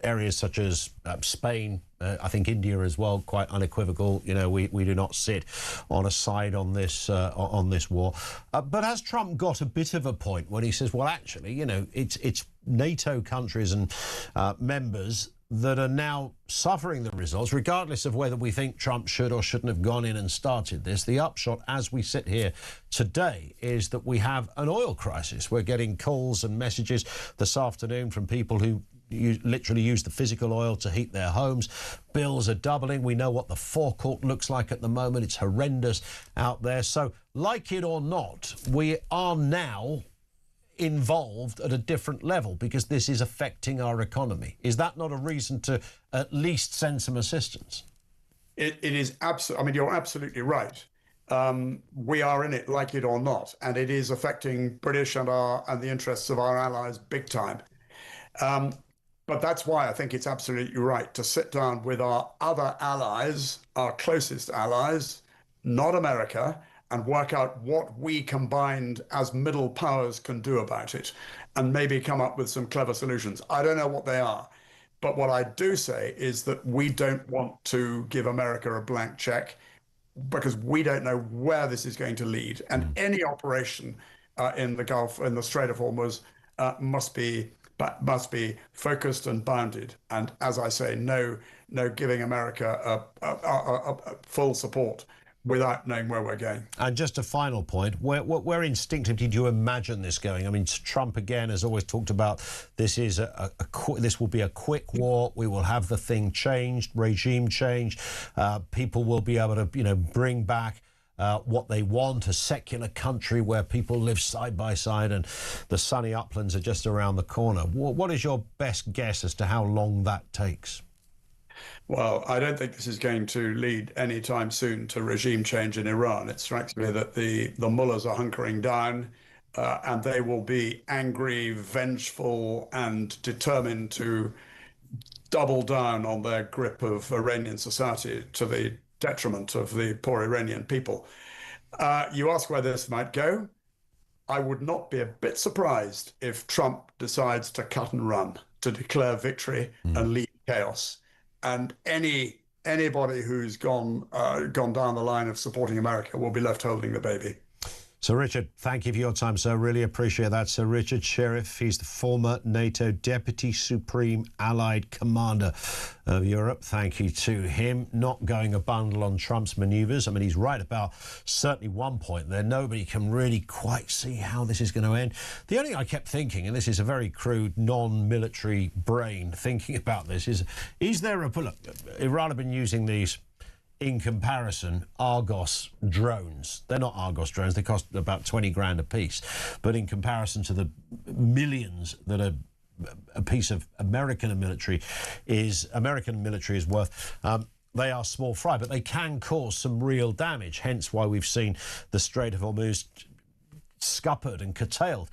areas such as Spain, I think India as well, quite unequivocal. You know, we do not sit on a side on this war. But has Trump got a bit of a point when he says, well, actually, you know, it's NATO countries and members that are now suffering the results, regardless of whether we think Trump should or shouldn't have gone in and started this. The upshot, as we sit here today, is that we have an oil crisis. We're getting calls and messages this afternoon from people who literally use the physical oil to heat their homes. Bills are doubling. We know what the forecourt looks like at the moment. It's horrendous out there. So, like it or not, we are now involved at a different level because this is affecting our economy. Is that not a reason to at least send some assistance? It is absolutely, I mean, you're absolutely right. We are in it, like it or not, and it is affecting British and the interests of our allies big time. But that's why I think it's absolutely right to sit down with our other allies, our closest allies, not America, and work out what we combined as middle powers can do about it, and maybe come up with some clever solutions. I don't know what they are, but what I do say is that we don't want to give America a blank check because we don't know where this is going to lead. And any operation in the Gulf, in the Strait of Hormuz, must be focused and bounded. And as I say, no giving America a full support without knowing where we're going. And just a final point, where instinctively do you imagine this going? I mean, Trump again has always talked about this is this will be a quick war. We will have the thing changed, regime change. People will be able to, you know, bring back what they want, a secular country where people live side by side and the sunny uplands are just around the corner. What is your best guess as to how long that takes? Well, I don't think this is going to lead anytime soon to regime change in Iran. It strikes me that the mullahs are hunkering down and they will be angry, vengeful, and determined to double down on their grip of Iranian society to the detriment of the poor Iranian people. You ask where this might go. I would not be a bit surprised if Trump decides to cut and run, to declare victory and lead chaos. And anybody who's gone down the line of supporting America will be left holding the baby. Sir Richard, thank you for your time, sir. Really appreciate that. Sir Richard Sheriff, he's the former NATO Deputy Supreme Allied Commander of Europe. Thank you to him. Not going a bundle on Trump's manoeuvres. I mean, he's right about certainly one point there. Nobody can really quite see how this is going to end. The only thing I kept thinking, and this is a very crude, non-military brain thinking about this, is there a... Look, Iran have been using these... in comparison, Argos drones. They're not Argos drones, they cost about 20 grand a piece. But in comparison to the millions that a piece of American military is worth, they are small fry, but they can cause some real damage. Hence why we've seen the Strait of Hormuz scuppered and curtailed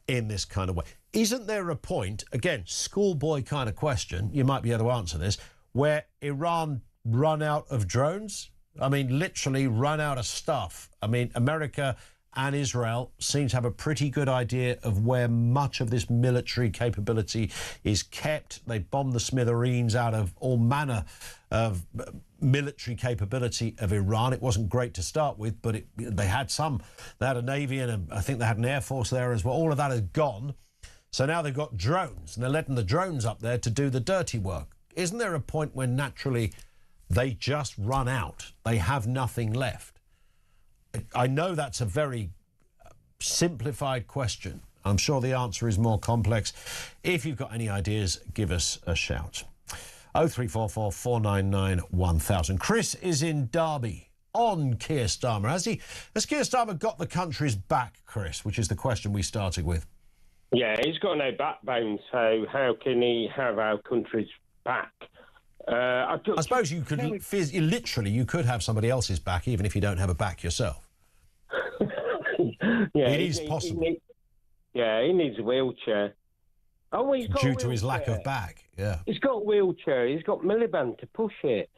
in this kind of way. Isn't there a point, again, schoolboy kind of question, you might be able to answer this, where Iran run out of drones? I mean, literally run out of stuff. I mean, America and Israel seem to have a pretty good idea of where much of this military capability is kept. They bombed the smithereens out of all manner of military capability of Iran. It wasn't great to start with, but they had some. They had a navy and I think they had an air force there as well. All of that is gone. So now they've got drones and they're letting the drones up there to do the dirty work. Isn't there a point when naturally they just run out? They have nothing left. I know that's a very simplified question. I'm sure the answer is more complex. If you've got any ideas, give us a shout. 0344 499 1000. Chris is in Derby on Keir Starmer? Has Keir Starmer got the country's back, Chris, which is the question we started with? Yeah, he's got no backbone, so how can he have our country's back? I suppose you could literally you could have somebody else's back, even if you don't have a back yourself. Yeah, it is possible. He needs a wheelchair. Oh, he's got due to his lack of back. Yeah, he's got a wheelchair. He's got Miliband to push it.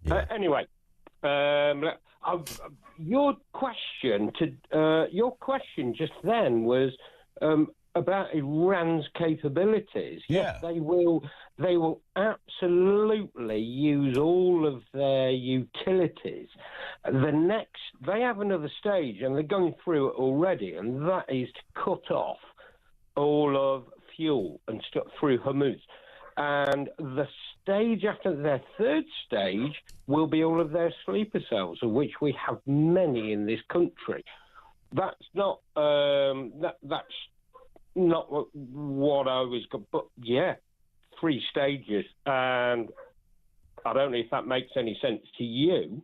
Yeah. Anyway, your question just then was about Iran's capabilities. Yeah. Yes, they will absolutely use all of their utilities. They have another stage, and they're going through it already, and that is to cut off all of fuel and stuff through Hormuz. And the stage after their third stage will be all of their sleeper cells, of which we have many in this country. That's not that's not what I was, but yeah, 3 stages, and I don't know if that makes any sense to you,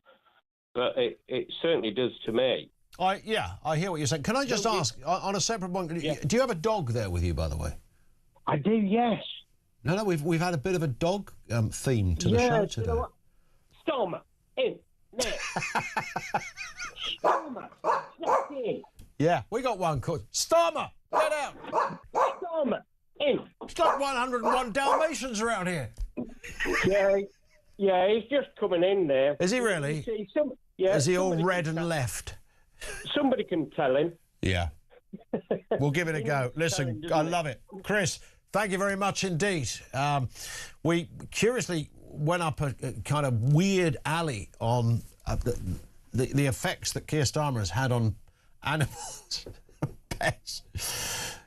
but it certainly does to me. I hear what you're saying. Can I just ask, on a separate one, do you have a dog there with you, by the way? I do, yes. No, we've had a bit of a dog theme to the show today. You know what? Stormer, in, there. Stormer, snap in. Yeah, we got one called Stormer, get out. Stormer, in. Stop 101 Dalmatians around here. Yeah, he's just coming in there. Is he really? Is he all red and left? Somebody can tell him. Yeah. We'll give it a go. Listen, I love it. Chris, thank you very much indeed. We curiously went up a kind of weird alley on the effects that Keir Starmer has had on animals, pets.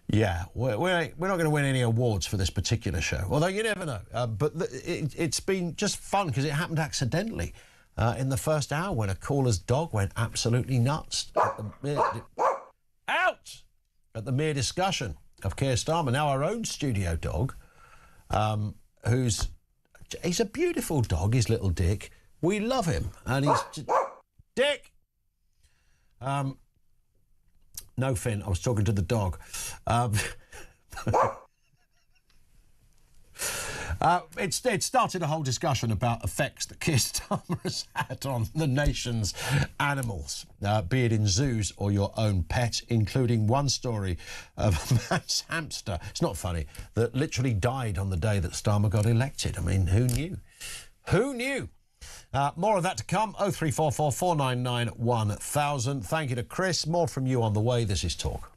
Yeah, we're not going to win any awards for this particular show, although you never know. But it's been just fun because it happened accidentally in the first hour when a caller's dog went absolutely nuts at the mere discussion of Keir Starmer. Now our own studio dog, he's a beautiful dog, his little Dick. We love him, and he's Dick. No, Finn, I was talking to the dog. It started a whole discussion about effects that Keir Starmer has had on the nation's animals, be it in zoos or your own pet, including one story of a man's hamster. It's not funny, that literally died on the day that Starmer got elected. I mean, who knew? Who knew? More of that to come. 0344 499 1000. Thank you to Chris. More from you on the way. This is Talk.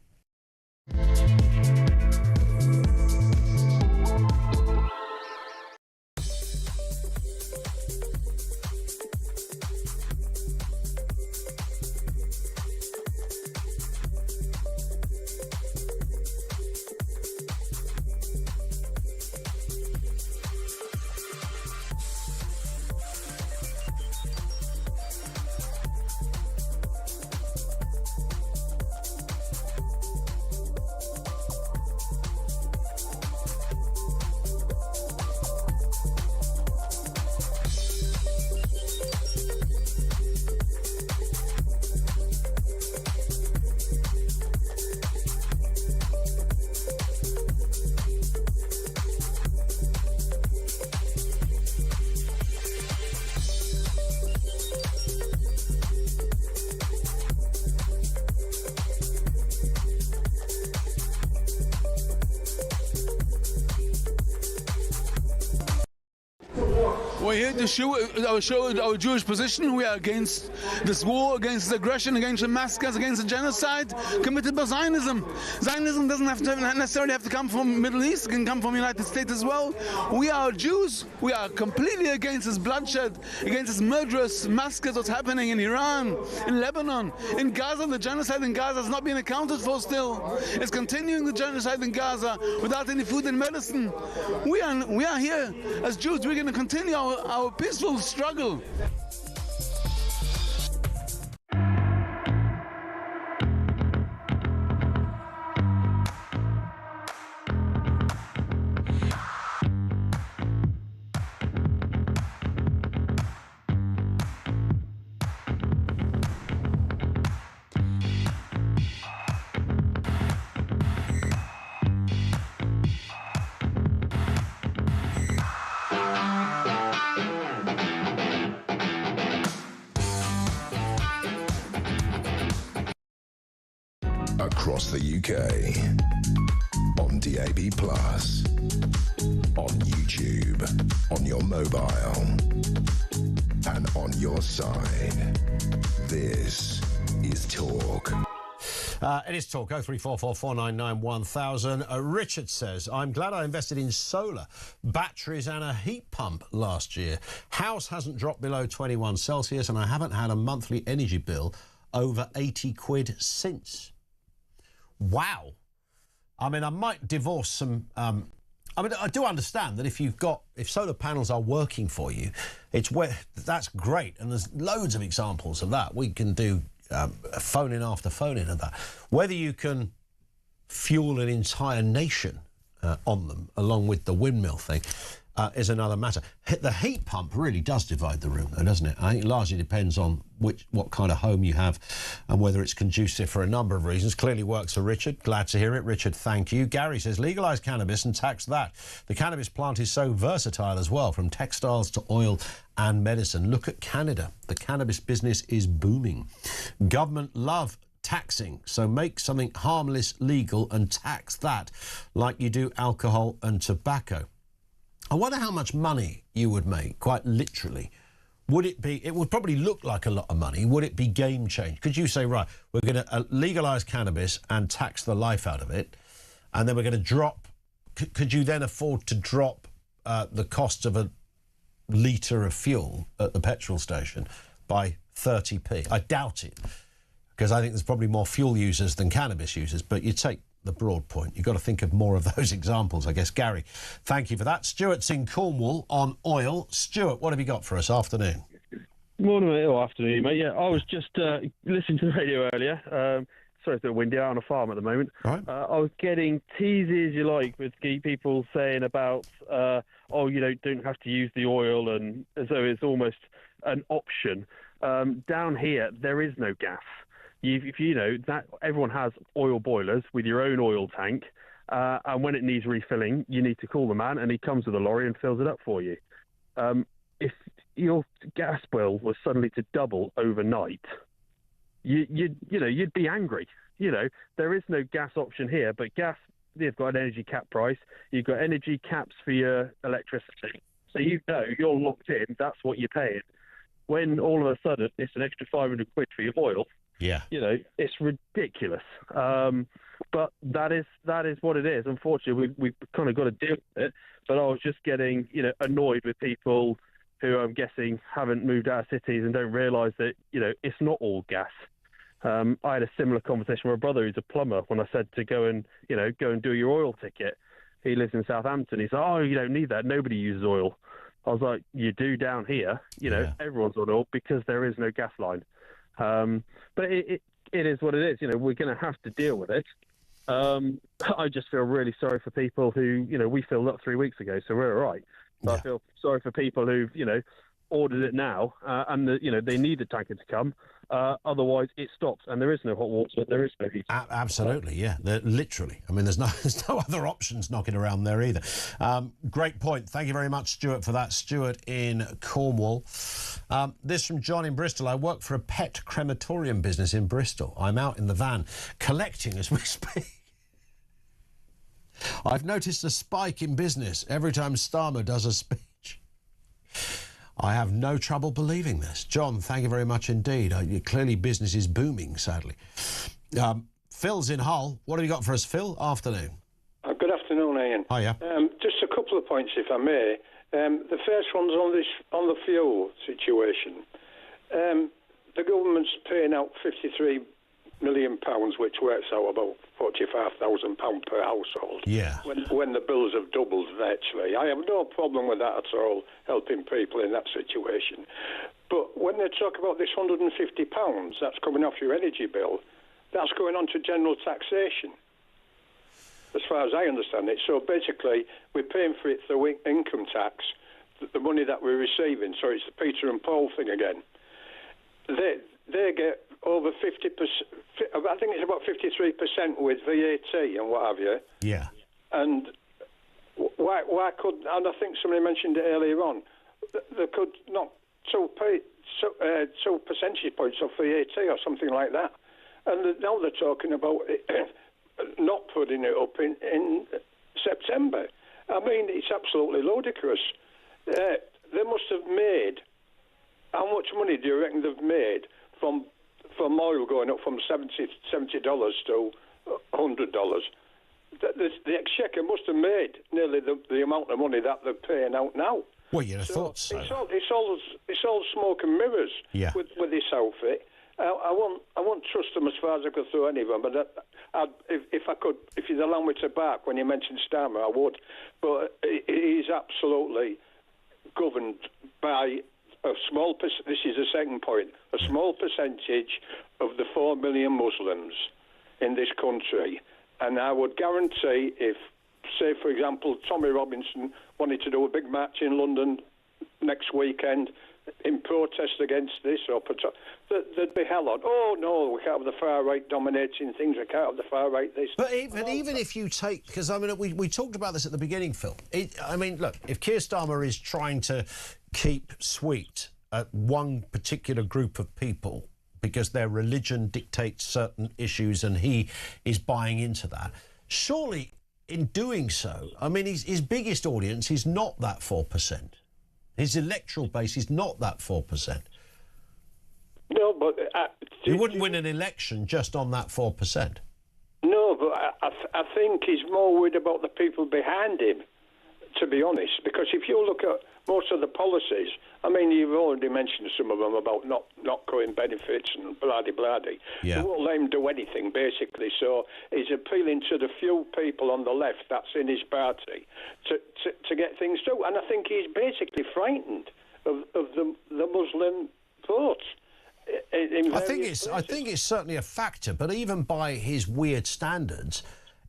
We're here to show our Jewish position. We are against this war, against the aggression, against the massacres, against the genocide committed by Zionism. Zionism doesn't necessarily have to come from the Middle East. It can come from the United States as well. We are Jews. We are completely against this bloodshed, against this murderous massacres that's happening in Iran, in Lebanon, in Gaza. The genocide in Gaza has not been accounted for still. It's continuing the genocide in Gaza without any food and medicine. We are here as Jews. We're going to continue our peaceful struggle. across the UK. On DAB+, on YouTube, on your mobile, and on your side. This is Talk. It is Talk, 0344 499 1000. Richard says, I'm glad I invested in solar, batteries and a heat pump last year. House hasn't dropped below 21 Celsius and I haven't had a monthly energy bill over 80 quid since. Wow. I mean, I might divorce some... I mean, I do understand that if solar panels are working for you, that's great. And there's loads of examples of that. We can do phone-in after phone-in of that. Whether you can fuel an entire nation on them, along with the windmill thing, is another matter. The heat pump really does divide the room, though, doesn't it? I think it largely depends on what kind of home you have and whether it's conducive for a number of reasons. Clearly works for Richard. Glad to hear it. Richard, thank you. Gary says, legalise cannabis and tax that. The cannabis plant is so versatile as well, from textiles to oil and medicine. Look at Canada. The cannabis business is booming. Government love taxing, so make something harmless legal and tax that like you do alcohol and tobacco. I wonder how much money you would make, quite literally. It would probably look like a lot of money. Would it be game change? Could you say, right, we're going to legalise cannabis and tax the life out of it, and then we're going to drop... Could you then afford to drop the cost of a litre of fuel at the petrol station by 30p? I doubt it, because I think there's probably more fuel users than cannabis users, but you take the broad point. You've got to think of more of those examples, I guess. Gary, thank you for that. Stuart's in Cornwall on oil. Stuart, what have you got for us? Afternoon. Morning, mate. Or afternoon, mate. Yeah, I was just listening to the radio earlier. Sorry, it's a bit windy out on a farm at the moment. Right. I was getting teasy, as you like, with people saying about, you don't have to use the oil, and as though it's almost an option. Down here, there is no gas. If you know that everyone has oil boilers with your own oil tank, and when it needs refilling, you need to call the man, and he comes with a lorry and fills it up for you. If your gas bill was suddenly to double overnight, you'd be angry. There is no gas option here, but gas, they've got an energy cap price. You've got energy caps for your electricity, so you're locked in. That's what you're paying. When all of a sudden it's an extra 500 quid for your oil. Yeah, it's ridiculous. But that is what it is. Unfortunately, we've kind of got to deal with it. But I was just getting annoyed with people who I'm guessing haven't moved out of cities and don't realise that it's not all gas. I had a similar conversation with a brother who's a plumber when I said to go and do your oil ticket. He lives in Southampton. He said, "Oh, you don't need that. Nobody uses oil." I was like, "You do down here. Everyone's on oil because there is no gas line." But it is what it is. We're going to have to deal with it. I just feel really sorry for people who, we filled up 3 weeks ago, so we're all right. But I feel sorry for people who've, ordered it now, and they need the tanker to come. Otherwise, it stops, and there is no hot water, there is no heat. Absolutely, yeah. Literally. I mean, there's no other options knocking around there either. Great point. Thank you very much, Stuart, for that. Stuart in Cornwall. This from John in Bristol. I work for a pet crematorium business in Bristol. I'm out in the van collecting as we speak. I've noticed a spike in business every time Starmer does a speech. I have no trouble believing this. John, thank you very much indeed. Clearly business is booming, sadly. Phil's in Hull. What have you got for us, Phil? Afternoon. Good afternoon, Ian. Hiya. Just a couple of points, if I may. The first one's on the fuel situation. The government's paying out £53 million, which works out about £45,000 per household. Yeah. When the bills have doubled virtually. I have no problem with that at all, helping people in that situation. But when they talk about this £150 that's coming off your energy bill, that's going on to general taxation, as far as I understand it. So basically, we're paying for it through income tax, the money that we're receiving. So it's the Peter and Paul thing again. They get over 50%, I think it's about 53% with VAT and what have you. Yeah. And why could, and I think somebody mentioned it earlier on, they could not 2 percentage points of VAT or something like that. And now they're talking about not putting it up in September. I mean, it's absolutely ludicrous. They must have made... How much money do you reckon they've made from oil going up from $70 to $100? The Exchequer must have made nearly the amount of money that they're paying out now. Well, you'd have thought so. It's all smoke and mirrors with this outfit. I won't trust them as far as I could throw any of them. But if you'd allow me to bark when you mentioned Starmer, I would. But it is absolutely governed by a small. This is the second point. A small percentage of the 4 million Muslims in this country. And I would guarantee if, say, for example, Tommy Robinson wanted to do a big march in London next weekend in protest against this, there'd be hell on. Oh, no, we can't have the far right dominating things. We can't have the far right this. But even if you take... Because, I mean, we talked about this at the beginning, Phil. I mean, look, if Keir Starmer is trying to keep sweet at one particular group of people because their religion dictates certain issues and he is buying into that, surely in doing so, I mean, his biggest audience is not that 4%. His electoral base is not that 4%. No, but... he wouldn't win an election just on that 4%. No, but I think he's more worried about the people behind him, to be honest, because if you look at most of the policies, I mean, you've already mentioned some of them about not cutting benefits and blah-de-blah-de. Yeah. They won't let him do anything, basically. So he's appealing to the few people on the left that's in his party to get things through. And I think he's basically frightened of the Muslim vote. I think it's certainly a factor, but even by his weird standards,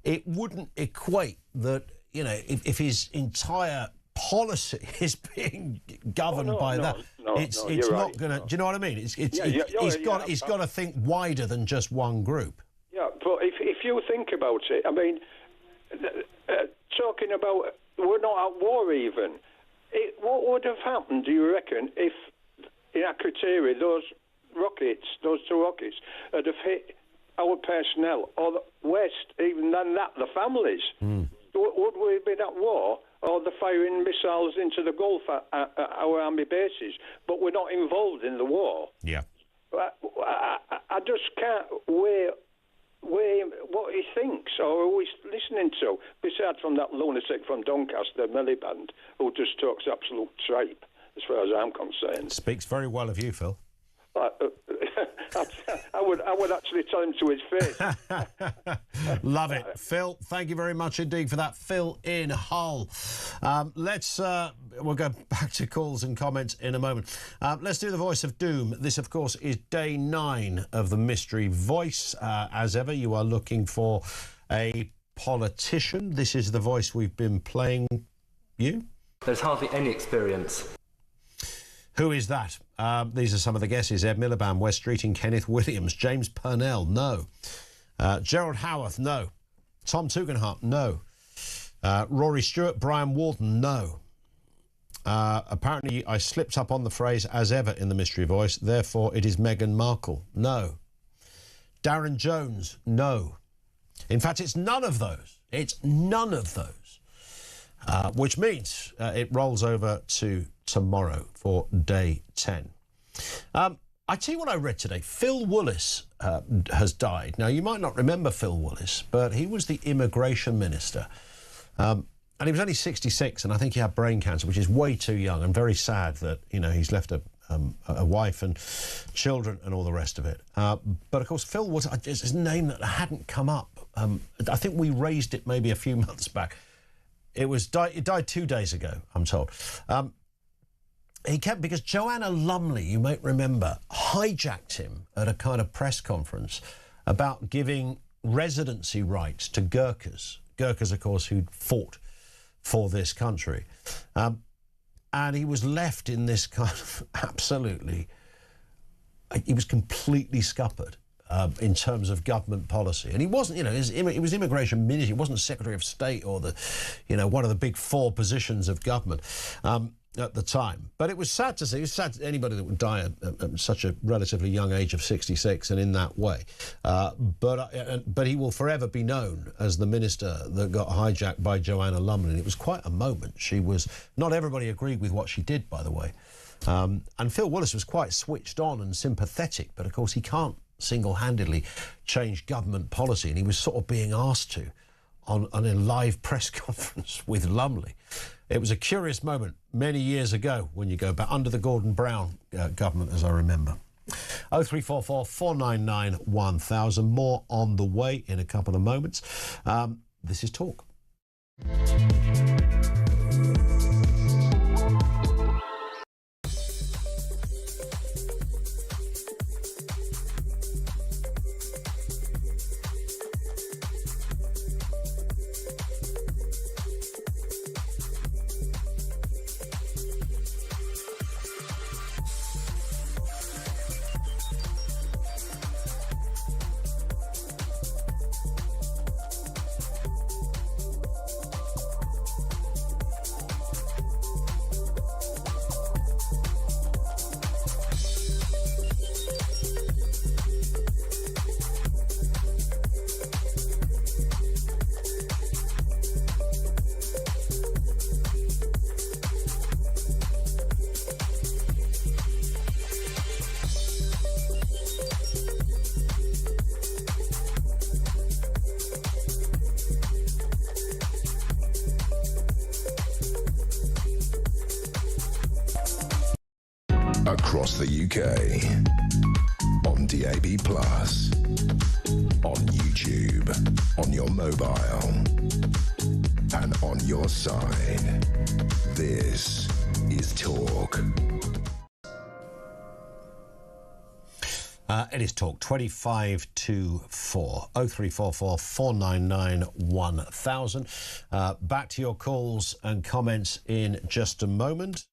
it wouldn't equate that, you know, if his entire policy is being governed by that. It's not going to. Do you know what I mean? He's got to think wider than just one group. Yeah, but if you think about it, I mean, talking about we're not at war even. What would have happened? Do you reckon if in Akrotiri those two rockets, had have hit our personnel or the West, even than that, the families? Would we have been at war? Or the firing missiles into the Gulf at our army bases, but we're not involved in the war. Yeah. I just can't weigh what he thinks or who he's listening to, besides from that lunatic from Doncaster, Miliband, who just talks absolute tripe, as far as I'm concerned. Speaks very well of you, Phil. I would actually tell him to his face. Love it. Phil, thank you very much indeed for that. Phil in Hull. We'll go back to calls and comments in a moment. Let's do the voice of doom. This, of course, is day 9 of the mystery voice. As ever, you are looking for a politician. This is the voice we've been playing you. There's hardly any experience. Who is that? These are some of the guesses. Ed Miliband, Wes Streeting, Kenneth Williams, James Purnell, no. Gerald Howarth, no. Tom Tugendhat, no. Rory Stewart, Brian Walden, no. Apparently I slipped up on the phrase as ever in the mystery voice, therefore it is Meghan Markle, no. Darren Jones, no. In fact, it's none of those. It's none of those. Which means it rolls over to tomorrow for day 10. I tell you what I read today. Phil Willis has died. Now, you might not remember Phil Willis, but he was the immigration minister. And he was only 66, and I think he had brain cancer, which is way too young, and very sad that, you know, he's left a wife and children and all the rest of it. But, of course, Phil was his name that hadn't come up. I think we raised it maybe a few months back. It died 2 days ago, I'm told. Because Joanna Lumley, you might remember, hijacked him at a kind of press conference about giving residency rights to Gurkhas. Gurkhas, of course, who'd fought for this country. And he was left in this kind of he was completely scuppered in terms of government policy. And he wasn't, you know, he was immigration minister. He wasn't Secretary of State or one of the big 4 positions of government. at the time. But it was sad to see. It was sad to anybody that would die at such a relatively young age of 66 and in that way. But he will forever be known as the minister that got hijacked by Joanna Lumley. It was quite a moment. She was... Not everybody agreed with what she did, by the way. And Phil Willis was quite switched on and sympathetic, but of course he can't single-handedly change government policy, and he was sort of being asked to on a live press conference with Lumley. It was a curious moment many years ago when you go back, under the Gordon Brown government, as I remember. 0344 499 1000. More on the way in a couple of moments. This is Talk. Across the UK, on DAB+, on YouTube, on your mobile, and on your side. This is Talk. It is Talk, 25 to 4, 0344 499 1000. Back to your calls and comments in just a moment.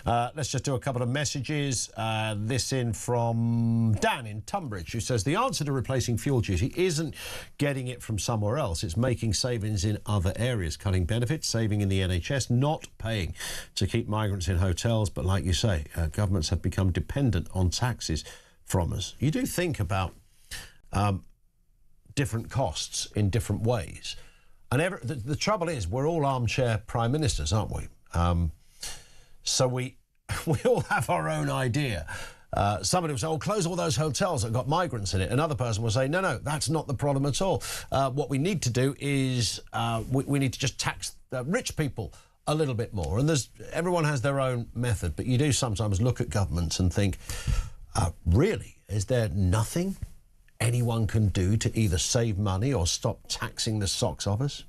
Let's just do a couple of messages. This in from Dan in Tunbridge, who says the answer to replacing fuel duty isn't getting it from somewhere else. It's making savings in other areas, cutting benefits, saving in the NHS, not paying to keep migrants in hotels. But like you say, governments have become dependent on taxes from us. You do think about different costs in different ways. And the trouble is, we're all armchair prime ministers, aren't we? So we all have our own idea. Somebody will say, oh, close all those hotels that got migrants in it. Another person will say, no, that's not the problem at all. What we need to do is we need to just tax rich people a little bit more. And everyone has their own method, but you do sometimes look at governments and think, really, is there nothing anyone can do to either save money or stop taxing the socks off us?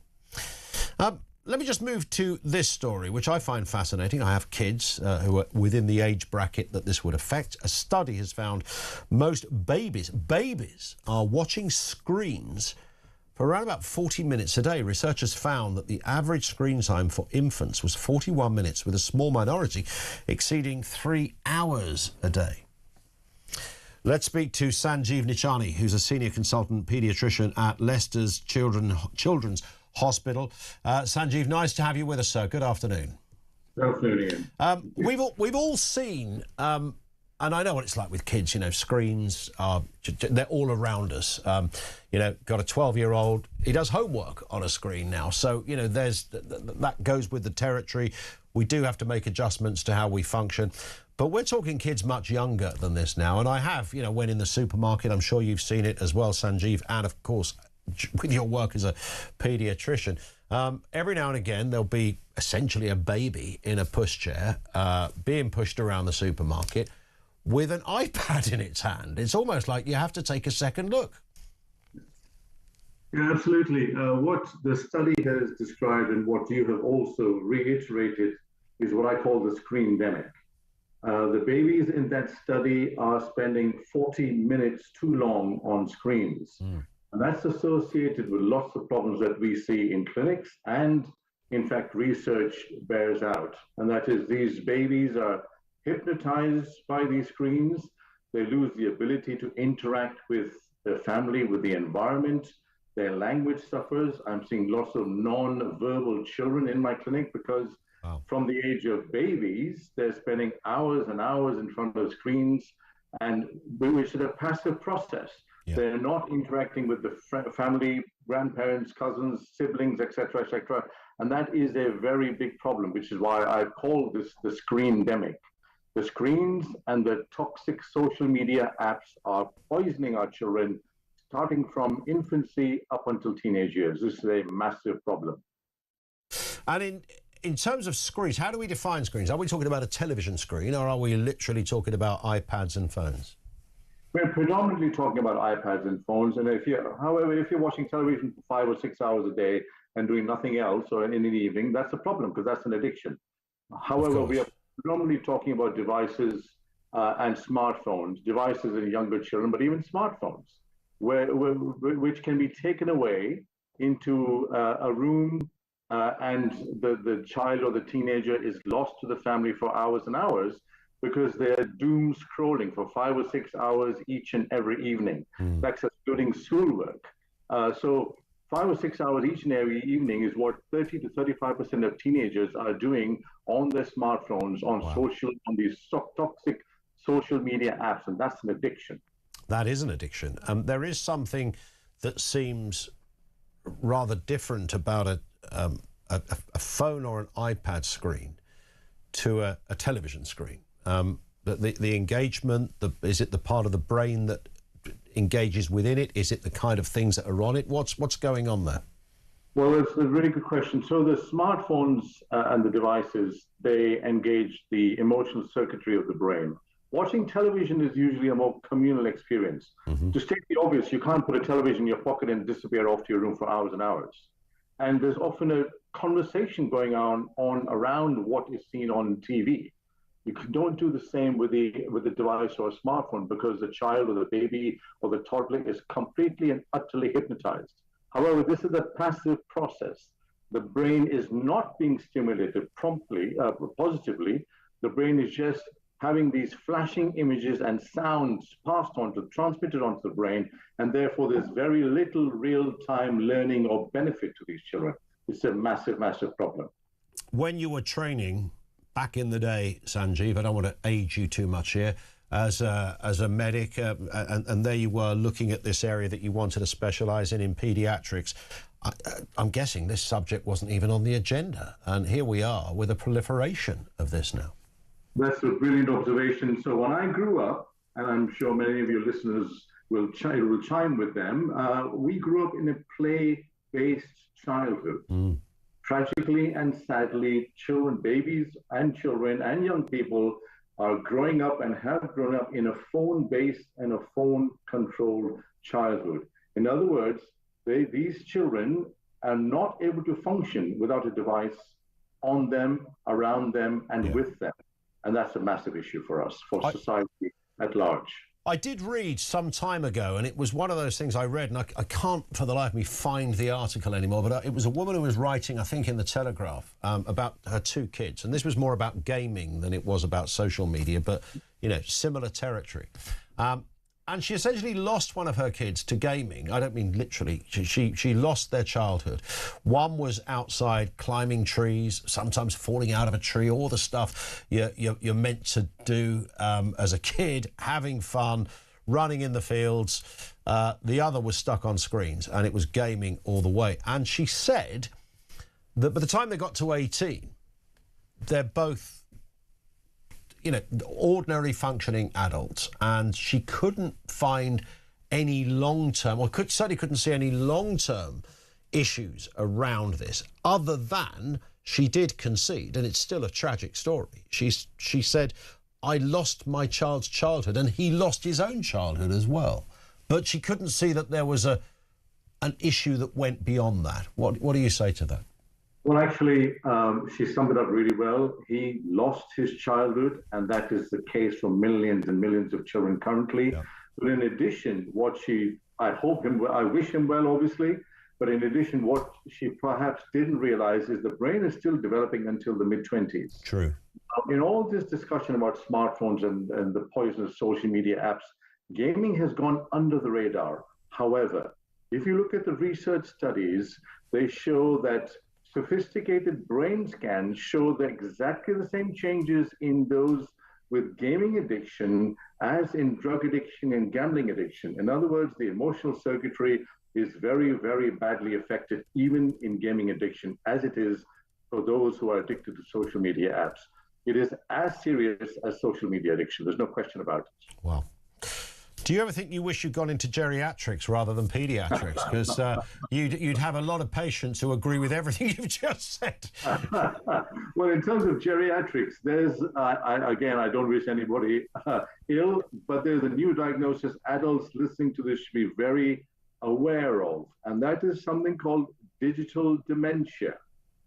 Let me just move to this story, which I find fascinating. I have kids who are within the age bracket that this would affect. A study has found most babies are watching screens for around about 40 minutes a day. Researchers found that the average screen time for infants was 41 minutes, with a small minority exceeding 3 hours a day. Let's speak to Sanjeev Nichani, who's a senior consultant paediatrician at Leicester's Children's Hospital. Sanjeev, nice to have you with us, sir. Good afternoon. Good afternoon, Ian. We've all seen, and I know what it's like with kids. You know, screens they're all around us. You know, got a 12-year-old. He does homework on a screen now, so you know that goes with the territory. We do have to make adjustments to how we function. But we're talking kids much younger than this now, and I have, you know, when in the supermarket, I'm sure you've seen it as well, Sanjeev, and of course with your work as a paediatrician, every now and again there'll be essentially a baby in a pushchair being pushed around the supermarket with an iPad in its hand. It's almost like you have to take a second look. Yeah, absolutely. What the study has described and what you have also reiterated is what I call the screendemic. The babies in that study are spending 40 minutes too long on screens. And that's associated with lots of problems that we see in clinics, and in fact, research bears out. And that is, these babies are hypnotized by these screens. They lose the ability to interact with their family, with the environment. Their language suffers. I'm seeing lots of non-verbal children in my clinic because From the age of babies, they're spending hours and hours in front of screens, and which is a passive process. They're not interacting with the family, grandparents, cousins, siblings, etc., etc. And that is a very big problem, which is why I call this the screen-demic. The screens and the toxic social media apps are poisoning our children, starting from infancy up until teenage years. This is a massive problem. And in terms of screens, how do we define screens? Are we talking about a television screen, or are we literally talking about iPads and phones? We're predominantly talking about iPads and phones. And however, if you're watching television for 5 or 6 hours a day and doing nothing else, or in the evening, that's a problem, because that's an addiction. However, we are predominantly talking about devices and smartphones, devices in younger children, but even smartphones, which can be taken away into a room, and the child or the teenager is lost to the family for hours and hours, because they're doom scrolling for 5 or 6 hours each and every evening. That's excluding schoolwork. So 5 or 6 hours each and every evening is what 30 to 35% of teenagers are doing on their smartphones, on on these toxic social media apps, and that's an addiction. That is an addiction. There is something that seems rather different about a phone or an iPad screen to a television screen. The engagement, is it the part of the brain that engages within it? Is it the kind of things that are on it? What's going on there? Well, it's a really good question. So the smartphones and the devices, they engage the emotional circuitry of the brain. Watching television is usually a more communal experience. To state the obvious, you can't put a television in your pocket and disappear off to your room for hours and hours. And there's often a conversation going on around what is seen on TV. You don't do the same with the device or a smartphone, because the child or the baby or the toddler is completely and utterly hypnotized. However, this is a passive process. The brain is not being stimulated promptly, positively. The brain is just having these flashing images and sounds transmitted onto the brain, and therefore there's very little real-time learning or benefit to these children. It's a massive, massive problem. When you were training back in the day, Sanjeev, I don't want to age you too much here, as a medic, and there you were looking at this area that you wanted to specialise in paediatrics. I'm guessing this subject wasn't even on the agenda, and here we are with a proliferation of this now. That's a brilliant observation. So when I grew up, and I'm sure many of your listeners will chime with them, we grew up in a play-based childhood. Tragically and sadly, babies and children and young people are growing up and have grown up in a phone-based and a phone-controlled childhood. In other words, these children are not able to function without a device on them, around them, and with them. And that's a massive issue for us, for society at large. I did read some time ago, and it was one of those things I read, and I can't for the life of me find the article anymore, but it was a woman who was writing, I think in the Telegraph, about her 2 kids. And this was more about gaming than it was about social media, but, you know, similar territory. And she essentially lost one of her kids to gaming. I don't mean literally. She lost their childhood. One was outside climbing trees, sometimes falling out of a tree, all the stuff you're meant to do as a kid, having fun, running in the fields. The other was stuck on screens, and it was gaming all the way. And she said that by the time they got to 18, they're both, you know, ordinary functioning adults, and she couldn't find any long-term, or certainly couldn't see any long-term issues around this, other than she did concede, and it's still a tragic story. She said, I lost my child's childhood, and he lost his own childhood as well. But she couldn't see that there was an issue that went beyond that. What do you say to that? Well, actually, she summed it up really well. He lost his childhood, and that is the case for millions and millions of children currently. But in addition, I wish him well, obviously, but in addition, what she perhaps didn't realize is the brain is still developing until the mid-20s. True. In all this discussion about smartphones and the poisonous social media apps, gaming has gone under the radar. However, if you look at the research studies, they show that sophisticated brain scans show that exactly the same changes in those with gaming addiction as in drug addiction and gambling addiction. In other words, the emotional circuitry is very, very badly affected, even in gaming addiction, as it is for those who are addicted to social media apps. It is as serious as social media addiction. There's no question about it. Wow. Do you ever think you wish you'd gone into geriatrics rather than paediatrics? Because you'd have a lot of patients who agree with everything you've just said. Well, in terms of geriatrics, there's, again, I don't wish anybody ill, but there's a new diagnosis adults listening to this should be very aware of, and that is something called digital dementia.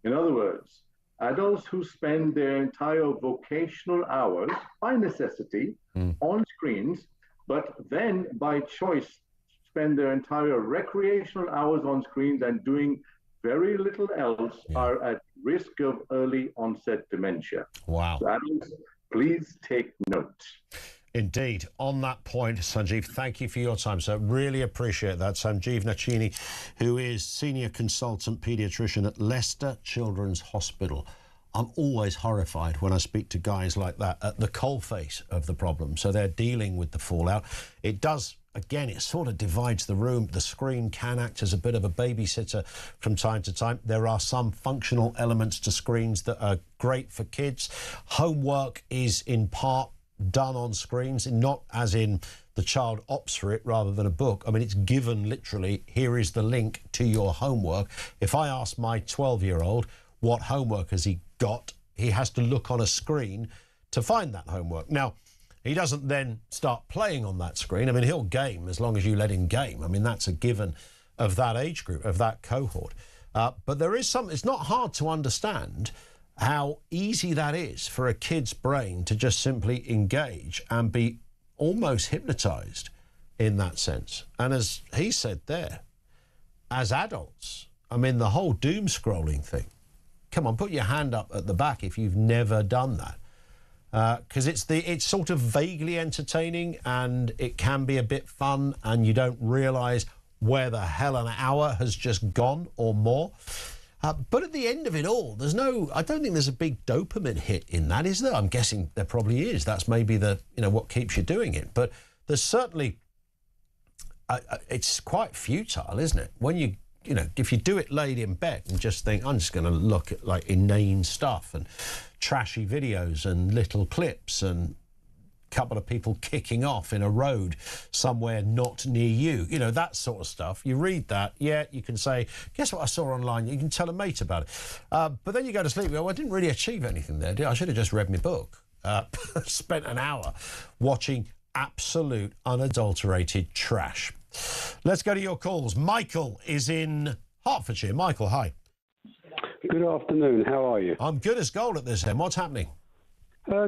In other words, adults who spend their entire vocational hours, by necessity, on screens, but then by choice spend their entire recreational hours on screens and doing very little else, are at risk of early onset dementia. Wow. So adults, please take note. Indeed. On that point, Sanjeev, thank you for your time, sir. Really appreciate that. Sanjeev Nachini, who is Senior Consultant Paediatrician at Leicester Children's Hospital. I'm always horrified when I speak to guys like that at the coalface of the problem. So they're dealing with the fallout. It does, again, it sort of divides the room. The screen can act as a bit of a babysitter from time to time. There are some functional elements to screens that are great for kids. Homework is in part done on screens, not as in the child opts for it rather than a book. I mean, it's given literally, here is the link to your homework. If I ask my 12-year-old what homework has he got, he has to look on a screen to find that homework. Now, he doesn't then start playing on that screen. I mean, he'll game as long as you let him game. I mean, that's a given of that age group, of that cohort. But there is some, it's not hard to understand how easy that is for a kid's brain to just simply engage and be almost hypnotized in that sense. And as he said there, as adults, I mean, the whole doom scrolling thing, come on, put your hand up at the back if you've never done that. Because it's sort of vaguely entertaining and it can be a bit fun and you don't realise where the hell an hour has just gone or more. But at the end of it all, I don't think there's a big dopamine hit in that, is there? I'm guessing there probably is. That's maybe what keeps you doing it. But there's certainly, it's quite futile, isn't it? When if you do it laid in bed and just think, I'm just going to look at like inane stuff and trashy videos and little clips and a couple of people kicking off in a road somewhere not near you, that sort of stuff. You read that, yeah, you can say, guess what I saw online? You can tell a mate about it. But then you go to sleep, I didn't really achieve anything there, did I? I should have just read my book. Spent an hour watching absolute unadulterated trash. Let's go to your calls. Michael is in Hertfordshire. Michael, hi. Good afternoon. How are you? I'm good as gold at this end. What's happening?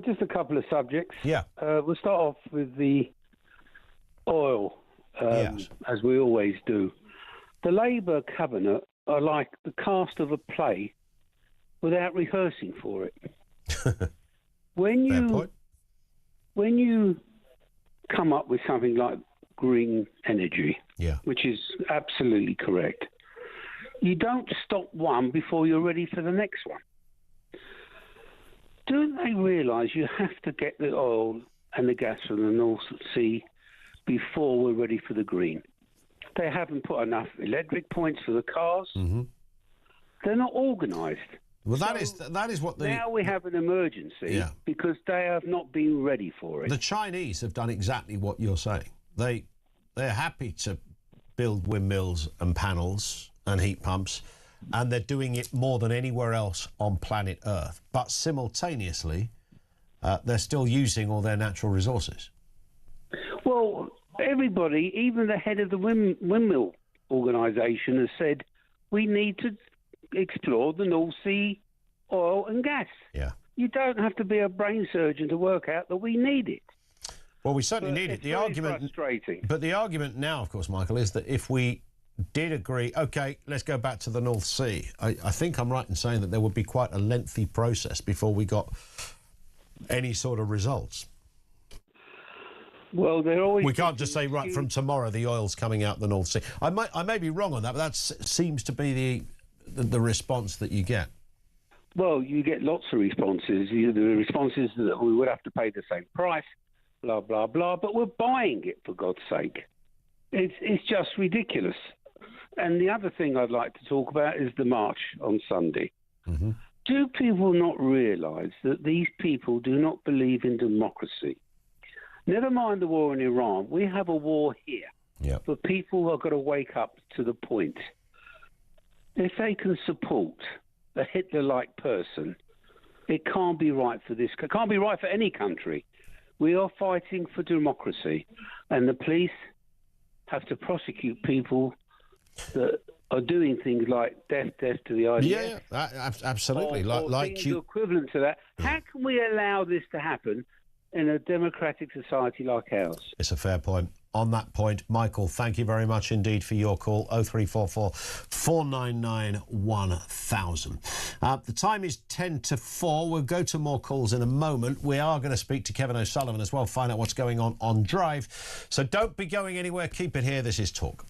Just a couple of subjects. Yeah. We'll start off with the oil, yes, as we always do. The Labour cabinet are like the cast of a play without rehearsing for it. When you come up with something like green energy, which is absolutely correct, you don't stop one before you're ready for the next one. Don't they realise you have to get the oil and the gas from the North Sea before we're ready for the green? They haven't put enough electric points for the cars. Mm-hmm. They're not organised. Well, that is what the... Now we have an emergency because they have not been ready for it. The Chinese have done exactly what you're saying. They're happy to build windmills and panels and heat pumps, and they're doing it more than anywhere else on planet Earth. But simultaneously, they're still using all their natural resources. Well, everybody, even the head of the windmill organisation, has said we need to explore the North Sea oil and gas. Yeah. You don't have to be a brain surgeon to work out that we need it. Well, we certainly need it. The argument, frustrating. But the argument now, of course, Michael, is that if we did agree, OK, let's go back to the North Sea, I think I'm right in saying that there would be quite a lengthy process before we got any sort of results. Well, they're always... We can't just say, right, from tomorrow the oil's coming out the North Sea. I may be wrong on that, but that seems to be the response that you get? Well, you get lots of responses. The response is that we would have to pay the same price, blah, blah, blah, but we're buying it, for God's sake. It's just ridiculous. And the other thing I'd like to talk about is the march on Sunday. Mm-hmm. Do people not realise that these people do not believe in democracy? Never mind the war in Iran. We have a war here. Yep. But people are going to wake up to the point. If they can support a Hitler-like person, it can't be right for this. It can't be right for any country. We are fighting for democracy, and the police have to prosecute people that are doing things like death to the IDF. Yeah, absolutely. Or like things you. equivalent to that. How can we allow this to happen in a democratic society like ours? It's a fair point. On that point, Michael, thank you very much indeed for your call. 0344 499 1000. The time is 10 to 4. We'll go to more calls in a moment. We are going to speak to Kevin O'Sullivan as well, find out what's going on Drive. So don't be going anywhere. Keep it here. This is Talk.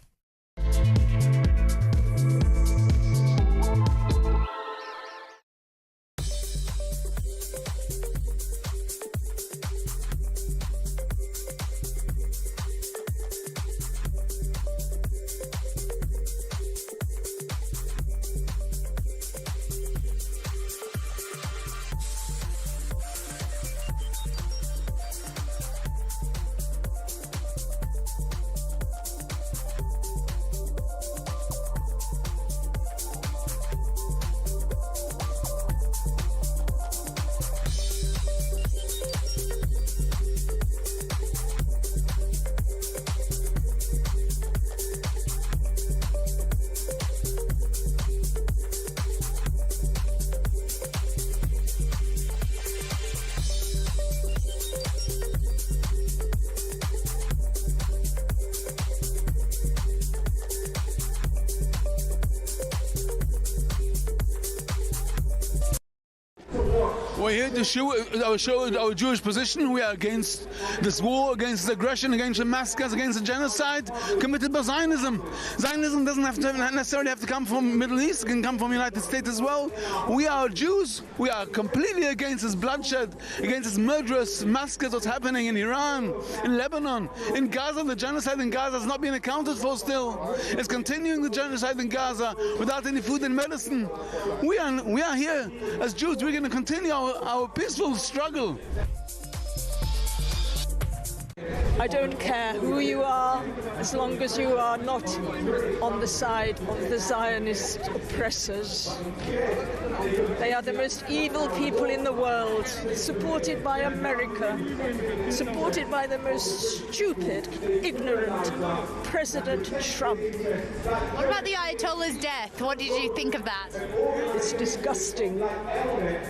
We're here to show our Jewish position. We are against this war, against the aggression, against the massacres, against the genocide committed by Zionism. Zionism doesn't necessarily have to come from the Middle East. It can come from the United States as well. We are Jews. We are completely against this bloodshed, against this murderous massacres that's happening in Iran, in Lebanon, in Gaza. The genocide in Gaza has not been accounted for still. It's continuing, the genocide in Gaza, without any food and medicine. We are here as Jews. We're going to continue our peaceful struggle. I don't care who you are, as long as you are not on the side of the Zionist oppressors. They are the most evil people in the world, supported by America, supported by the most stupid, ignorant President Trump. What about the Ayatollah's death? What did you think of that? It's disgusting.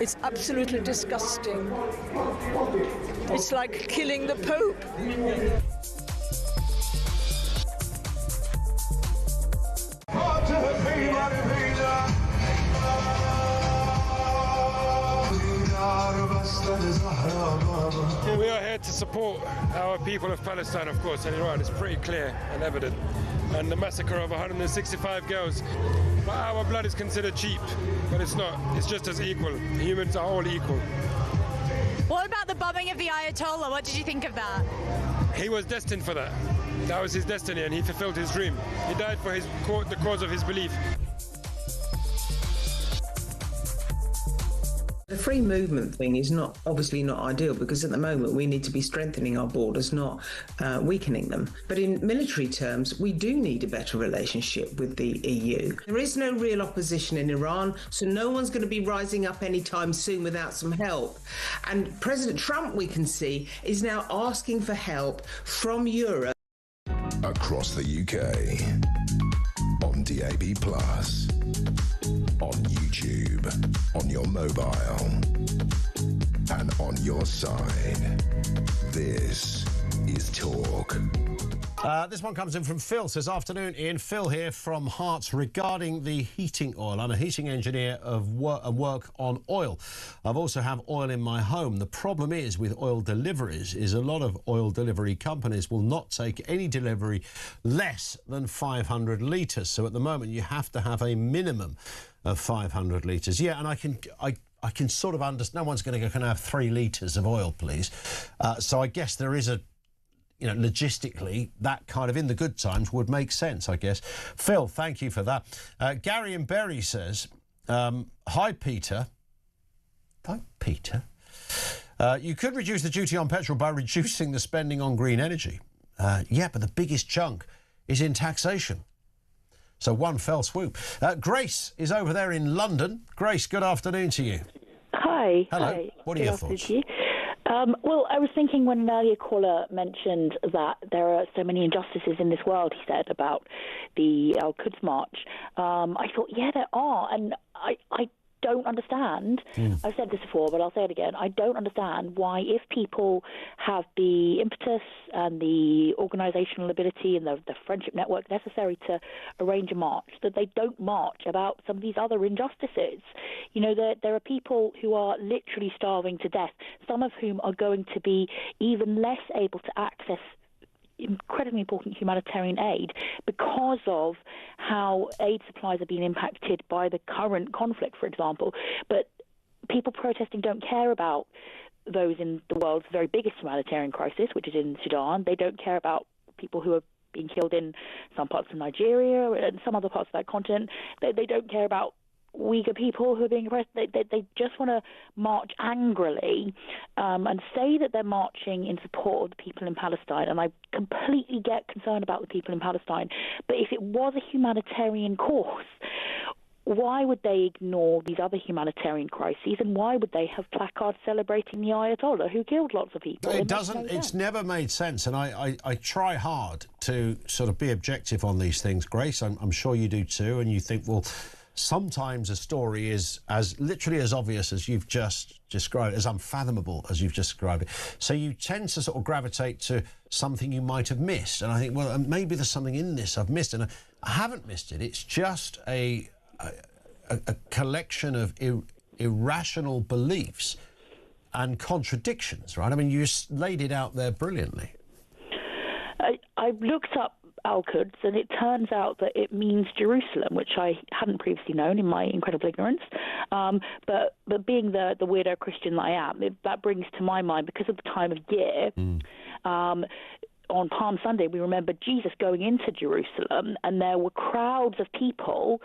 It's absolutely disgusting. It's like killing the Pope. We are here to support our people of Palestine, of course, and Iran. It's pretty clear and evident. And the massacre of 165 girls. But our blood is considered cheap, but it's not. It's just as equal. Humans are all equal. What about the bombing of the Ayatollah? What did you think of that? He was destined for that. That was his destiny, and he fulfilled his dream. He died for the cause of his belief. The free movement thing is obviously not ideal, because at the moment we need to be strengthening our borders, not weakening them. But in military terms, we do need a better relationship with the EU. There is no real opposition in Iran, so no one's going to be rising up anytime soon without some help. And President Trump, we can see, is now asking for help from Europe. Across the UK, on DAB+, on YouTube, on your mobile, and on your side. This is Talk. This one comes in from Phil. Says, afternoon, Ian. Phil here from Hearts regarding the heating oil. I'm a heating engineer and work on oil. I've also have oil in my home. The problem is with oil deliveries is a lot of oil delivery companies will not take any delivery less than 500 litres. So at the moment you have to have a minimum of 500 litres. Yeah, and I can sort of understand. No one's going to have 3 litres of oil, please. So I guess there is a, you know, logistically, that kind of in the good times would make sense, I guess. Phil, thank you for that. Gary in Bury says, hi, Peter. Hi, Peter. You could reduce the duty on petrol by reducing the spending on green energy. Yeah, but the biggest chunk is in taxation. So one fell swoop. Grace is over there in London. Grace, good afternoon to you. Hi. Hello. Hi. What are your thoughts? Well, I was thinking when an earlier caller mentioned that there are so many injustices in this world, he said, about the Al-Quds March. I thought, yeah, there are. And I don't understand. I've said this before, but I'll say it again. I don't understand why, if people have the impetus and the organisational ability and the friendship network necessary to arrange a march, that they don't march about some of these other injustices. You know, there are people who are literally starving to death, some of whom are going to be even less able to access incredibly important humanitarian aid because of how aid supplies are being impacted by the current conflict, for example. But people protesting don't care about those in the world's very biggest humanitarian crisis, which is in Sudan. They don't care about people who are being killed in some parts of Nigeria and some other parts of that continent. They don't care about Uyghur people who are being oppressed. They just want to march angrily and say that they're marching in support of the people in Palestine. And I completely get concerned about the people in Palestine. But if it was a humanitarian cause, why would they ignore these other humanitarian crises, and why would they have placards celebrating the Ayatollah who killed lots of people? It doesn't. It's never made sense, and I try hard to sort of be objective on these things, Grace. I'm sure you do too, and you think, well, sometimes a story is as literally as obvious as you've just described, as unfathomable as you've just described it. So you tend to sort of gravitate to something you might have missed. And I think, well, maybe there's something in this I've missed. And I haven't missed it. It's just a collection of irrational beliefs and contradictions, right? I mean, you just laid it out there brilliantly. I looked up Al-Quds, and it turns out that it means Jerusalem, which I hadn't previously known in my incredible ignorance. But being the weirdo Christian that I am, that brings to my mind, because of the time of year, on Palm Sunday, we remember Jesus going into Jerusalem, and there were crowds of people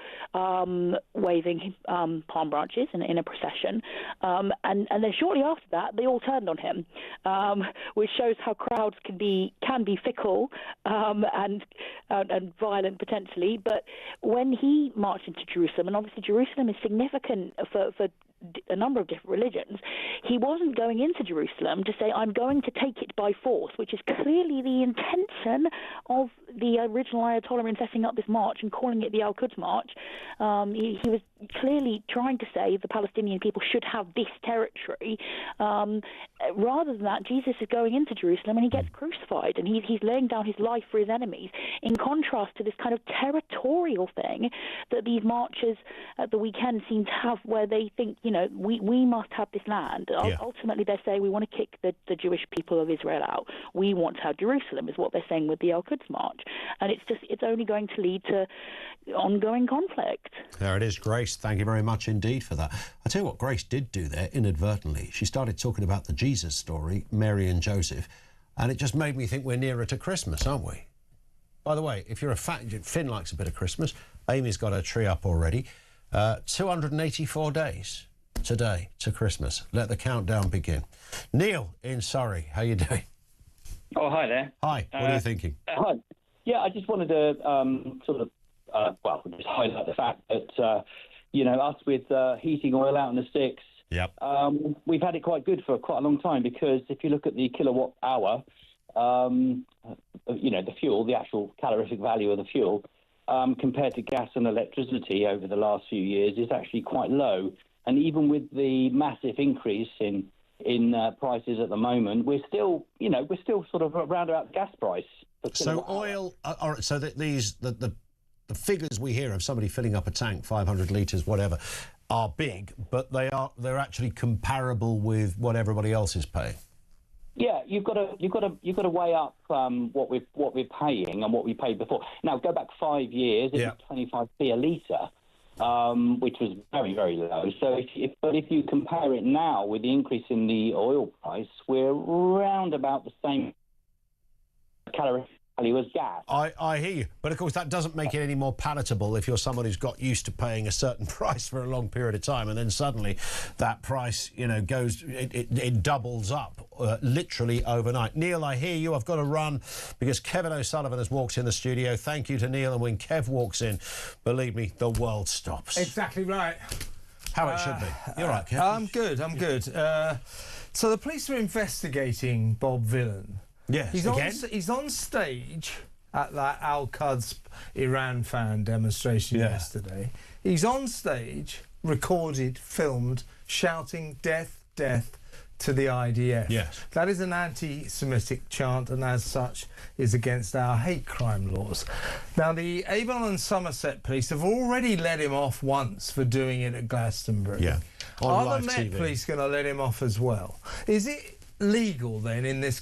waving palm branches in a procession. And then shortly after that, they all turned on him, which shows how crowds can be fickle and violent potentially. But when he marched into Jerusalem, and obviously Jerusalem is significant for a number of different religions, he wasn't going into Jerusalem to say, I'm going to take it by force, which is clearly the intention of the original Ayatollah in setting up this march and calling it the Al-Quds March. He was clearly trying to say the Palestinian people should have this territory. Rather than that, Jesus is going into Jerusalem and he gets crucified, and he's laying down his life for his enemies, in contrast to this kind of territorial thing that these marchers at the weekend seem to have, where they think, you know, we must have this land. Yeah. Ultimately, they say we want to kick the Jewish people of Israel out. We want to have Jerusalem, is what they're saying with the Al-Quds March. And it's only going to lead to ongoing conflict. There it is, Grace. Thank you very much indeed for that. I tell you what Grace did do there, inadvertently. She started talking about the Jesus story, Mary and Joseph, and it just made me think we're nearer to Christmas, aren't we? By the way, if you're Finn likes a bit of Christmas. Amy's got her tree up already. 284 days today to Christmas. Let the countdown begin. Neil in Surrey, how you doing? Oh, hi there. Hi, what are you thinking? Hi. Yeah, I just wanted to just highlight the fact that, us with heating oil out in the sticks, yep. We've had it quite good for quite a long time, because if you look at the kilowatt hour, the fuel, the actual calorific value of the fuel, compared to gas and electricity over the last few years is actually quite low. And even with the massive increase in prices at the moment, we're still sort of around about gas price. So oil, all right, so the figures we hear of somebody filling up a tank, 500 litres, whatever, are big, but they're actually comparable with what everybody else is paying. Yeah, you've got to weigh up what we're paying and what we paid before. Now go back 5 years, it was 25p a litre. which was very, very low. So, if you compare it now with the increase in the oil price, we're around about the same calorific value as gas. I hear you, but of course that doesn't make it any more palatable if you're someone who's got used to paying a certain price for a long period of time, and then suddenly that price, goes, it doubles up literally overnight. Neil, I hear you. I've got to run because Kevin O'Sullivan has walked in the studio. Thank you to Neil, and when Kev walks in, believe me, the world stops. Exactly right. How it should be. You're right, Kev. I'm good. So the police are investigating Bob Villan. Yes, he's on stage at that Al-Quds Iran fan demonstration yesterday. He's on stage, recorded, filmed, shouting "Death, death" to the IDF. Yes. That is an anti-Semitic chant, and as such is against our hate crime laws. Now, the Avon and Somerset police have already let him off once for doing it at Glastonbury. Yeah. Are the Met police going to let him off as well? Is it legal then in this